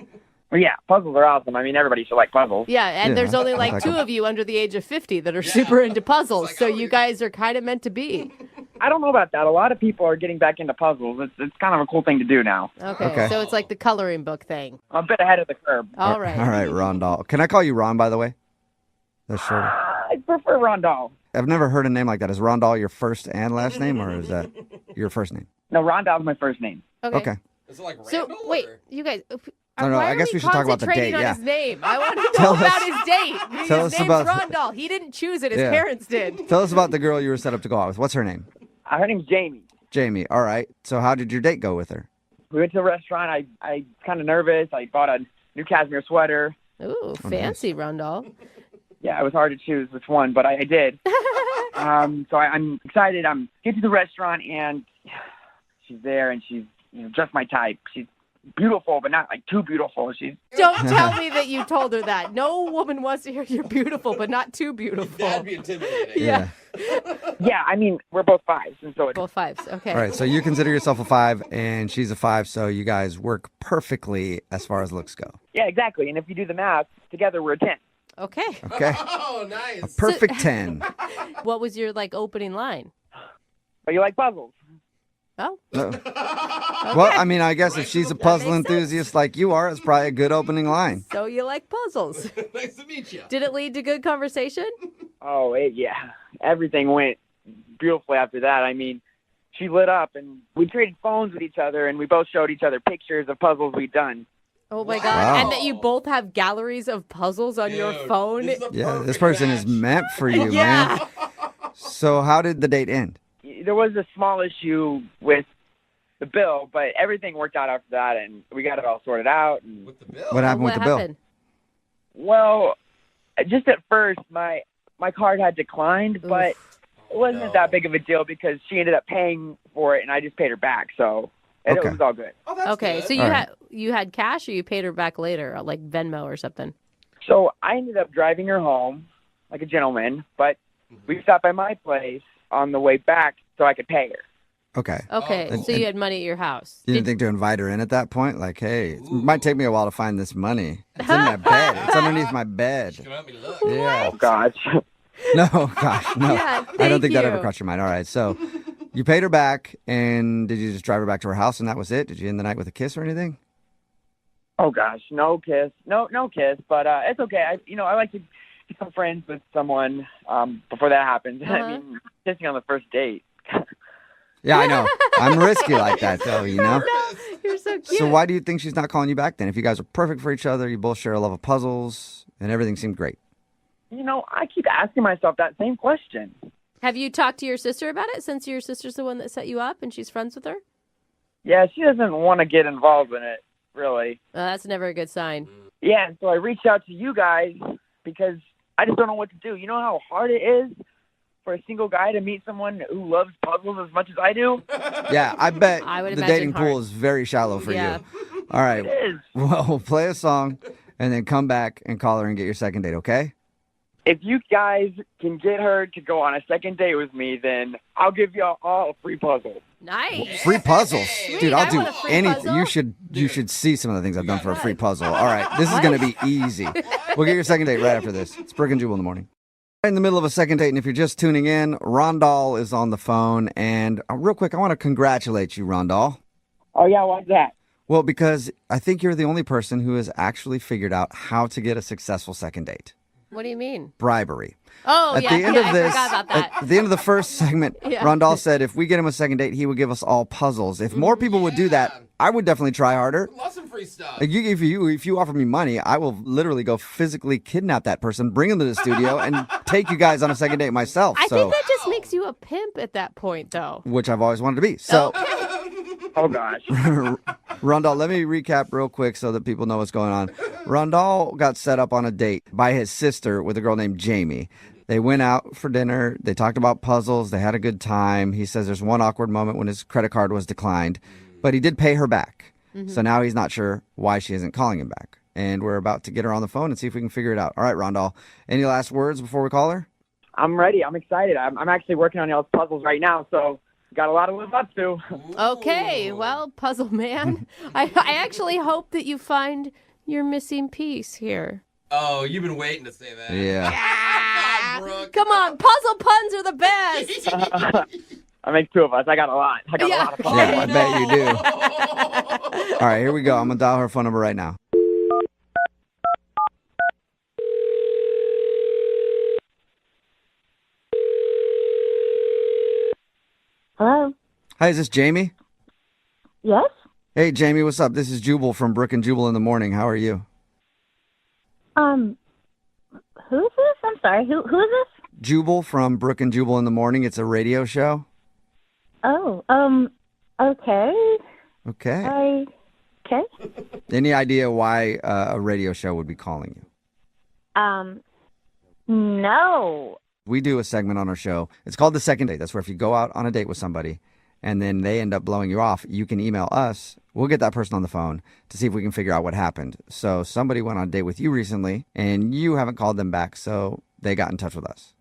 well, yeah, puzzles are awesome. I mean, everybody should like puzzles. Yeah, and Yeah, there's only I like like 2 them. of you under the age of 50 that are super into puzzles, so you guys are kind of meant to be. I don't know about that. A lot of people are getting back into puzzles. It's kind of a cool thing to do now. Okay, so it's like the coloring book thing. I'm a bit ahead of the curve. All right. All right, Rondell. Can I call you Ron, by the way? That's short. I prefer Rondell. I've never heard a name like that. Is Rondell your first and last name, or is that your first name? No, Rondell's my first name. Okay. Is it like So, wait, you guys... No, why I are guess we should talk about the concentrating date, on yeah. his name? I want to Tell know about us- his date. tell His us name's about- Rondell. He didn't choose it. His Yeah. parents did. Tell us about the girl you were set up to go out with. What's her name? Her name's Jamie. Jamie. All right. So how did your date go with her? We went to a restaurant. I kind of nervous. I bought a new cashmere sweater. Ooh, fancy, Rondell. Yeah, it was hard to choose which one, but I did. So I'm excited. I'm get to the restaurant, and she's there, and she's just my type. She's beautiful, but not like too beautiful. She's Don't tell me that you told her that. No woman wants to hear you're beautiful, but not too beautiful. That'd be intimidating. Yeah. yeah. I mean, we're both 5s, and so it's Both 5s. Okay. All right. So you consider yourself a 5, and she's a 5, so you guys work perfectly as far as looks go. yeah, exactly. And if you do the math, together we're a 10. Okay. Okay. Oh, nice. A perfect 10. What was your opening line? But you like puzzles. Oh. No. Well, I mean, I guess if she's a puzzle enthusiast like you are, it's probably a good opening line. So you like puzzles. Nice to meet you. Did it lead to good conversation? Oh, yeah. Everything went beautifully after that. I mean, she lit up, and we traded phones with each other, and we both showed each other pictures of puzzles we'd done. Oh my God. Wow. And that you both have galleries of puzzles on your phone. Yeah, this person is meant for you, Yeah. man. So how did the date end? There was a small issue with the bill, but everything worked out after that, and we got it all sorted out. And What happened with the bill? Well, just at first, my card had declined, but it wasn't that big of a deal because she ended up paying for it, and I just paid her back. So it was all good. Okay, so you had cash, or you paid her back later, like Venmo or something? So I ended up driving her home like a gentleman, but we stopped by my place on the way back so I could pay her. Okay. Okay, so you had money at your house. You didn't think to invite her in at that point? Like, hey, it might take me a while to find this money. It's in my bed. It's underneath my bed. Yeah. Oh, gosh. No, gosh, no. Yeah, I don't think thank that ever you. crossed your mind. All right, so you paid her back, and did you just drive her back to her house, and that was it? Did you end the night with a kiss or anything? Oh gosh, no kiss, no kiss, but it's okay. I like to become friends with someone before that happens. I mean, kissing on the first date. Yeah, I know. I'm risky like that, though, you know? You're so cute. So why do you think she's not calling you back then? If you guys are perfect for each other, you both share a love of puzzles, and everything seemed great. I keep asking myself that same question. Have you talked to your sister about it, since your sister's the one that set you up and she's friends with her? Yeah, she doesn't want to get involved in it, really. That's never a good sign. Yeah, and so I reached out to you guys because I just don't know what to do. You know how hard it is for a single guy to meet someone who loves puzzles as much as I do? Yeah, I bet I would the imagine dating hard. pool is very shallow for Yeah. you. All right. It is. Well, we'll play a song, and then come back and call her and get your second date, okay? If you guys can get her to go on a second date with me, then I'll give y'all all a free puzzle. Nice. Free puzzles, dude. I'll I do want a free anything. puzzle. You should see some of the things I've done for a free puzzle. All right, this is gonna be easy. We'll get your second date right after this. It's Brooke and Jubal in the morning. In the middle of a second date, and if you're just tuning in, Rondal is on the phone, and real quick, I want to congratulate you, Rondal. Oh yeah, why's that? Well, because I think you're the only person who has actually figured out how to get a successful second date. What do you mean? Bribery. Oh, At yeah, the end yeah, of I this, forgot about that. at the end of the first segment, Yeah. Rondal said if we get him a second date, he would give us all puzzles. If more people would do that, I would definitely try harder. Lots of free stuff. Like, if you offer me money, I will literally go physically kidnap that person, bring him to the studio, and take you guys on a second date myself. I So, think that just makes you a pimp at that point, though. which I've always wanted to be. So, Oh gosh. Rondal, let me recap real quick so that people know what's going on. Rondal got set up on a date by his sister with a girl named Jamie. They went out for dinner. They talked about puzzles. They had a good time. He says there's one awkward moment when his credit card was declined, but he did pay her back. So now he's not sure why she isn't calling him back. And we're about to get her on the phone and see if we can figure it out. All right, Rondal, any last words before we call her? I'm ready. I'm excited. I'm actually working on y'all's puzzles right now, so got a lot to live up to. Okay, well, puzzle man, I actually hope that you find your missing piece here. Oh, you've been waiting to say that. Yeah. Come on, puzzle puns are the best. I make two of us. I got a lot. I got a lot of puzzles. Yeah, I bet you do. All right, here we go. I'm going to dial her phone number right now. Hello? Hi, is this Jamie? Yes? Hey, Jamie, what's up? This is Jubal from Brooke and Jubal in the morning. How are you? Who's this? I'm sorry. Who is this? Jubal from Brooke and Jubal in the morning. It's a radio show. Oh, okay. Okay. Okay. Any idea why a radio show would be calling you? No. We do a segment on our show. It's called The Second Date. That's where if you go out on a date with somebody and then they end up blowing you off, you can email us. We'll get that person on the phone to see if we can figure out what happened. So somebody went on a date with you recently and you haven't called them back, so they got in touch with us.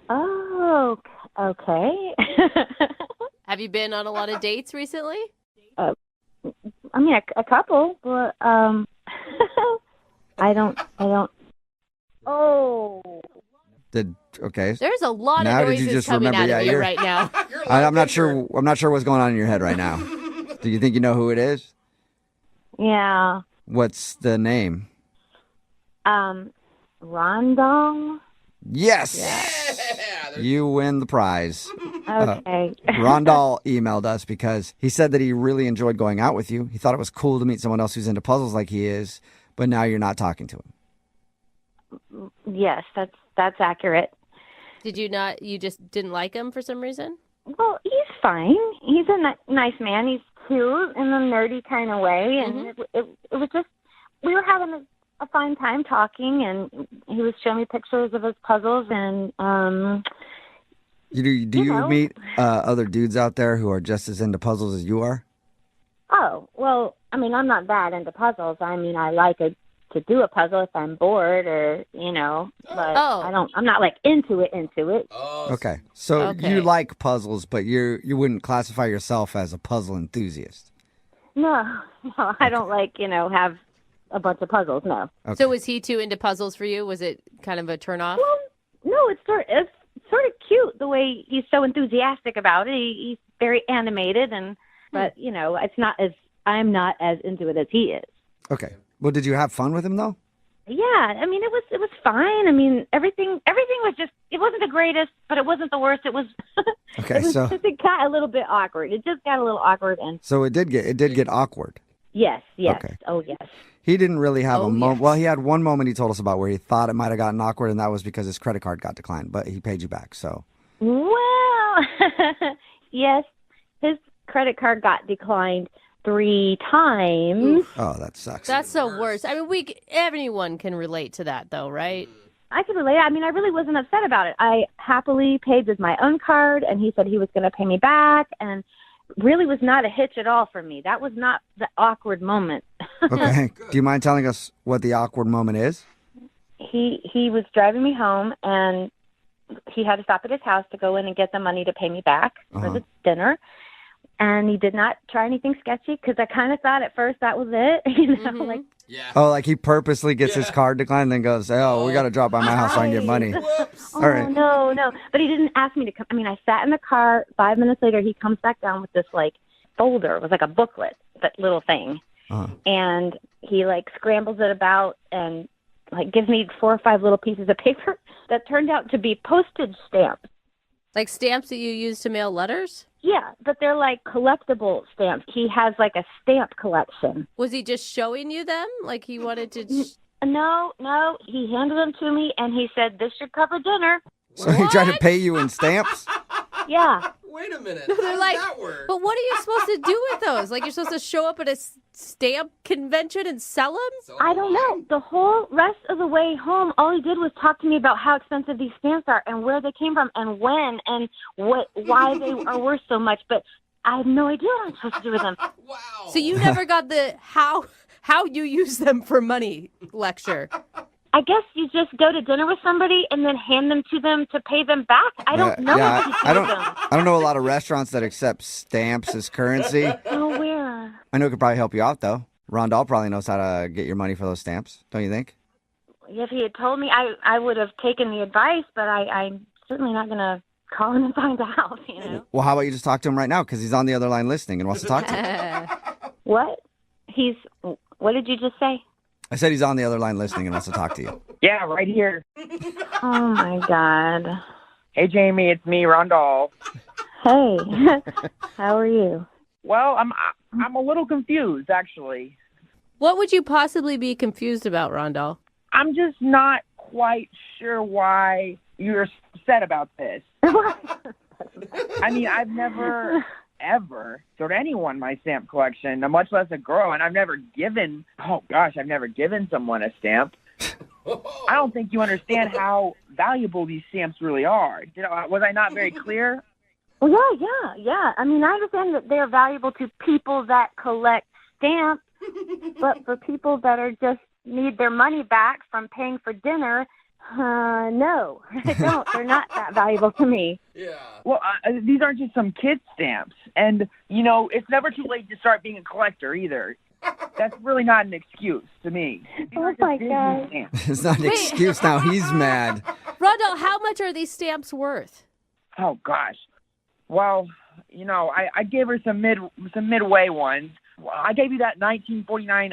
Oh, okay. Have you been on a lot of dates recently? I mean, a couple, but, I don't. Oh. Okay. There's a lot Now of did you noises just coming remember? out of Yeah, you right now. I'm not sure. I'm not sure what's going on in your head right now. Do you think you know who it is? Yeah. What's the name? Rondong? Yes. You win the prize. Okay. Rondal emailed us because he said that he really enjoyed going out with you. He thought it was cool to meet someone else who's into puzzles like he is, but now you're not talking to him. Yes, that's accurate. Did you not? You just didn't like him for some reason? Well, he's fine. He's a nice man. He's cute in a nerdy kind of way, and it was just, we were having a fine time talking, and he was showing me pictures of his puzzles, and Do you meet other dudes out there who are just as into puzzles as you are? Oh, well, I mean, I'm not that into puzzles. I mean, I like to do a puzzle if I'm bored or, but I'm not like into it. Okay. So you like puzzles, but you wouldn't classify yourself as a puzzle enthusiast. No, I don't like, have a bunch of puzzles, no. Okay. So was he too into puzzles for you? Was it kind of a turnoff? Well, no, it's sort of cute the way he's so enthusiastic about it. He's very animated, but it's not I'm not as into it as he is. Okay. Well, did you have fun with him though? Yeah, I mean, it was fine. I mean, everything was just, it wasn't the greatest, but it wasn't the worst. It was, Okay, it got a little bit awkward. It just got a little awkward. And so it did get awkward. Yes. Okay. Oh, yes. He didn't really have a moment. Well, he had one moment he told us about where he thought it might have gotten awkward, and that was because his credit card got declined, but he paid you back, so. Well, yes, his credit card got declined 3 times. Oh, that sucks. That's the worst. I mean, anyone can relate to that, though, right? I could relate. I mean, I really wasn't upset about it. I happily paid with my own card, and he said he was going to pay me back, and really was not a hitch at all for me. That was not the awkward moment. Okay. Do you mind telling us what the awkward moment is? He was driving me home, and he had to stop at his house to go in and get the money to pay me back for the dinner. And he did not try anything sketchy because I kind of thought at first that was it. Like, Oh, like he purposely gets his card declined and then goes, we got to drop by my house so I can get money. Oh, All right. no. But he didn't ask me to come. I mean, I sat in the car. 5 minutes later, he comes back down with this, like, folder. It was like a booklet, that little thing. And he, like, scrambles it about and, like, gives me 4 or 5 little pieces of paper that turned out to be postage stamps. Like stamps that you use to mail letters? Yeah, but they're like collectible stamps. He has like a stamp collection. Was he just showing you them? Like he wanted to... No. He handed them to me and he said, this should cover dinner. So he tried to pay you in stamps? Yeah. Wait a minute. They're like, but what are you supposed to do with those? Like you're supposed to show up at a stamp convention and sell them? I don't know. The whole rest of the way home, all he did was talk to me about how expensive these stamps are and where they came from and when and why they are worth so much. But I have no idea what I'm supposed to do with them. Wow. So you never got the how you use them for money lecture. I guess you just go to dinner with somebody and then hand them to them to pay them back. I don't know what to do with them. I don't know a lot of restaurants that accept stamps as currency. Oh, where? I know it could probably help you out, though. Rondell probably knows how to get your money for those stamps, don't you think? If he had told me, I would have taken the advice, but I'm certainly not going to call him and find out, Well, how about you just talk to him right now, because he's on the other line listening and wants to talk to you. What? What did you just say? I said he's on the other line listening and wants to talk to you. Yeah, right here. Oh, my God. Hey, Jamie, it's me, Rondell. Hey, how are you? Well, I'm a little confused, actually. What would you possibly be confused about, Rondell? I'm just not quite sure why you're upset about this. I mean, I've never, ever showed anyone my stamp collection, much less a girl, and I've never given someone a stamp. I don't think you understand how valuable these stamps really are. Was I not very clear? Well, yeah. I mean, I understand that they're valuable to people that collect stamps, but for people that are just need their money back from paying for dinner, no, I don't. They're not that valuable to me. Yeah. Well, these aren't just some kid stamps. And, it's never too late to start being a collector either. That's really not an excuse to me. Oh, my God. It's not an excuse now. He's mad. Rondell, how much are these stamps worth? Oh, gosh. Well, I gave her some midway ones. I gave you that 1949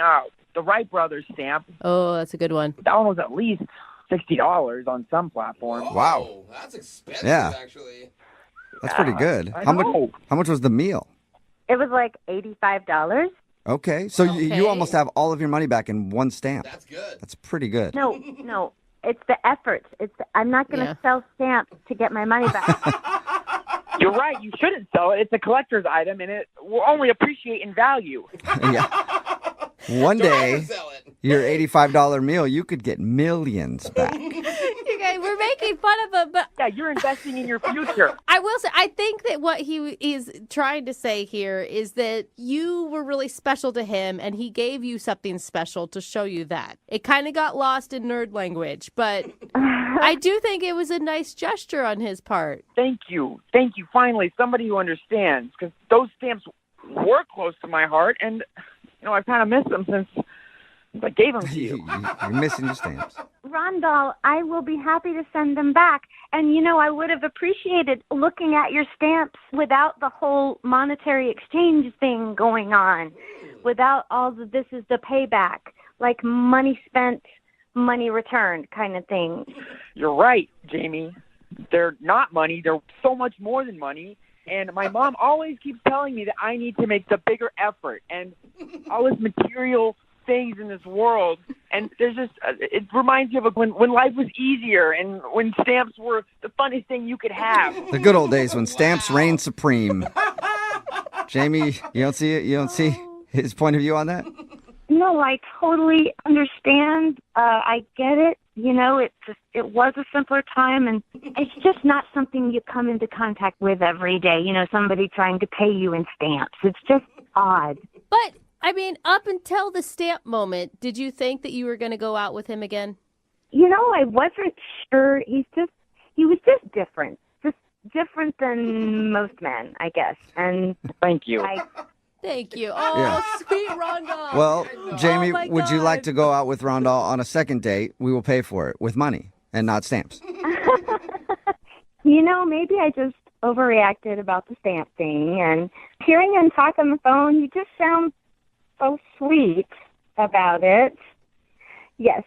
the Wright Brothers stamp. Oh, that's a good one. That one was at least $60 on some platforms. Wow. That's expensive, actually. That's pretty good. I How know. much was the meal? It was like $85. Okay. So you almost have all of your money back in one stamp. That's good. That's pretty good. No. It's the effort. I'm not going to sell stamps to get my money back. You're right. You shouldn't sell it. It's a collector's item, and it will only appreciate in value. Yeah. One day, your $85 meal, you could get millions back. Okay, we're making fun of him, but yeah, you're investing in your future. I will say, I think that what he is trying to say here is that you were really special to him, and he gave you something special to show you that. It kind of got lost in nerd language, but I do think it was a nice gesture on his part. Thank you. Thank you. Finally, somebody who understands, because those stamps were close to my heart, and I've kind of missed them since I gave them to you. You're missing your stamps. Rondell, I will be happy to send them back. And, I would have appreciated looking at your stamps without the whole monetary exchange thing going on, without all the this is the payback, like money spent, money returned kind of thing. You're right, Jamie. They're not money. They're so much more than money. And my mom always keeps telling me that I need to make the bigger effort and all this material things in this world. And there's just, it reminds you of when life was easier and when stamps were the funnest thing you could have. The good old days when stamps reigned supreme. Jamie, you don't see it? You don't see his point of view on that? No, I totally understand. I get it. It was a simpler time, and it's just not something you come into contact with every day. Somebody trying to pay you in stamps. It's just odd. But, up until the stamp moment, did you think that you were going to go out with him again? I wasn't sure. He was just different. Just different than most men, I guess. And thank you. Thank you. Oh, Yeah. sweet Rondell. Well, Jamie, my would you God. like to go out with Rondell on a second date? We will pay for it with money and not stamps. Maybe I just overreacted about the stamp thing. And hearing him talk on the phone, he just sounds so sweet about it. Yes,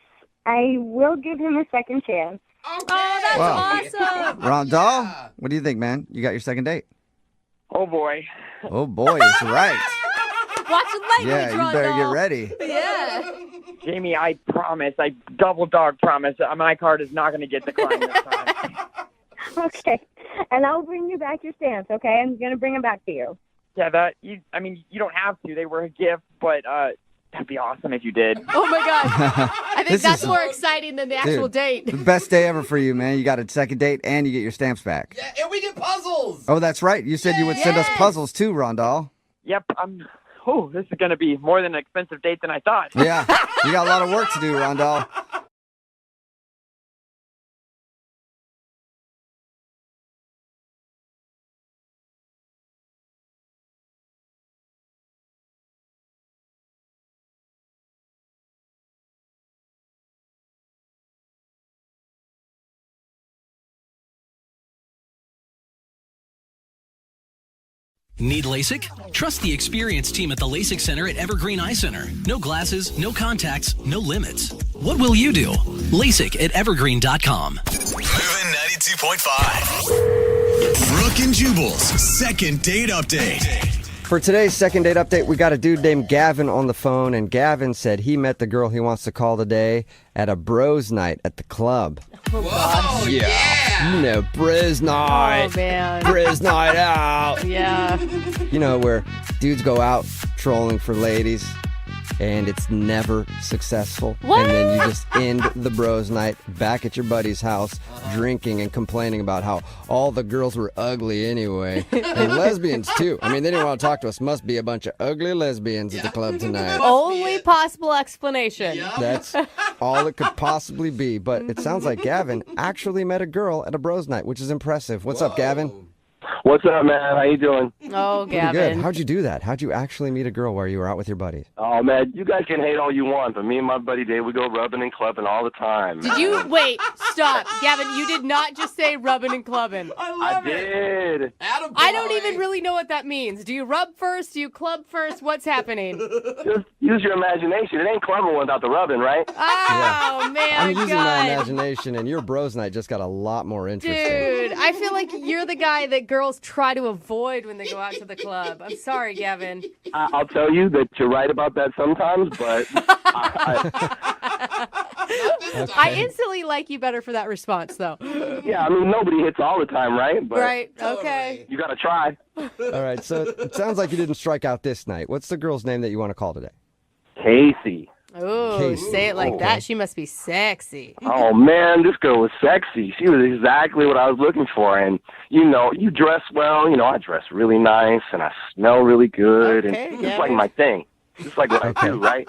I will give him a second chance. Oh, that's awesome. Rondell, what do you think, man? You got your second date? Oh, boy. Oh, boy, it's right. Watch the language, Yeah, you better get ready. Yeah. Jamie, I promise, I double dog promise, my card is not going to get declined this time. Okay, and I'll bring you back your stamps, okay? I'm going to bring them back to you. Yeah, you don't have to. They were a gift, but that'd be awesome if you did. Oh, my God. I think This that's is- more exciting than the actual Dude, date. The best day ever for you, man. You got a second date and you get your stamps back. Yeah, and we get puzzles. Oh, that's right. You said you would send us puzzles too, Rondell. Yep, this is going to be more than an expensive date than I thought. Yeah, you got a lot of work to do, Rondell. Need LASIK? Trust the experienced team at the LASIK Center at Evergreen Eye Center. No glasses, no contacts, no limits. What will you do? LASIK at evergreen.com. Moving 92.5. Brooke and Jubal's second date update. For today's second date update, we got a dude named Gavin on the phone, and Gavin said he met the girl he wants to call today at a bros night at the club. Oh, Yeah. Bros night. Oh, man. Bros night out. Yeah. Where dudes go out trolling for ladies, and it's never successful. What? And then you just end the bros night back at your buddy's house, drinking and complaining about how all the girls were ugly anyway. And lesbians, too. They didn't want to talk to us. Must be a bunch of ugly lesbians at the club tonight. Only possible explanation. That's all it could possibly be. But it sounds like Gavin actually met a girl at a bros night, which is impressive. What's up, Gavin? What's up, man? How you doing? Oh, Pretty good. Gavin. How'd you do that? How'd you actually meet a girl while you were out with your buddies? Oh, man, you guys can hate all you want, but me and my buddy Dave, we go rubbing and clubbing all the time. Did you wait? Stop, Gavin. You did not just say rubbing and clubbing. I did. I don't even really know what that means. Do you rub first? Do you club first? What's happening? Just use your imagination. It ain't clubbing without the rubbing, right? Oh man, I'm using God. my imagination, and your bros night just got a lot more interesting. Dude, I feel like you're the guy that girls try to avoid when they go out to the club. I'm sorry, Gavin. I'll tell you that you're right about that sometimes, but I instantly like you better for that response, though. Yeah, I mean, nobody hits all the time, right? But Right, okay. you got to try. All right, so it sounds like you didn't strike out this night. What's the girl's name that you want to call today? Casey. Oh, Casey. say it like that. She must be sexy. Oh, man, this girl was sexy. She was exactly what I was looking for. And, you know, you dress well. You know, I dress really nice, and I smell really good. Okay, and yeah. it's like my thing. It's like what I do, right?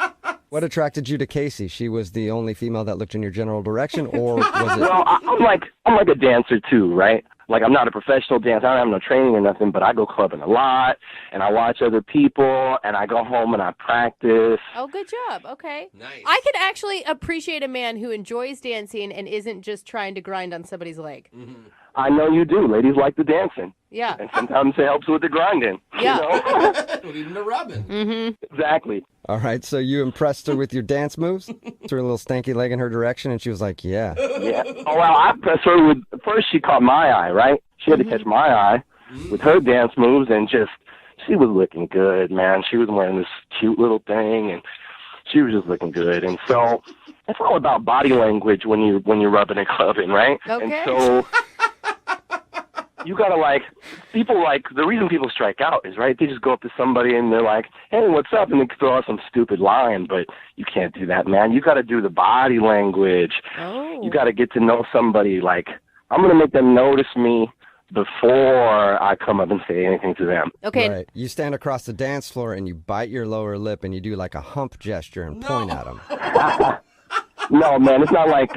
What attracted you to Casey? She was the only female that looked in your general direction, or was it? Well, I'm like a dancer, too, right? Like, I'm not a professional dancer. I don't have no training or nothing, but I go clubbing a lot, and I watch other people, and I go home and I practice. Oh, good job. Okay. Nice. I can actually appreciate a man who enjoys dancing and isn't just trying to grind on somebody's leg. Mm-hmm. I know you do. Ladies like the dancing. Yeah. And sometimes it helps with the grinding. Yeah. You know? Even the rubbing. Mm-hmm. Exactly. All right, so you impressed her with your dance moves? Threw a little stanky leg in her direction, and she was like, yeah. Yeah. Oh, well, I impressed her with, first she caught my eye, right? She had to catch my eye with her dance moves, and just, she was looking good, man. She was wearing this cute little thing, and she was just looking good. And so it's all about body language when you're rubbing and clubbing, right? Okay. And so you gotta the reason people strike out is, right, they just go up to somebody and they're like, hey, what's up? And they throw out some stupid line, but you can't do that, man. You gotta do the body language. Oh. You gotta get to know somebody. Like, I'm gonna make them notice me before I come up and say anything to them. Okay. Right. You stand across the dance floor and you bite your lower lip and you do like a hump gesture and point at them. No, man, it's not like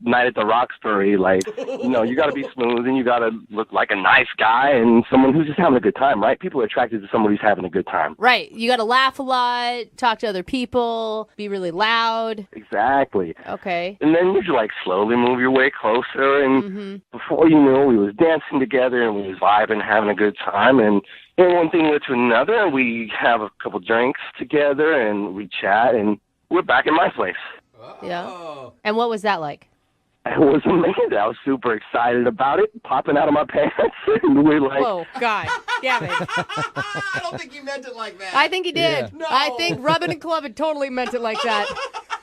Night at the Roxbury. Like, you got to be smooth and you got to look like a nice guy and someone who's just having a good time, right? People are attracted to someone who's having a good time. Right. You got to laugh a lot, talk to other people, be really loud. Exactly. Okay. And then you just slowly move your way closer, and before you knew, we was dancing together and we was vibing, having a good time, and one thing led to another, and we have a couple drinks together and we chat, and we're back in my place. Yeah. And what was that like? It was amazing. I was super excited about it, popping out of my pants, and we're like... Whoa, God. Damn it. I don't think he meant it like that. I think he did. Yeah. No. I think rubbing and clubbing totally meant it like that.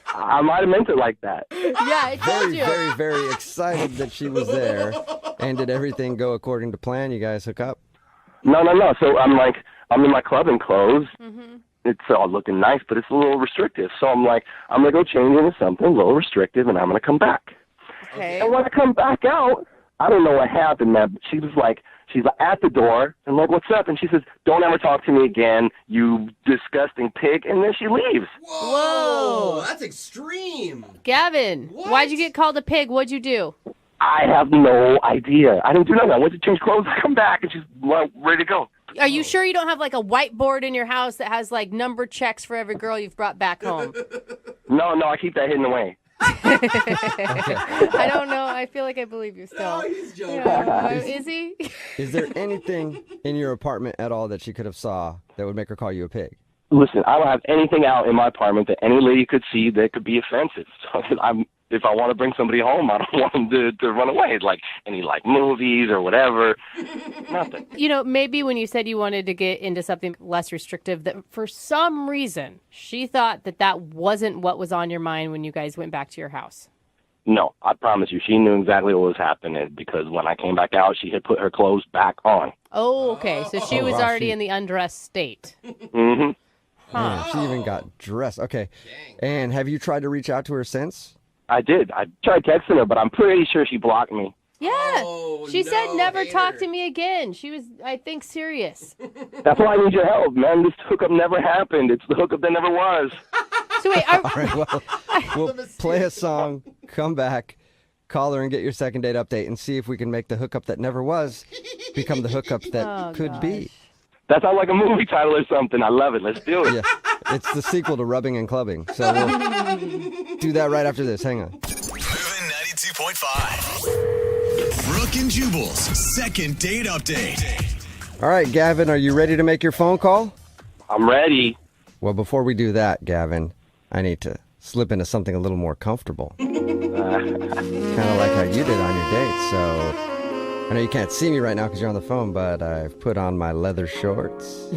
I might have meant it like that. Yeah, I told Very, you. very, very excited that she was there. And did everything go according to plan? You guys hook up? No. So I'm in my clubbing clothes. It's all looking nice, but it's a little restrictive. So I'm going to go change into something a little restrictive, and I'm going to come back. Okay. And when I come back out, I don't know what happened, man. But she's at the door, and like, what's up? And she says, don't ever talk to me again, you disgusting pig. And then she leaves. Whoa. That's extreme. Gavin, why'd you get called a pig? What'd you do? I have no idea. I didn't do nothing. I went to change clothes, I come back, and she's ready to go. Are you sure you don't have like a whiteboard in your house that has like number checks for every girl you've brought back home? No, I keep that hidden away. I don't know. I feel like I believe you still. No, he's joking. Is he? Is there anything in your apartment at all that she could have saw that would make her call you a pig? Listen, I don't have anything out in my apartment that any lady could see that could be offensive. So if I want to bring somebody home, I don't want them to run away. Like any movies or whatever. Nothing. Maybe when you said you wanted to get into something less restrictive, that for some reason she thought that wasn't what was on your mind when you guys went back to your house. No, I promise you, she knew exactly what was happening because when I came back out, she had put her clothes back on. Oh, okay. So she was already in the undressed state. Mm-hmm. Man, she even got dressed. Okay. Dang. And have you tried to reach out to her since? I did. I tried texting her, but I'm pretty sure she blocked me. Yeah. She said never talk to me again. She was, I think, serious. That's why I need your help, man. This hookup never happened. It's the hookup that never was. So wait, all right, well, we'll play a song, come back, call her and get your second date update and see if we can make the hookup that never was become the hookup that could be. That sounds like a movie title or something. I love it. Let's do it. Yeah, it's the sequel to Rubbing and Clubbing. So we'll do that right after this. Hang on. Moving 92.5. Brooke and Jubal's second date update. All right, Gavin, are you ready to make your phone call? I'm ready. Well, before we do that, Gavin, I need to slip into something a little more comfortable. Kind of like how you did on your date. So I know you can't see me right now because you're on the phone, but I've put on my leather shorts,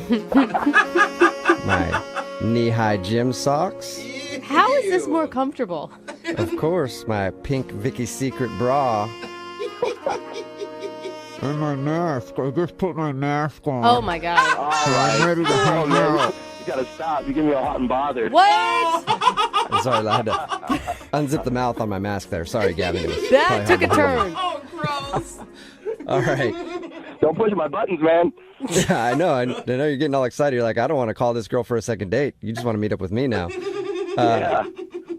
my knee-high gym socks. How is this more comfortable? Of course, my pink Vicky's Secret bra. And my mask. I just put my mask on. Oh my God. So I'm ready to hang out. You gotta stop. You give me all hot and bothered. What? I'm sorry, I had to unzip the mouth on my mask there. Sorry, Gavin. It was That probably took a hard to hear. turn. Oh, gross. All right. Don't push my buttons, man. Yeah, I know. I know you're getting all excited. You're like, I don't want to call this girl for a second date. You just want to meet up with me now. Yeah.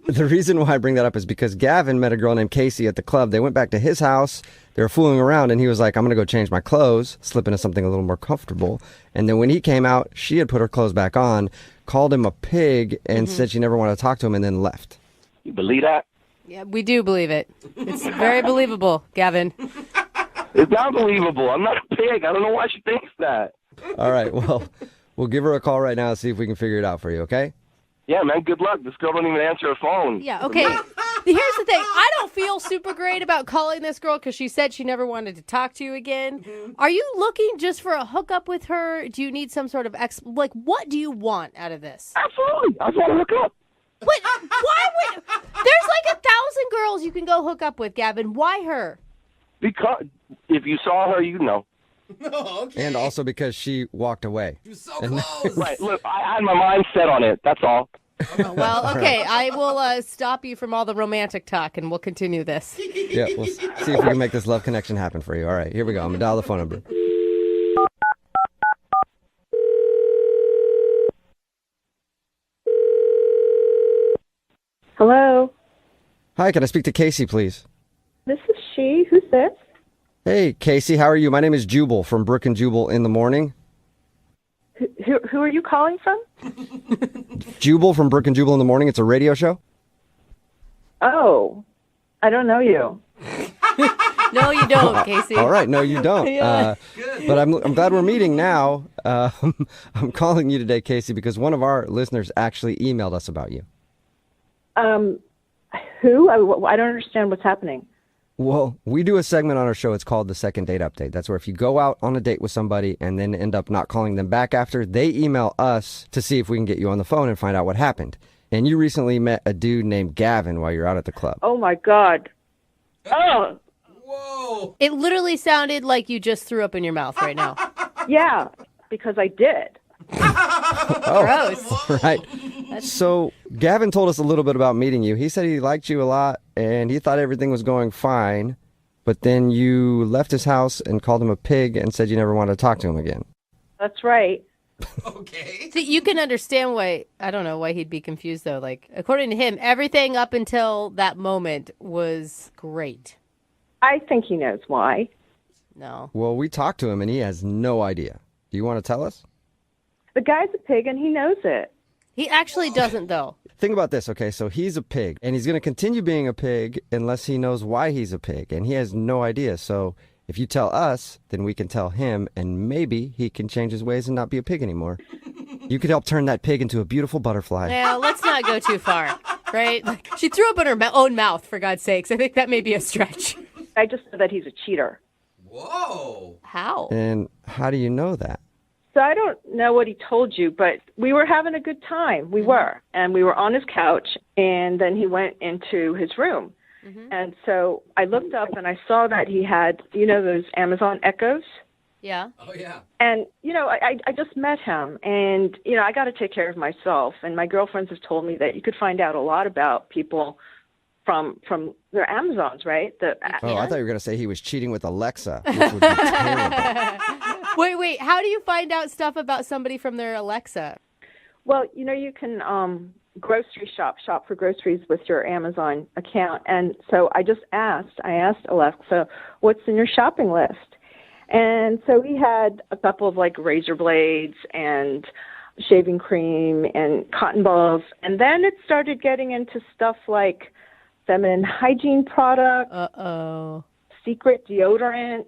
The reason why I bring that up is because Gavin met a girl named Casey at the club. They went back to his house. They were fooling around, and he was like, I'm going to go change my clothes, slip into something a little more comfortable. And then when he came out, she had put her clothes back on, called him a pig, and said she never wanted to talk to him, and then left. You believe that? Yeah, we do believe it. It's very believable, Gavin. It's not believable. I'm not a pig. I don't know why she thinks that. All right, well, we'll give her a call right now and see if we can figure it out for you, okay? Yeah, man, good luck. This girl don't even answer her phone. Yeah, okay. Here's the thing. I don't feel super great about calling this girl because she said she never wanted to talk to you again. Are you looking just for a hookup with her? Do you need some sort of what do you want out of this? Absolutely. I just want to hook up. What? Why would... There's like 1,000 girls you can go hook up with, Gavin. Why her? Because if you saw her, you'd know. Okay. And also because she walked away. You're so close. Right, look, I had my mind set on it. That's all. Well, okay. I will stop you from all the romantic talk, and we'll continue this. Yeah, we'll see if we can make this love connection happen for you. All right, here we go. I'm going to dial the phone number. Hello. Hi, can I speak to Casey, please? This is she. Who's this? Hey, Casey, how are you? My name is Jubal from Brooke and Jubal in the morning. Who are you calling from? Jubal from Brooke and Jubal in the morning. It's a radio show. Oh, I don't know you. No, you don't, Casey. All right, no, you don't. Yeah. But I'm glad we're meeting now. I'm calling you today, Casey, because one of our listeners actually emailed us about you. Who? I don't understand what's happening. Well, we do a segment on our show. It's called the Second Date Update. That's where if you go out on a date with somebody and then end up not calling them back after, they email us to see if we can get you on the phone and find out what happened. And you recently met a dude named Gavin while you're out at the club. Oh, my God. Oh. Whoa. It literally sounded like you just threw up in your mouth right now. Yeah, because I did. Gross. Right. So Gavin told us a little bit about meeting you. He said he liked you a lot and he thought everything was going fine. But then you left his house and called him a pig and said you never wanted to talk to him again. That's right. Okay. So you can understand why, I don't know why he'd be confused though. Like, according to him, everything up until that moment was great. I think he knows why. No. Well, we talked to him and he has no idea. Do you want to tell us? The guy's a pig and he knows it. He actually doesn't though. Think about this, okay? So he's a pig and he's going to continue being a pig unless he knows why he's a pig. And he has no idea. So if you tell us, then we can tell him and maybe he can change his ways and not be a pig anymore. You could help turn that pig into a beautiful butterfly. Now, let's not go too far, right? Like, she threw up in her own mouth, for God's sakes. I think that may be a stretch. I just know that he's a cheater. Whoa. How? And how do you know that? So I don't know what he told you, but we were having a good time. We were. And we were on his couch, and then he went into his room. And so I looked up, and I saw that he had, you know, those Amazon Echoes. Yeah. Oh, yeah. And, you know, I just met him, and, you know, I got to take care of myself. And my girlfriends have told me that you could find out a lot about people from their Amazons, right? Oh, I thought you were going to say he was cheating with Alexa, which would be terrible. Wait. How do you find out stuff about somebody from their Alexa? Well, you know, you can grocery shop for groceries with your Amazon account. And so I asked Alexa, what's in your shopping list? And so he had a couple of like razor blades and shaving cream and cotton balls. And then it started getting into stuff like feminine hygiene products. Secret deodorant.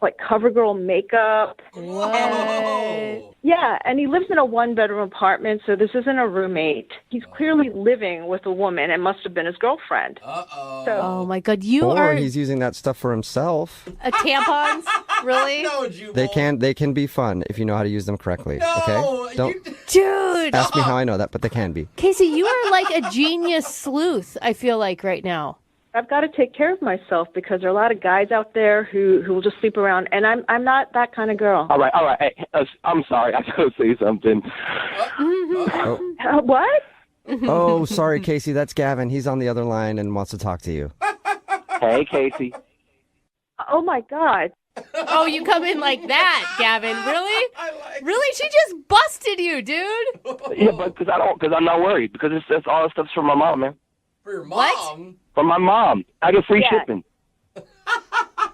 Like CoverGirl makeup. What? Yeah, and he lives in a one-bedroom apartment, so this isn't a roommate. He's clearly living with a woman and must have been his girlfriend. Uh-oh. So, Oh my God, you or are he's using that stuff for himself. tampons, really? No, Jubal. They can be fun if you know how to use them correctly. No, okay? Don't Dude. ask me how I know that, but they can be. Casey, you are like a genius sleuth, I feel like, right now. I've got to take care of myself because there are a lot of guys out there who will just sleep around, and I'm not that kind of girl. All right. Hey, I'm sorry. I gotta say something. What? Oh, sorry, Casey. That's Gavin. He's on the other line and wants to talk to you. Hey, Casey. Oh, my God. Oh, you come in like that, Gavin. Really? Really? She just busted you, dude. Yeah, but because I'm not worried because it's all the stuff's from my mom, man. For your mom? What? From my mom. I get free shipping.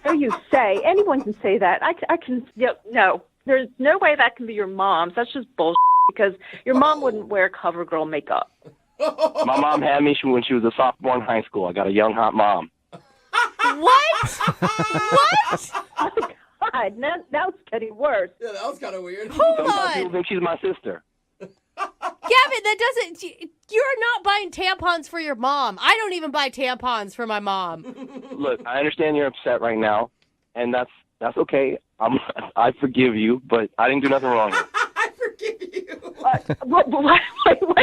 So you say. Anyone can say that. I can. No. There's no way that can be your mom's. That's just bullshit because your mom wouldn't wear CoverGirl makeup. My mom had me when she was a sophomore in high school. I got a young, hot mom. What? What? Oh, God. Now it's getting worse. Yeah, that was kind of weird. Hold Sometimes on. people think she's my sister. Gavin, that doesn't... You're not buying tampons for your mom. I don't even buy tampons for my mom. Look, I understand you're upset right now, and that's okay. I forgive you, but I didn't do nothing wrong. What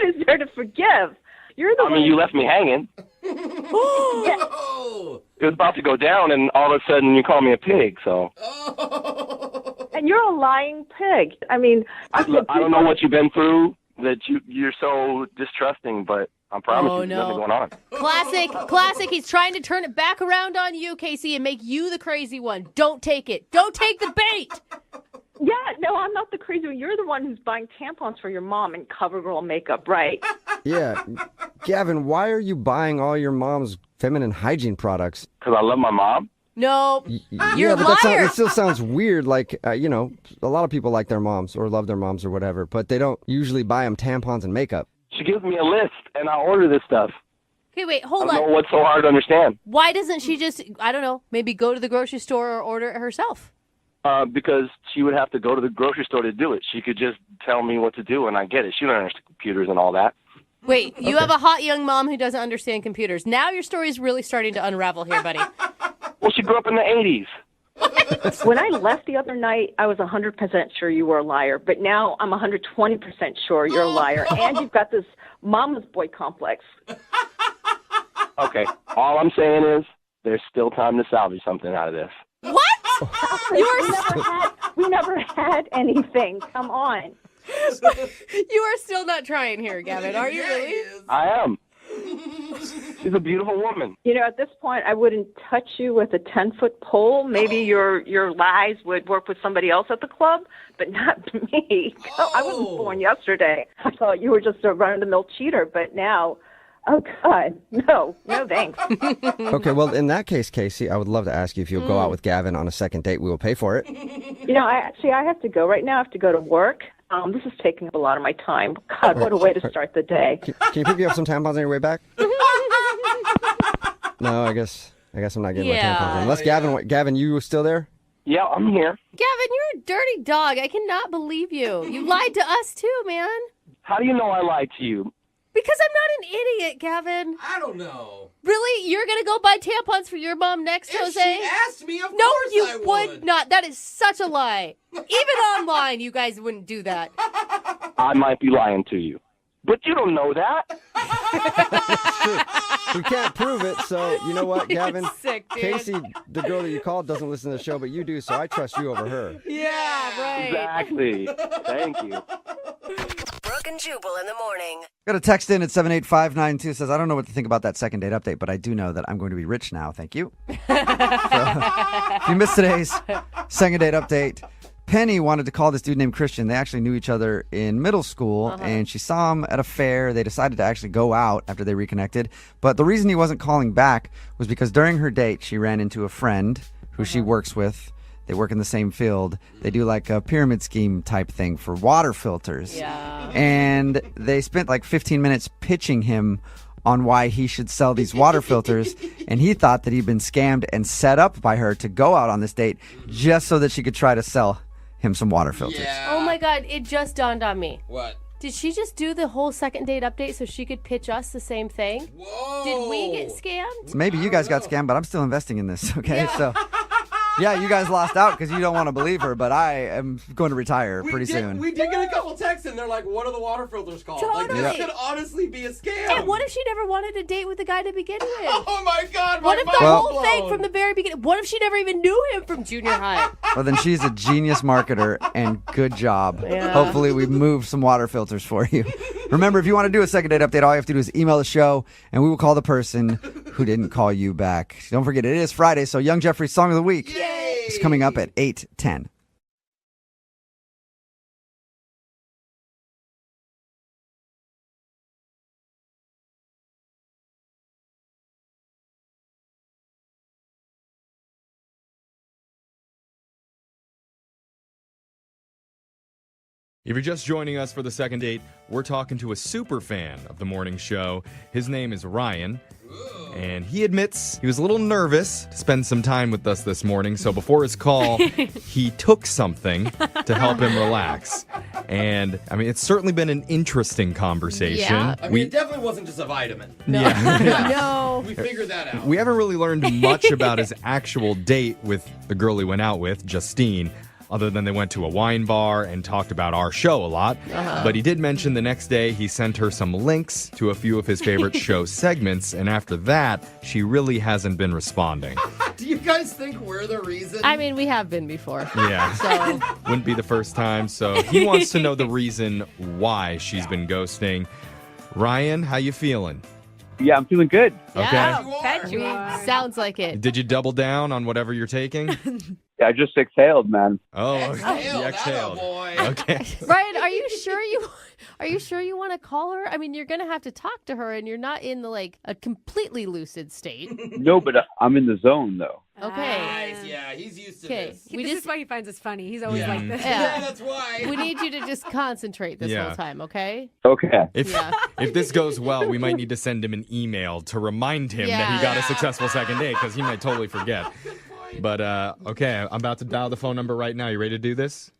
is there to forgive? You're the one. You left me hanging. Yeah. It was about to go down, and all of a sudden you call me a pig, so... And you're a lying pig. I mean... Look, I don't know what you've been through, that you're so distrusting, but I promise you there's nothing going on. Classic. He's trying to turn it back around on you, Casey, and make you the crazy one. Don't take it. Don't take the bait. Yeah, no, I'm not the crazy one. You're the one who's buying tampons for your mom and CoverGirl makeup, right? Yeah. Gavin, why are you buying all your mom's feminine hygiene products? Because I love my mom. No, you're yeah, a but liar. it still sounds weird. Like, a lot of people like their moms or love their moms or whatever, but they don't usually buy them tampons and makeup. She gives me a list, and I order this stuff. Okay, wait, hold I don't on. know what's so hard to understand. Why doesn't she just, I don't know, maybe go to the grocery store or order it herself? Because she would have to go to the grocery store to do it. She could just tell me what to do, and I get it. She don't understand computers and all that. Wait, you have a hot young mom who doesn't understand computers. Now your story is really starting to unravel here, buddy. Well, she grew up in the 80s. When I left the other night, I was 100% sure you were a liar, but now I'm 120% sure you're a liar, and you've got this mama's boy complex. Okay, all I'm saying is there's still time to salvage something out of this. What? We never had anything. Come on. You are still not trying here, Gavin, are you really? I am. She's a beautiful woman. You know, at this point, I wouldn't touch you with a 10-foot pole. Maybe your lies would work with somebody else at the club, but not me. I wasn't born yesterday. I thought you were just a run-of-the-mill cheater, but now, oh, God, no thanks. Okay, well, in that case, Casey, I would love to ask you if you'll go out with Gavin on a second date. We will pay for it. You know, I have to go right now. I have to go to work. This is taking up a lot of my time. God, what a way to start the day. Can you pick me up some tampons on your way back? No, I guess I'm not getting my tampons in. Unless Gavin, you still there? Yeah, I'm here. Gavin, you're a dirty dog. I cannot believe you. You lied to us too, man. How do you know I lied to you? Because I'm not an idiot, Gavin. I don't know. Really? You're going to go buy tampons for your mom next, If Jose? she asked me, of no, course you I would not. That is such a lie. Even online, you guys wouldn't do that. I might be lying to you. But you don't know that. We can't prove it, so you know what, Gavin? You're sick, dude. Casey, the girl that you called, doesn't listen to the show, but you do, so I trust you over her. Yeah, right. Exactly. Thank you. Brooke and Jubal in the morning. Got a text in at 78592 says, I don't know what to think about that second date update, but I do know that I'm going to be rich now. Thank you. So, if you missed today's second date update, Penny wanted to call this dude named Christian. They actually knew each other in middle school, and she saw him at a fair. They decided to actually go out after they reconnected. But the reason he wasn't calling back was because during her date, she ran into a friend who she works with. They work in the same field. They do like a pyramid scheme type thing for water filters. Yeah. And they spent like 15 minutes pitching him on why he should sell these water filters. And he thought that he'd been scammed and set up by her to go out on this date just so that she could try to sell him some water filters. Oh my God, it just dawned on me. What? Did she just do the whole second date update so she could pitch us the same thing? Whoa. Did we get scammed? Maybe you guys got scammed, but I'm still investing in this, okay? So, yeah, you guys lost out because you don't want to believe her, but I am going to retire pretty soon. We did get a couple texts, and they're like, what are the water filters called? Like, Totally. this could honestly be a scam. And what if she never wanted to date with the guy to begin with? Oh, my God. What if the Well- whole thing from the very beginning? What if she never even knew him from junior high? Well, then she's a genius marketer, and good job. Yeah. Hopefully we moved some water filters for you. Remember, if you want to do a second date update, all you have to do is email the show, and we will call the person who didn't call you back. Don't forget, it is Friday, so Young Jeffrey's Song of the Week is coming up at 8:10. If you're just joining us for the second date, we're talking to a super fan of the morning show. His name is Ryan, and he admits he was a little nervous to spend some time with us this morning. So before his call, he took something to help him relax. And, I mean, it's certainly been an interesting conversation. Yeah. I mean, it definitely wasn't just a vitamin. No. Yeah. No. We figured that out. We haven't really learned much about his actual date with the girl he went out with, Justine, other than they went to a wine bar and talked about our show a lot. But he did mention the next day he sent her some links to a few of his favorite show segments, and after that, she really hasn't been responding. Do you guys think we're the reason? I mean, we have been before. Yeah. So Wouldn't be the first time, so he wants to know the reason why she's been ghosting. Ryan, how you feeling? Yeah, I'm feeling good. Okay. Sounds like it. Did you double down on whatever you're taking? Yeah, I just exhaled, man. Oh, Exhaled, you exhaled. attaboy. Okay. Ryan, are you sure you want to call her? I mean, you're gonna have to talk to her, and you're not in a completely lucid state. No, but I'm in the zone, though. Okay. Nice. Yeah, he's used to this. This is why he finds us funny. He's always Yeah. like this. Yeah, that's why. We need you to just concentrate this whole time, okay? Okay. If this goes well, we might need to send him an email to remind him that he got a successful second date, because he might totally forget. But, okay, I'm about to dial the phone number right now. You ready to do this?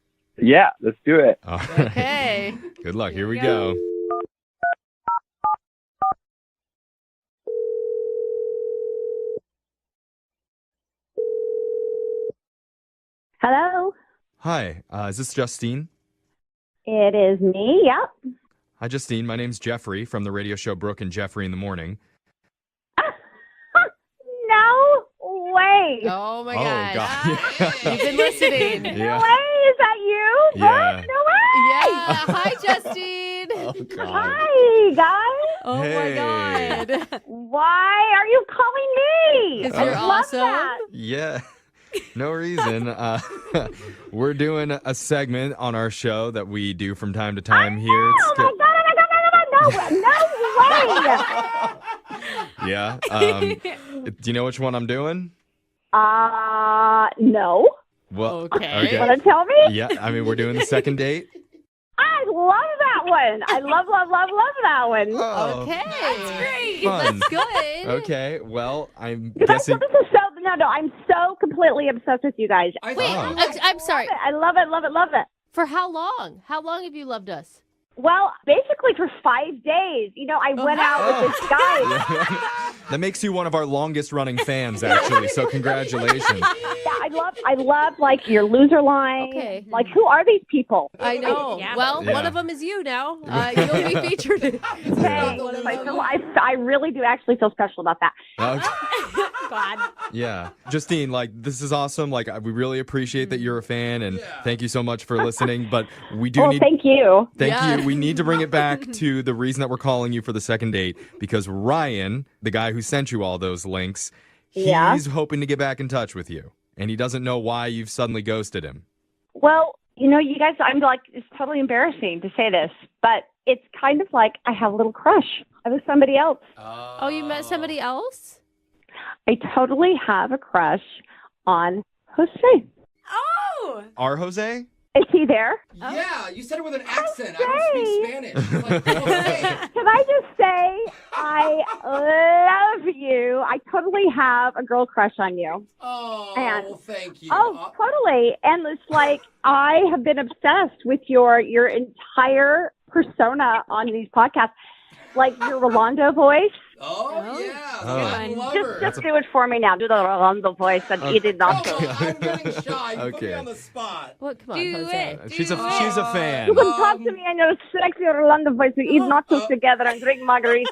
Yeah, let's do it. All right. Okay. Good luck. Here we go. Hello? Hi, is this Justine? It is me, yep. Hi, Justine. My name's Jeffrey from the radio show Brooke and Jeffrey in the Morning. No way. Oh my Oh, gosh. God. You've been listening. No Yeah. way. Is that you? Yeah. What? No way. Yeah. Hi, Justine. Oh, God. Hi, guys. Oh Hey. my God. Why are you calling me? Because I you're love awesome. that. Yeah. No reason. We're doing a segment on our show that we do from time to time here. Oh my God. No way. Yeah. Do you know which one I'm doing? No. Well, Okay. Want to tell me? Yeah, I mean, we're doing the second date. I love that one. I love that one. Oh, Okay. That's great. fun. That's good. Okay, well, I'm Because guessing. this is so I'm so completely obsessed with you guys. Wait, Oh. I'm sorry. I love it, love it, love it. For how long? How long have you loved us? Well, basically for 5 days. You know, I went out with this guy. That makes you one of our longest running fans, actually, so congratulations. Yeah, I love like your loser line. Okay. Like, who are these people? I know. Yeah. Well, Yeah. one of them is you now. You'll be featured. Hey, I really do actually feel special about that. Okay. God. Yeah. Justine, this is awesome. We really appreciate that you're a fan, and thank you so much for listening, but we do Well, need... thank you. Thank Yeah. you. We need to bring it back to the reason that we're calling you for the second date, because Ryan, the guy who sent you all those links, Yeah. he's hoping to get back in touch with you, and he doesn't know why you've suddenly ghosted him. Well, you know, you guys, I'm like, it's totally embarrassing to say this, but it's kind of like I have a little crush. I was somebody else. Oh, you met somebody else? I totally have a crush on Jose. Oh! Our Jose? Is he there? Yeah, you said it with an accent. I don't speak Spanish. It's like, Can I just say I love you? I totally have a girl crush on you. Oh, And- thank you. Oh, totally. And it's like I have been obsessed with your entire persona on these podcasts, like your Rolando voice. Oh, yeah. Oh. I love her. Just do it for me now. Do the Rolando voice and eat it Come nachos. on, I'm getting shy. You put me Okay. on the spot. What? Come on, Do Jose. it. She's a fan. You can talk to me in your sexy Rolando voice. We eat nachos together and drink margaritas.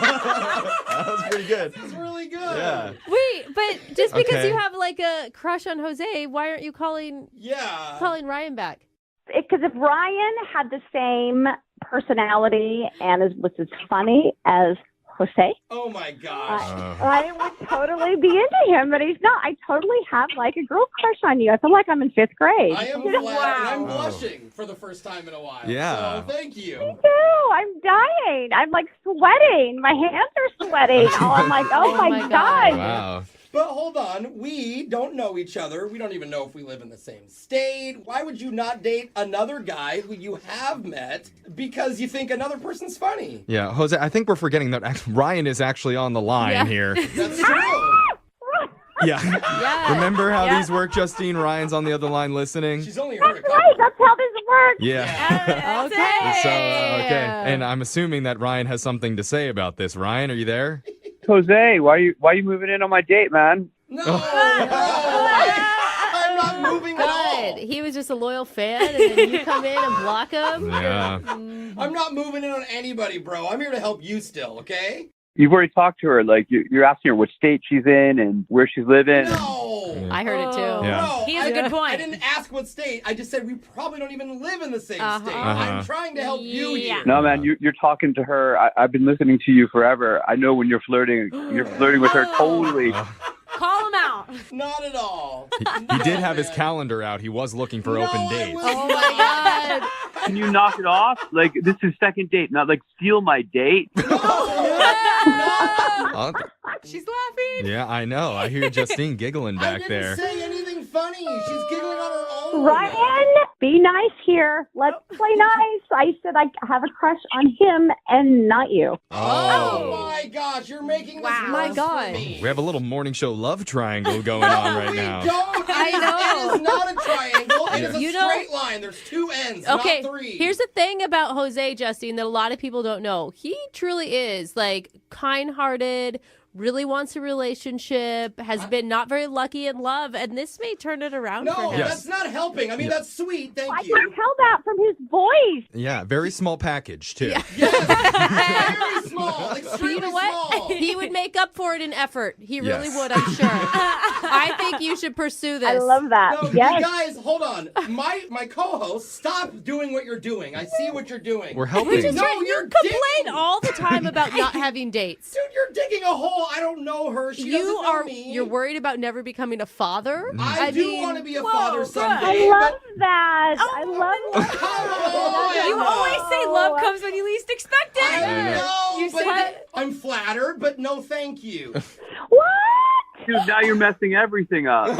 That was pretty good. This is really good. Yeah. Wait, but just because Okay. you have like a crush on Jose, why aren't you calling Ryan back? Because if Ryan had the same personality and was as funny as Jose, Oh, my gosh. I would totally be into him, but he's not. I totally have like a girl crush on you. I feel like I'm in 5th grade. I am flattered. I'm blushing for the first time in a while. Yeah. So thank you. Me too. I'm dying. I'm like sweating. My hands are sweating. I'm like, oh, my God. Wow. But hold on, we don't know each other. We don't even know if we live in the same state. Why would you not date another guy who you have met because you think another person's funny? Yeah, Jose, I think we're forgetting that Ryan is actually on the line here. That's true. Yeah. Remember how these work, Justine? Ryan's on the other line listening. She's only heard a couple. Right, that's how this works. Yeah. Okay. So, okay. And I'm assuming that Ryan has something to say about this. Ryan, are you there? Jose, why are you moving in on my date, man? No, bro. I'm not moving at all. Good. He was just a loyal fan, and then you come in and block him. Yeah. I'm not moving in on anybody, bro. I'm here to help you still, okay? You've already talked to her. Like you're asking her what state she's in and where she's living. No. I heard it too. Yeah. No, He has a good point. I didn't ask what state. I just said we probably don't even live in the same state. Uh-huh. I'm trying to help you here. No, man, you're talking to her. I've been listening to you forever. I know when you're flirting with her totally. Call him out. Not at all. He did have his calendar out. He was looking for open dates. Oh my God. Can you knock it off? Like, this is second date, not like steal my date. Oh, She's laughing. yeah, I know. I hear Justine giggling back I there. didn't say anything funny. She's giggling on her own. Ryan, be nice here. Let's play nice. I said I have a crush on him and not you. Oh my gosh, you're making this My worse God. for me. We have a little morning show love triangle going on right now. Don't. I know. It is not a triangle. It is a You know- straight line. There's 2 ends, Okay, not 3. here's the thing about Jose, Justine, that a lot of people don't know. He truly is like kind-hearted, really wants a relationship, has been not very lucky in love, and this may turn it around for No, him. that's not helping. I mean, that's sweet. Thank I you. can tell that from his voice. Yeah, very small package, too. Very small. You Extremely know what? small. He would make up for it in effort. He really Yes. would, I'm sure. I think you should pursue this. I love that. No, Yes. you guys, hold on. My co-host, stop doing what you're doing. I see what you're doing. We're helping. No, you're You digging. complain all the time about not having dates. Dude, you're digging a hole. I don't know her. She You doesn't know are me. you're worried about never becoming a father? I do want to be a father I someday. love that. I love that. You always say love comes when you least expect it. I know, You but said I'm flattered, but no thank you. What? Dude, now you're messing everything up.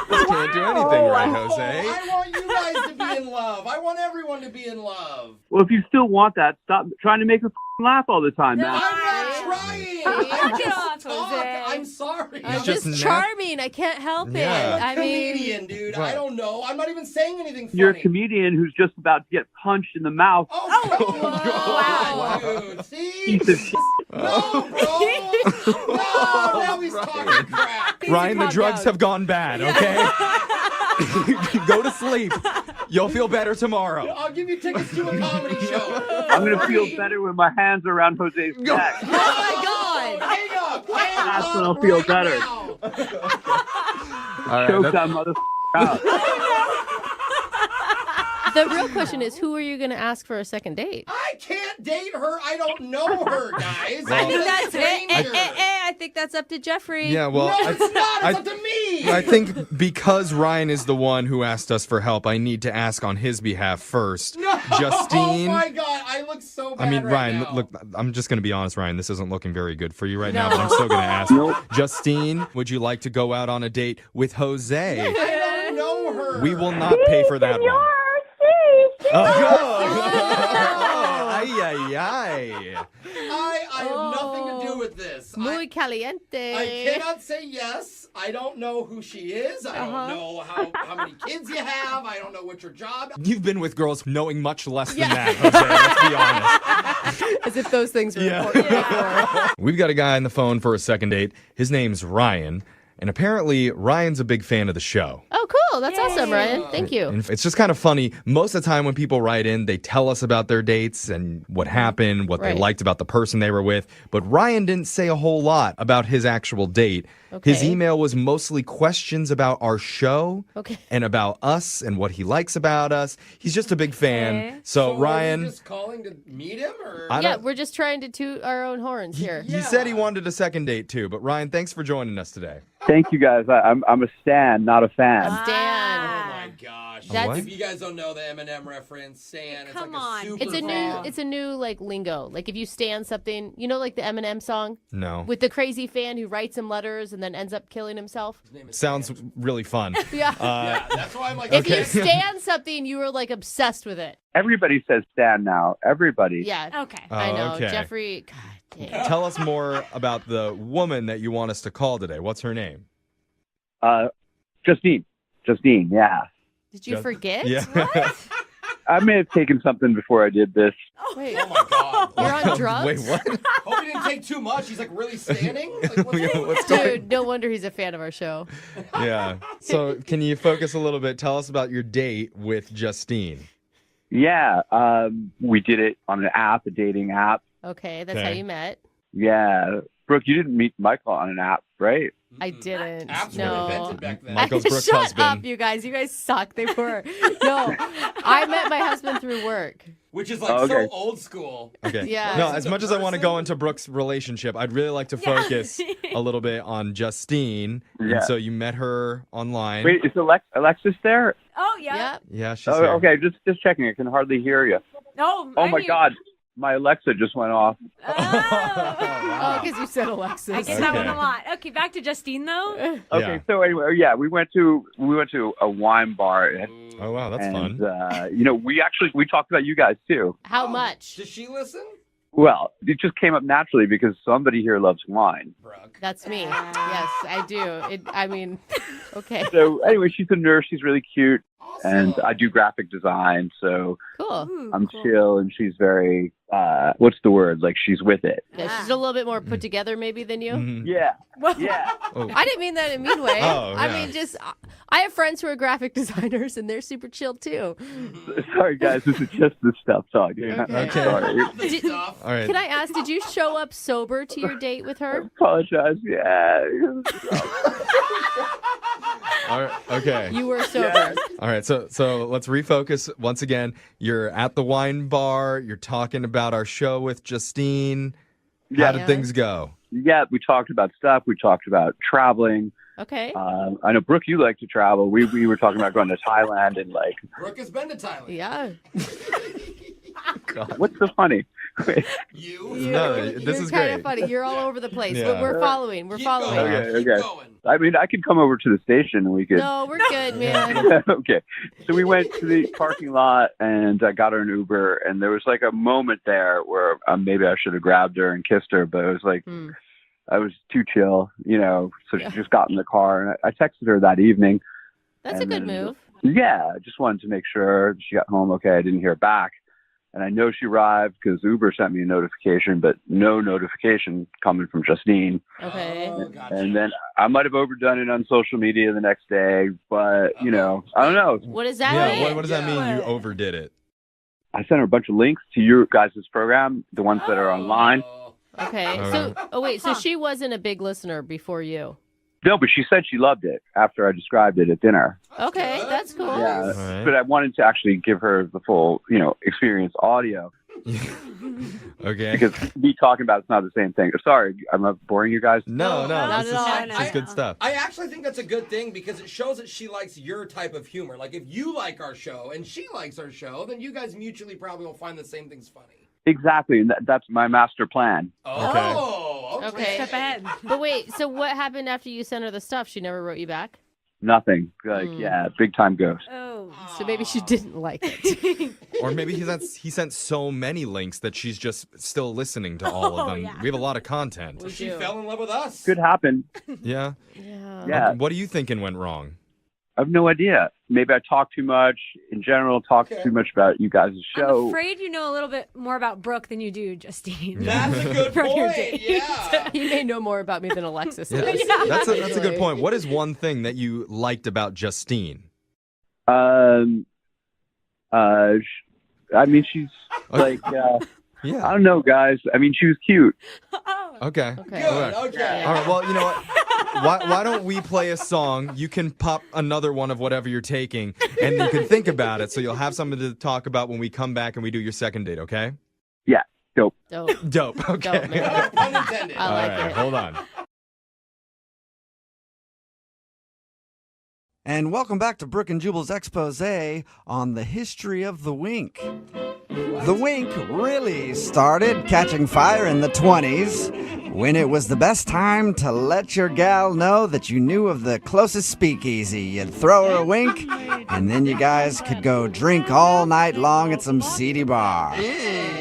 Can't do anything right, Jose. I want you guys to be in love. I want everyone to be in love. Well, if you still want that, stop trying to make her laugh all the time, man. I'm not trying. Knock I it just off, talk. Jose. I'm sorry. I'm just just nat- charming. I can't help Yeah. it. I mean, Comedian, dude. Right. I don't know. I'm not even saying anything funny. You're a comedian who's just about to get punched in the mouth. Oh, come on, dude. See? Piece of shit. No, bro. No, now he's talking crap. Ryan, the calm drugs down. have gone bad, okay? Go to sleep. You'll feel better tomorrow. I'll give you tickets to a comedy show. I'm going to feel better when my hands are around Jose's neck. oh my God. Hang up. Hang That's up when I'll feel right better. now. All right, Choke that- that mother out. The real question is, who are you going to ask for a second date? I can't date her. I don't know her, guys. Well- I'm a That's stranger. I think that's up to Jeffrey. Yeah, well, No, it's not. I- It's up to me. I think because Ryan is the one who asked us for help, I need to ask on his behalf first. No. Justine. Oh my God, I look so bad. I mean, right Ryan, now. look, I'm just going to be honest, Ryan. This isn't looking very good for you right now, but I'm still going to ask. Justine, would you like to go out on a date with Jose? I don't know her. We will not pay for that one. Senor, Oh, see, oh, I ay, ay. I have nothing to do with this. Muy caliente. I cannot say yes. I don't know who she is. I don't know how many kids you have. I don't know what your job. You've been with girls knowing much less than that, Jose. Let's be honest. As if those things were important before. We've got a guy on the phone for a second date. His name's Ryan. And apparently, Ryan's a big fan of the show. Oh, cool. That's awesome, Ryan. Thank you. And it's just kind of funny. Most of the time when people write in, they tell us about their dates and what happened, what they liked about the person they were with. But Ryan didn't say a whole lot about his actual date. His email was mostly questions about our show and about us and what he likes about us. He's just a big fan. So Ryan... Are you just calling to meet him? Or? Yeah, we're just trying to toot our own horns here. He said he wanted a second date too. But Ryan, thanks for joining us today. Thank you, guys. I'm a stan, not a fan. Stan. Oh my gosh! If you guys don't know the Eminem reference, Stan, it's like a super It's a new like lingo. Like if you stan something, you know, like the Eminem song. No. With the crazy fan who writes him letters and then ends up killing himself. Sounds really fun. Yeah. That's why I'm like. If you stan something, you were like obsessed with it. Everybody says stan now. Everybody. Yeah. Okay. I know. okay. Jeffrey. God damn. Tell us more about the woman that you want us to call today. What's her name? Justine. Justine, yeah. Did you forget? Yeah. I may have taken something before I did this. Wait. Oh my god! You're on drugs? Wait, what? Hope he didn't take too much. He's like really standing. Like, what's Dude, no wonder he's a fan of our show. Yeah. So can you focus a little bit? Tell us about your date with Justine. Yeah, we did it on an app, a dating app. Okay, that's how you met. Yeah. Brooke, you didn't meet Michael on an app, right? I didn't. Apps were No. invented back then. Michael's Brooke's Shut husband. up, you guys. You guys suck. They were. No, I met my husband through work. Which is like so old school. Okay. Yeah. No, as much as I want to go into Brooke's relationship, I'd really like to focus a little bit on Justine. Yeah. And so you met her online. Wait, is Alexis there? Oh, yeah. Yeah, she's Oh, here. okay, just checking. I can hardly hear you. Oh, Oh my God, my Alexa just went off. Oh, because you said Alexis. I get that one a lot. Okay, back to Justine though. Okay, so anyway, yeah, we went to a wine bar. Oh wow, that's and, fun. We talked about you guys too. How much? Does she listen? Well, it just came up naturally because somebody here loves wine. That's me. Yes, I do. I mean, okay. So anyway, she's a nurse. She's really cute. And I do graphic design, so Cool. I'm chill, and she's very, what's the word? Like, she's with it. Yeah, she's a little bit more put together maybe than you. Yeah. Yeah. I didn't mean that in a mean way. Oh, I yeah. mean, just, I have friends who are graphic designers and they're super chill too. Sorry, guys. This is just the stuff talking. Okay. Sorry. All right. Can I ask, did you show up sober to your date with her? Apologize. Yeah. All right, okay. You were sober. All right, so let's refocus once again. You're at the wine bar. You're talking about our show with Justine. How did things go? Yeah, we talked about stuff. We talked about traveling. Okay. I know, Brooke, you like to travel. We were talking about going to Thailand and like. Brooke has been to Thailand. Yeah. What's so funny? No, this is kind great. of funny. You're all over the place, Yeah. but we're following. We're following. Okay. I mean, I could come over to the station and we could. No, we're good, man. Okay. So we went to the parking lot and I got her an Uber, and there was like a moment there where maybe I should have grabbed her and kissed her, but it was like I was too chill, so she just got in the car, and I texted her that evening. That's a good move. Yeah, I just wanted to make sure she got home okay. I didn't hear back. And I know she arrived because Uber sent me a notification, but no notification coming from Justine. Okay. And then I might have overdone it on social media the next day, but, I don't know. What does that Yeah, mean? what does that mean? You overdid it. I sent her a bunch of links to your guys' program, the ones that are online. Okay. So she wasn't a big listener before you. No, but she said she loved it after I described it at dinner. Okay, that's cool. Yeah, but I wanted to actually give her the full, experience audio. Okay. Because me talking about it's not the same thing. Sorry, I'm not boring you guys. No, Not this at all. is good stuff. I actually think that's a good thing because it shows that she likes your type of humor. Like if you like our show and she likes our show, then you guys mutually probably will find the same things funny. Exactly, and that's my master plan. Oh, okay. Step ahead. But wait, so what happened after you sent her the stuff? She never wrote you back? Nothing. Like, yeah, big time ghost. Oh. So maybe she didn't like it. Or maybe he sent so many links that she's just still listening to all of them. We have a lot of content. She fell in love with us. Could happen. Yeah? Yeah. What are you thinking went wrong? I have no idea. Maybe I talk too much. In general, talk too much about you guys' show. I'm afraid you know a little bit more about Brooke than you do Justine. That's a good From your point. date. Yeah. You may know more about me than Alexis Yeah, does. that's a good point. What is one thing that you liked about Justine? I mean, she's like, yeah. I don't know, guys. I mean, she was cute. Okay. Good. Okay. All right. Well, you know what? Why don't we play a song? You can pop another one of whatever you're taking, and you can think about it, so you'll have something to talk about when we come back and we do your second date. Okay? Yeah. Dope. Dope. Okay. Dope, man. Pun intended. I like All right. it. Hold on. And welcome back to Brooke and Jubal's expose on the history of the wink. The wink really started catching fire in the 20s when it was the best time to let your gal know that you knew of the closest speakeasy. You'd throw her a wink, and then you guys could go drink all night long at some seedy bar.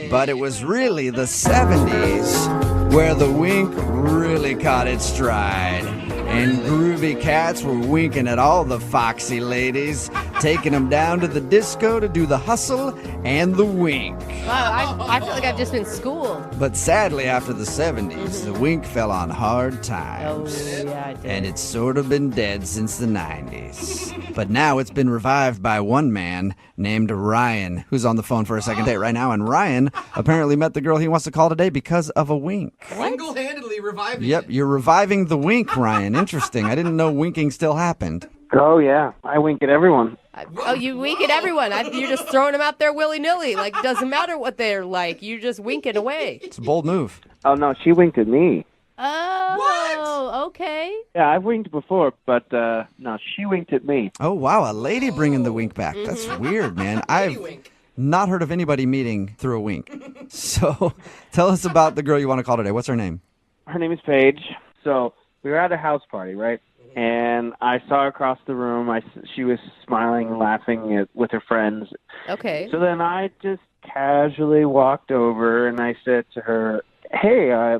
But it was really the 70s where the wink really caught its stride. And groovy cats were winking at all the foxy ladies, taking them down to the disco to do the hustle and the wink. Wow, I feel like I've just been schooled. But sadly, after the 70s, the wink fell on hard times. Oh, yeah, it did. And it's sort of been dead since the 90s. But now it's been revived by one man named Ryan, who's on the phone for a second date right now. And Ryan apparently met the girl he wants to call today because of a wink. Single-handedly reviving Yep, you're reviving the wink, Ryan. Interesting. I didn't know winking still happened. Oh, yeah. I wink at everyone. Oh, you wink at everyone. You're just throwing them out there willy-nilly. Like, it doesn't matter what they're like. You're just winking away. It's a bold move. Oh, no, she winked at me. Oh, okay. Yeah, I've winked before, but no, she winked at me. Oh, wow, a lady bringing the wink back. That's weird, man. I've not heard of anybody meeting through a wink. So tell us about the girl you want to call today. What's her name? Her name is Paige. So we were at a house party, right? And I saw her across the room. She was smiling and laughing with her friends. Okay. So then I just casually walked over and I said to her, "Hey, I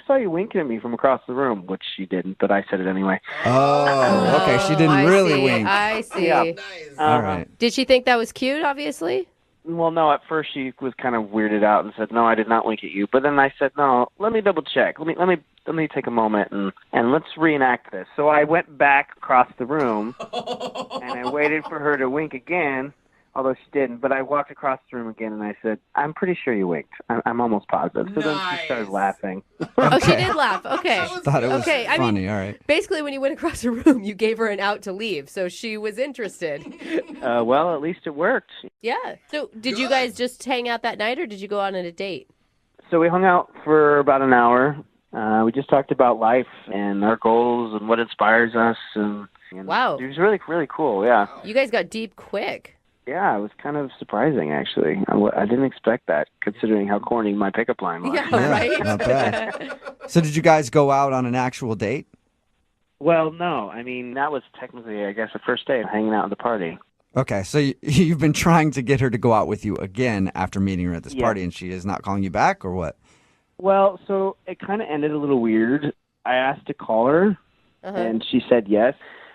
saw you winking at me from across the room," which she didn't, but I said it anyway. Oh, okay. She didn't I really see. wink. I see. Yeah. All right. Did she think that was cute, obviously? Well, no, at first she was kind of weirded out and said, "No, I did not wink at you." But then I said, "No, let me double check. Let me take a moment and let's reenact this." So I went back across the room and I waited for her to wink again, although she didn't. But I walked across the room again and I said, "I'm pretty sure you winked. I'm almost positive." So then she started laughing. Oh, she did laugh. Okay. Thought it was okay. I funny. mean, All right. basically, when you went across the room, you gave her an out to leave, so she was interested. Well, at least it worked. Yeah. So, did you guys just hang out that night, or did you go on a date? So we hung out for about an hour. We just talked about life and our goals and what inspires us. And Wow. it was really, really cool. Yeah. You guys got deep quick. Yeah, it was kind of surprising, actually. I didn't expect that, considering how corny my pickup line was. Yeah, right? Not bad. So did you guys go out on an actual date? Well, no. I mean, that was technically, I guess, the first day of hanging out at the party. Okay, so you've been trying to get her to go out with you again after meeting her at this Yeah. party, and she is not calling you back, or what? Well, so it kind of ended a little weird. I asked to call her, and she said yes.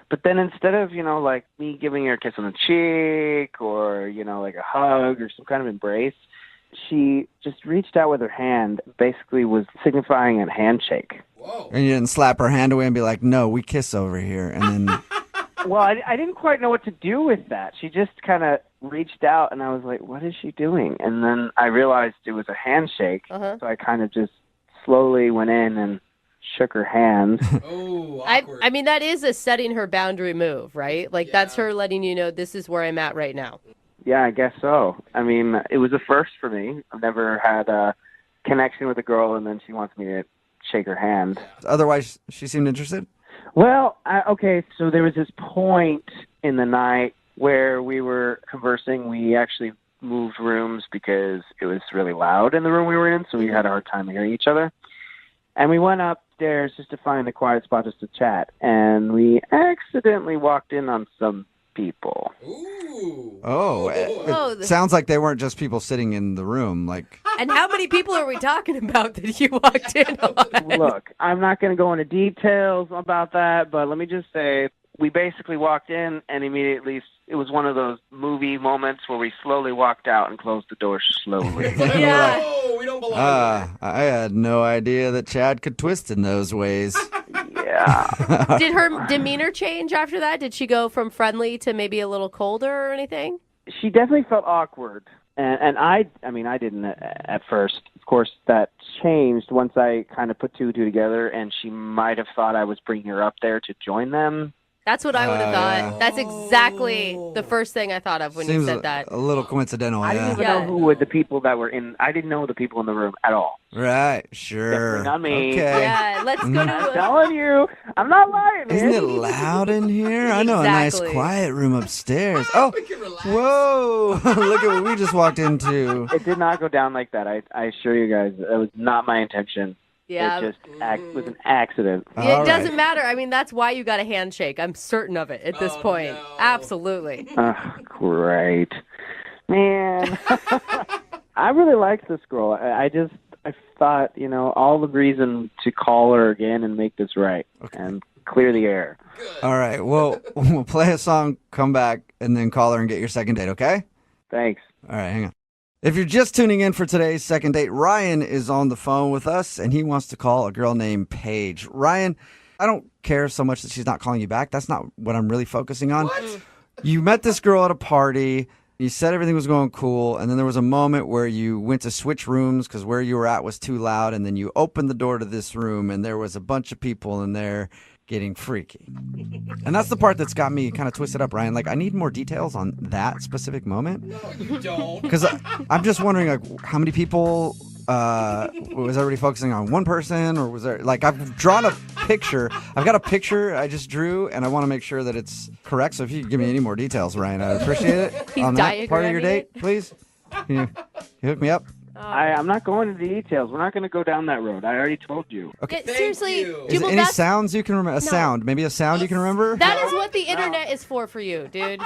But then instead of, like me giving her a kiss on the cheek or, like a hug or some kind of embrace, she just reached out with her hand, basically was signifying a handshake. And you didn't slap her hand away and be like, "No, we kiss over here," and then... Well, I didn't quite know what to do with that. She just kind of reached out, and I was like, what is she doing? And then I realized it was a handshake, so I kind of just slowly went in and shook her hand. I mean, that is a setting her boundary move, right? Like, that's her letting you know, this is where I'm at right now. Yeah, I guess so. I mean, it was a first for me. I've never had a connection with a girl, and then she wants me to shake her hand. Otherwise, she seemed interested? Well, okay, so there was this point in the night where we were conversing. We actually moved rooms because it was really loud in the room we were in, so we had a hard time hearing each other. And we went upstairs just to find a quiet spot just to chat. And we accidentally walked in on some people. Oh, it sounds like they weren't just people sitting in the room. Like, And how many people are we talking about that you walked in on? Look, I'm not going to go into details about that, but let me just say we basically walked in and immediately it was one of those movie moments where we slowly walked out and closed the door slowly. No, we don't belong here. I had no idea that Chad could twist in those ways. Yeah. Did her demeanor change after that? Did she go from friendly to maybe a little colder or anything? She definitely felt awkward. And I didn't at first. Of course, that changed once I kind of put two and two together, and she might have thought I was bringing her up there to join them. That's what I would have thought. Yeah. That's exactly the first thing I thought of when you said that. A little coincidental, I didn't even know who were the people that were in. I didn't know the people in the room at all. Right, sure. Definitely not me. Okay. Yeah, let's go to I'm telling you, I'm not lying, man. Isn't it loud in here? I know a nice Exactly. quiet room upstairs. Oh, whoa. Look at what we just walked into. It did not go down like that. I assure you guys, that was not my intention. Yeah. It just was an accident. It doesn't matter. I mean, that's why you got a handshake. I'm certain of it at this point. No. Absolutely. Great. Man. I really liked this girl. I thought, all the reason to call her again and make this right and clear the air. All right. Well, we'll play a song, come back, and then call her and get your second date, okay? Thanks. All right, hang on. If you're just tuning in for today's second date, Ryan is on the phone with us, and he wants to call a girl named Paige. Ryan, I don't care so much that she's not calling you back. That's not what I'm really focusing on. What? You met this girl at a party. You said everything was going cool, and then there was a moment where you went to switch rooms because where you were at was too loud, and then you opened the door to this room, and there was a bunch of people in there getting freaky. And that's the part that's got me kind of twisted up, Ryan. Like, I need more details on that specific moment. No, you don't. Because I'm just wondering, like, how many people, was everybody focusing on one person, or was there, like, I've drawn a picture. I've got a picture I just drew, and I want to make sure that it's correct. So if you could give me any more details, Ryan, I'd appreciate it. He's on that part of your diagramming date, it. please. Can you hook me up? I'm not going into details. We're not going to go down that road. I already told you. Okay. Yeah, seriously, Is Jubal, any that's, sounds you can remember? A sound. Maybe a sound you can remember? that is what the internet is for you, dude.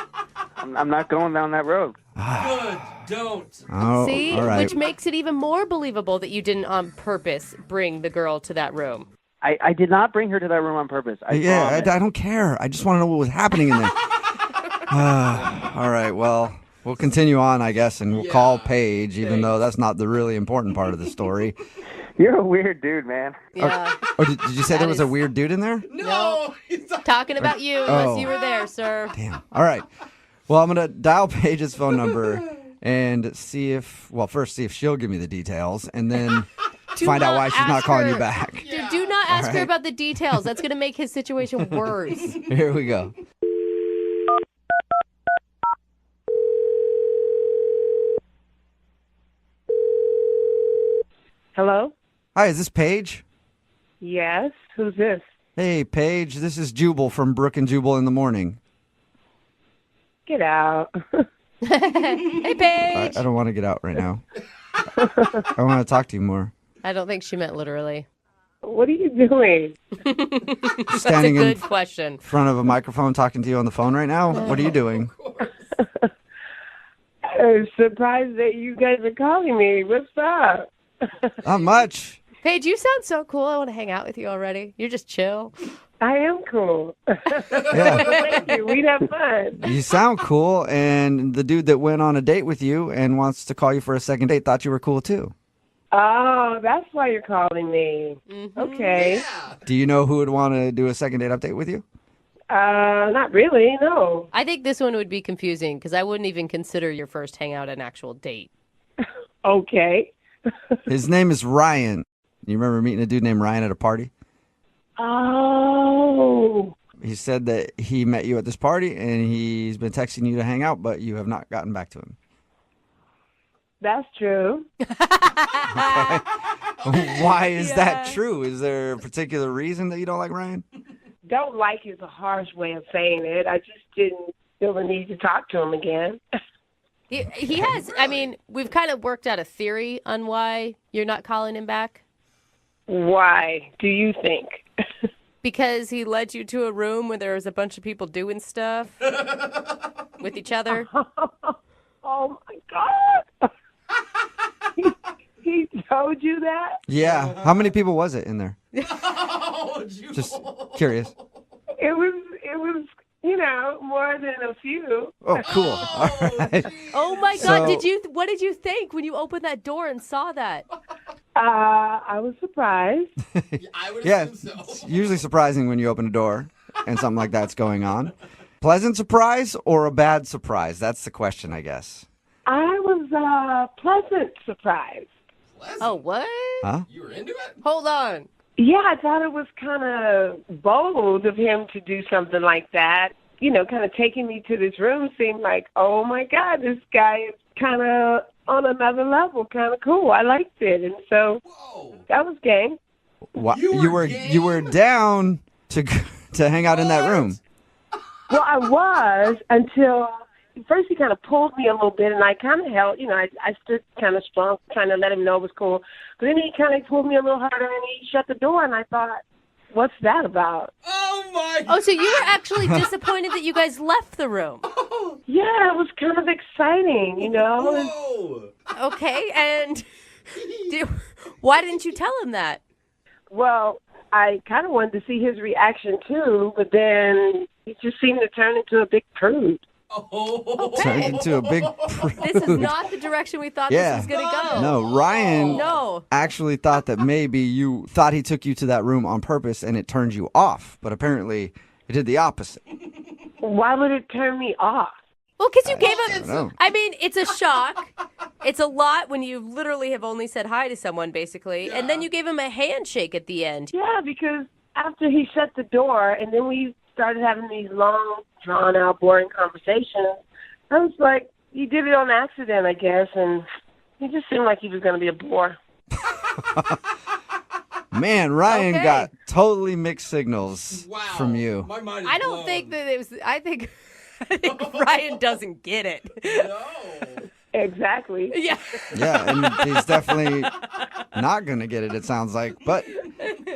I'm not going down that road. Good. Don't. Oh, See? all right. Which makes it even more believable that you didn't on purpose bring the girl to that room. I did not bring her to that room on purpose. I don't care. I just want to know what was happening in there. All right, well, we'll continue on, I guess, and we'll call Paige, even though that's not the really important part of the story. You're a weird dude, man. Yeah. Oh, did you say there was a weird dude in there? No. Talking about you, unless you were there, sir. Damn. All right. Well, I'm going to dial Paige's phone number and see if she'll give me the details, and then find out why she's not calling you back. Dude, do not ask her about the details. That's going to make his situation worse. Here we go. Hello? Hi, is this Paige? Yes. Who's this? Hey, Paige, this is Jubal from Brooke and Jubal in the morning. Get out. Hey, Paige. I don't want to get out right now. I want to talk to you more. I don't think she meant literally. What are you doing? Standing That's a good in question. front of a microphone talking to you on the phone right now? What are you doing? I'm surprised that you guys are calling me. What's up? Not much. Paige, you sound so cool. I want to hang out with you already. You're just chill. I am cool. Yeah. Thank you. We'd have fun. You sound cool, and the dude that went on a date with you and wants to call you for a second date thought you were cool too. Oh, that's why you're calling me. Mm-hmm. Okay. Do you know who would want to do a second date update with you? Not really, no. I think this one would be confusing because I wouldn't even consider your first hangout an actual date. Okay. His name is Ryan. You remember meeting a dude named Ryan at a party? Oh. He said that he met you at this party and he's been texting you to hang out, but you have not gotten back to him. That's true. Why is that true? Is there a particular reason that you don't like Ryan? Don't like is a harsh way of saying it. I just didn't feel the need to talk to him again. He has, I mean, we've kind of worked out a theory on why you're not calling him back. Why do you think? Because he led you to a room where there was a bunch of people doing stuff with each other. Oh my God! he told you that? Yeah. How many people was it in there? Just curious. It was, more than a few. Oh, cool. All right. Oh my God! What did you think when you opened that door and saw that? I was surprised. Yeah, it's usually surprising when you open a door and something like that's going on. Pleasant surprise or a bad surprise? That's the question, I guess. I was pleasant surprised. Oh, what? Huh? You were into it? Hold on. Yeah, I thought it was kind of bold of him to do something like that. Kind of taking me to this room seemed like, oh my God, this guy is kind of on another level, kind of cool. I liked it, and so that was game. What? You were down to hang out in that room. Well, I was until first he kind of pulled me a little bit, and I kind of held, I stood kind of strong, trying to let him know it was cool. But then he kind of pulled me a little harder, and he shut the door, and I thought, what's that about? Oh, my Oh, so you were actually disappointed that you guys left the room. Yeah, it was kind of exciting, Whoa. Okay, and why didn't you tell him that? Well, I kind of wanted to see his reaction, too, but then he just seemed to turn into a big prude. Turned into a big prude. This is not the direction we thought this was going to go. No, Ryan No. actually thought that maybe you thought he took you to that room on purpose and it turned you off. But apparently it did the opposite. Why would it turn me off? Well, because you gave don't know. I mean, it's a shock. It's a lot when you literally have only said hi to someone, basically. Yeah. And then you gave him a handshake at the end. Yeah, because after he shut the door and then we started having these long, drawn-out, boring conversations, I was like, he did it on accident, I guess, and he just seemed like he was going to be a bore. Man, Ryan got totally mixed signals from you. My mind is I don't blown. think that it was... I think Ryan doesn't get it. No. Exactly. Yeah. Yeah, and he's definitely not going to get it sounds like. But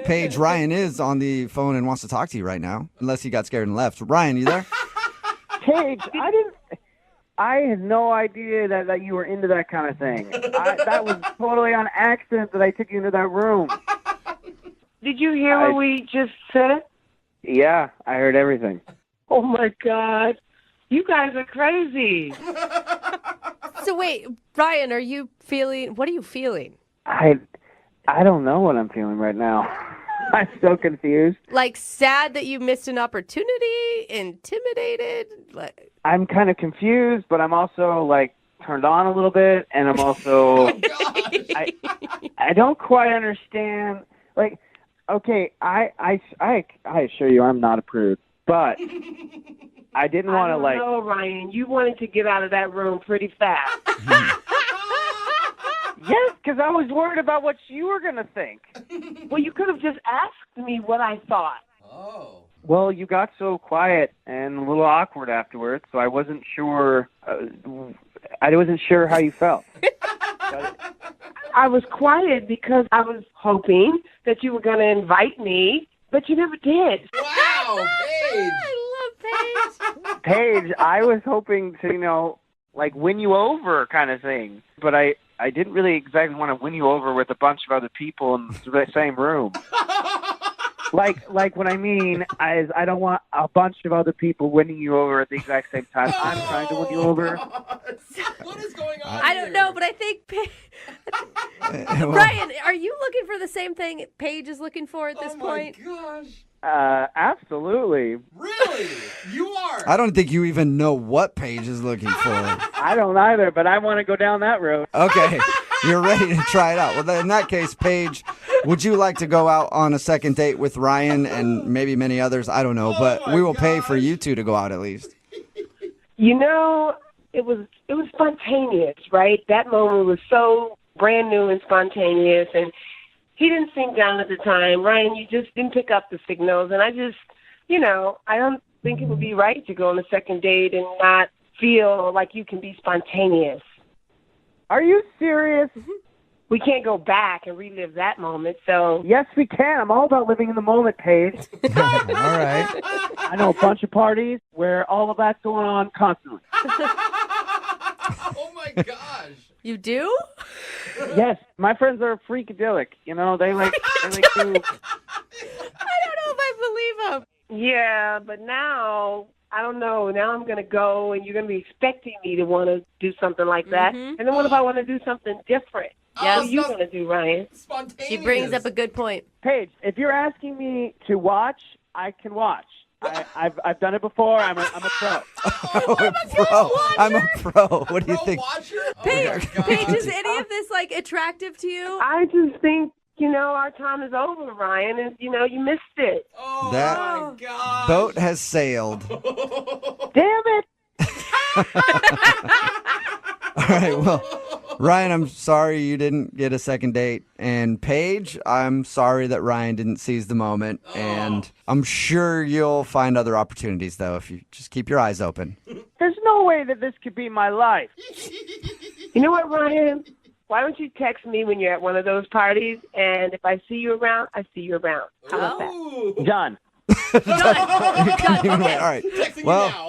Paige, Ryan is on the phone and wants to talk to you right now, unless he got scared and left. Ryan, you there? Paige, I had no idea that you were into that kind of thing. That was totally on accident that I took you into that room. Did you hear what we just said? Yeah, I heard everything. Oh, my God. You guys are crazy. So wait, Ryan, what are you feeling? I don't know what I'm feeling right now. I'm so confused. Like sad that you missed an opportunity? Intimidated? I'm kind of confused, but I'm also like turned on a little bit, and I'm also I don't quite understand. Like, okay, I assure you, I'm not a prude, but I didn't want to like. No, Ryan, you wanted to get out of that room pretty fast. Yes, because I was worried about what you were going to think. Well, you could have just asked me what I thought. Oh. Well, you got so quiet and a little awkward afterwards, so I wasn't sure. I wasn't sure how you felt. I was quiet because I was hoping that you were going to invite me, but you never did. Wow, Paige. I love Paige. Paige, I was hoping to, like win you over kind of thing, but I didn't really exactly want to win you over with a bunch of other people in the same room. Like what I mean is I don't want a bunch of other people winning you over at the exact same time. I'm trying to win you over. What is going on I don't know, but I think Ryan, are you looking for the same thing Paige is looking for at this point? Oh my gosh. Absolutely. Really? You are? I don't think you even know what Paige is looking for. I don't either, but I want to go down that road. Okay, you're ready to try it out. Well, then in that case, Paige, would you like to go out on a second date with Ryan and maybe many others? I don't know, but we will pay for you two to go out at least. It was spontaneous, right? That moment was so brand new and spontaneous, and he didn't seem down at the time. Ryan, you just didn't pick up the signals, and I just, I don't think it would be right to go on a second date and not feel like you can be spontaneous. Are you serious? we can't go back and relive that moment. So Yes, we can. I'm all about living in the moment, Paige. All right. I know a bunch of parties where all of that's going on constantly. Oh my gosh. You do? Yes, my friends are freakadelic. You know, they like to. I don't know if I believe him. yeah, but now I don't know. Now I'm going to go, and you're going to be expecting me to want to do something like that. And then what if I want to do something different? Yes. What are you going to do, Ryan? Spontaneous. She brings up a good point. Paige, if you're asking me to watch, I can watch. I've done it before. I'm a pro. I'm a pro. What do you think? Paige, is any of this like attractive to you? I just think, our time is over, Ryan, and, you missed it. Oh, That my God. boat has sailed. Damn it! All right, well, Ryan, I'm sorry you didn't get a second date. And Paige, I'm sorry that Ryan didn't seize the moment. And I'm sure you'll find other opportunities, though, if you just keep your eyes open. There's no way that this could be my life. You know what, Ryan? Why don't you text me when you're at one of those parties, and if I see you around, I see you around. How about that? Done. All right. Texting me Well, now.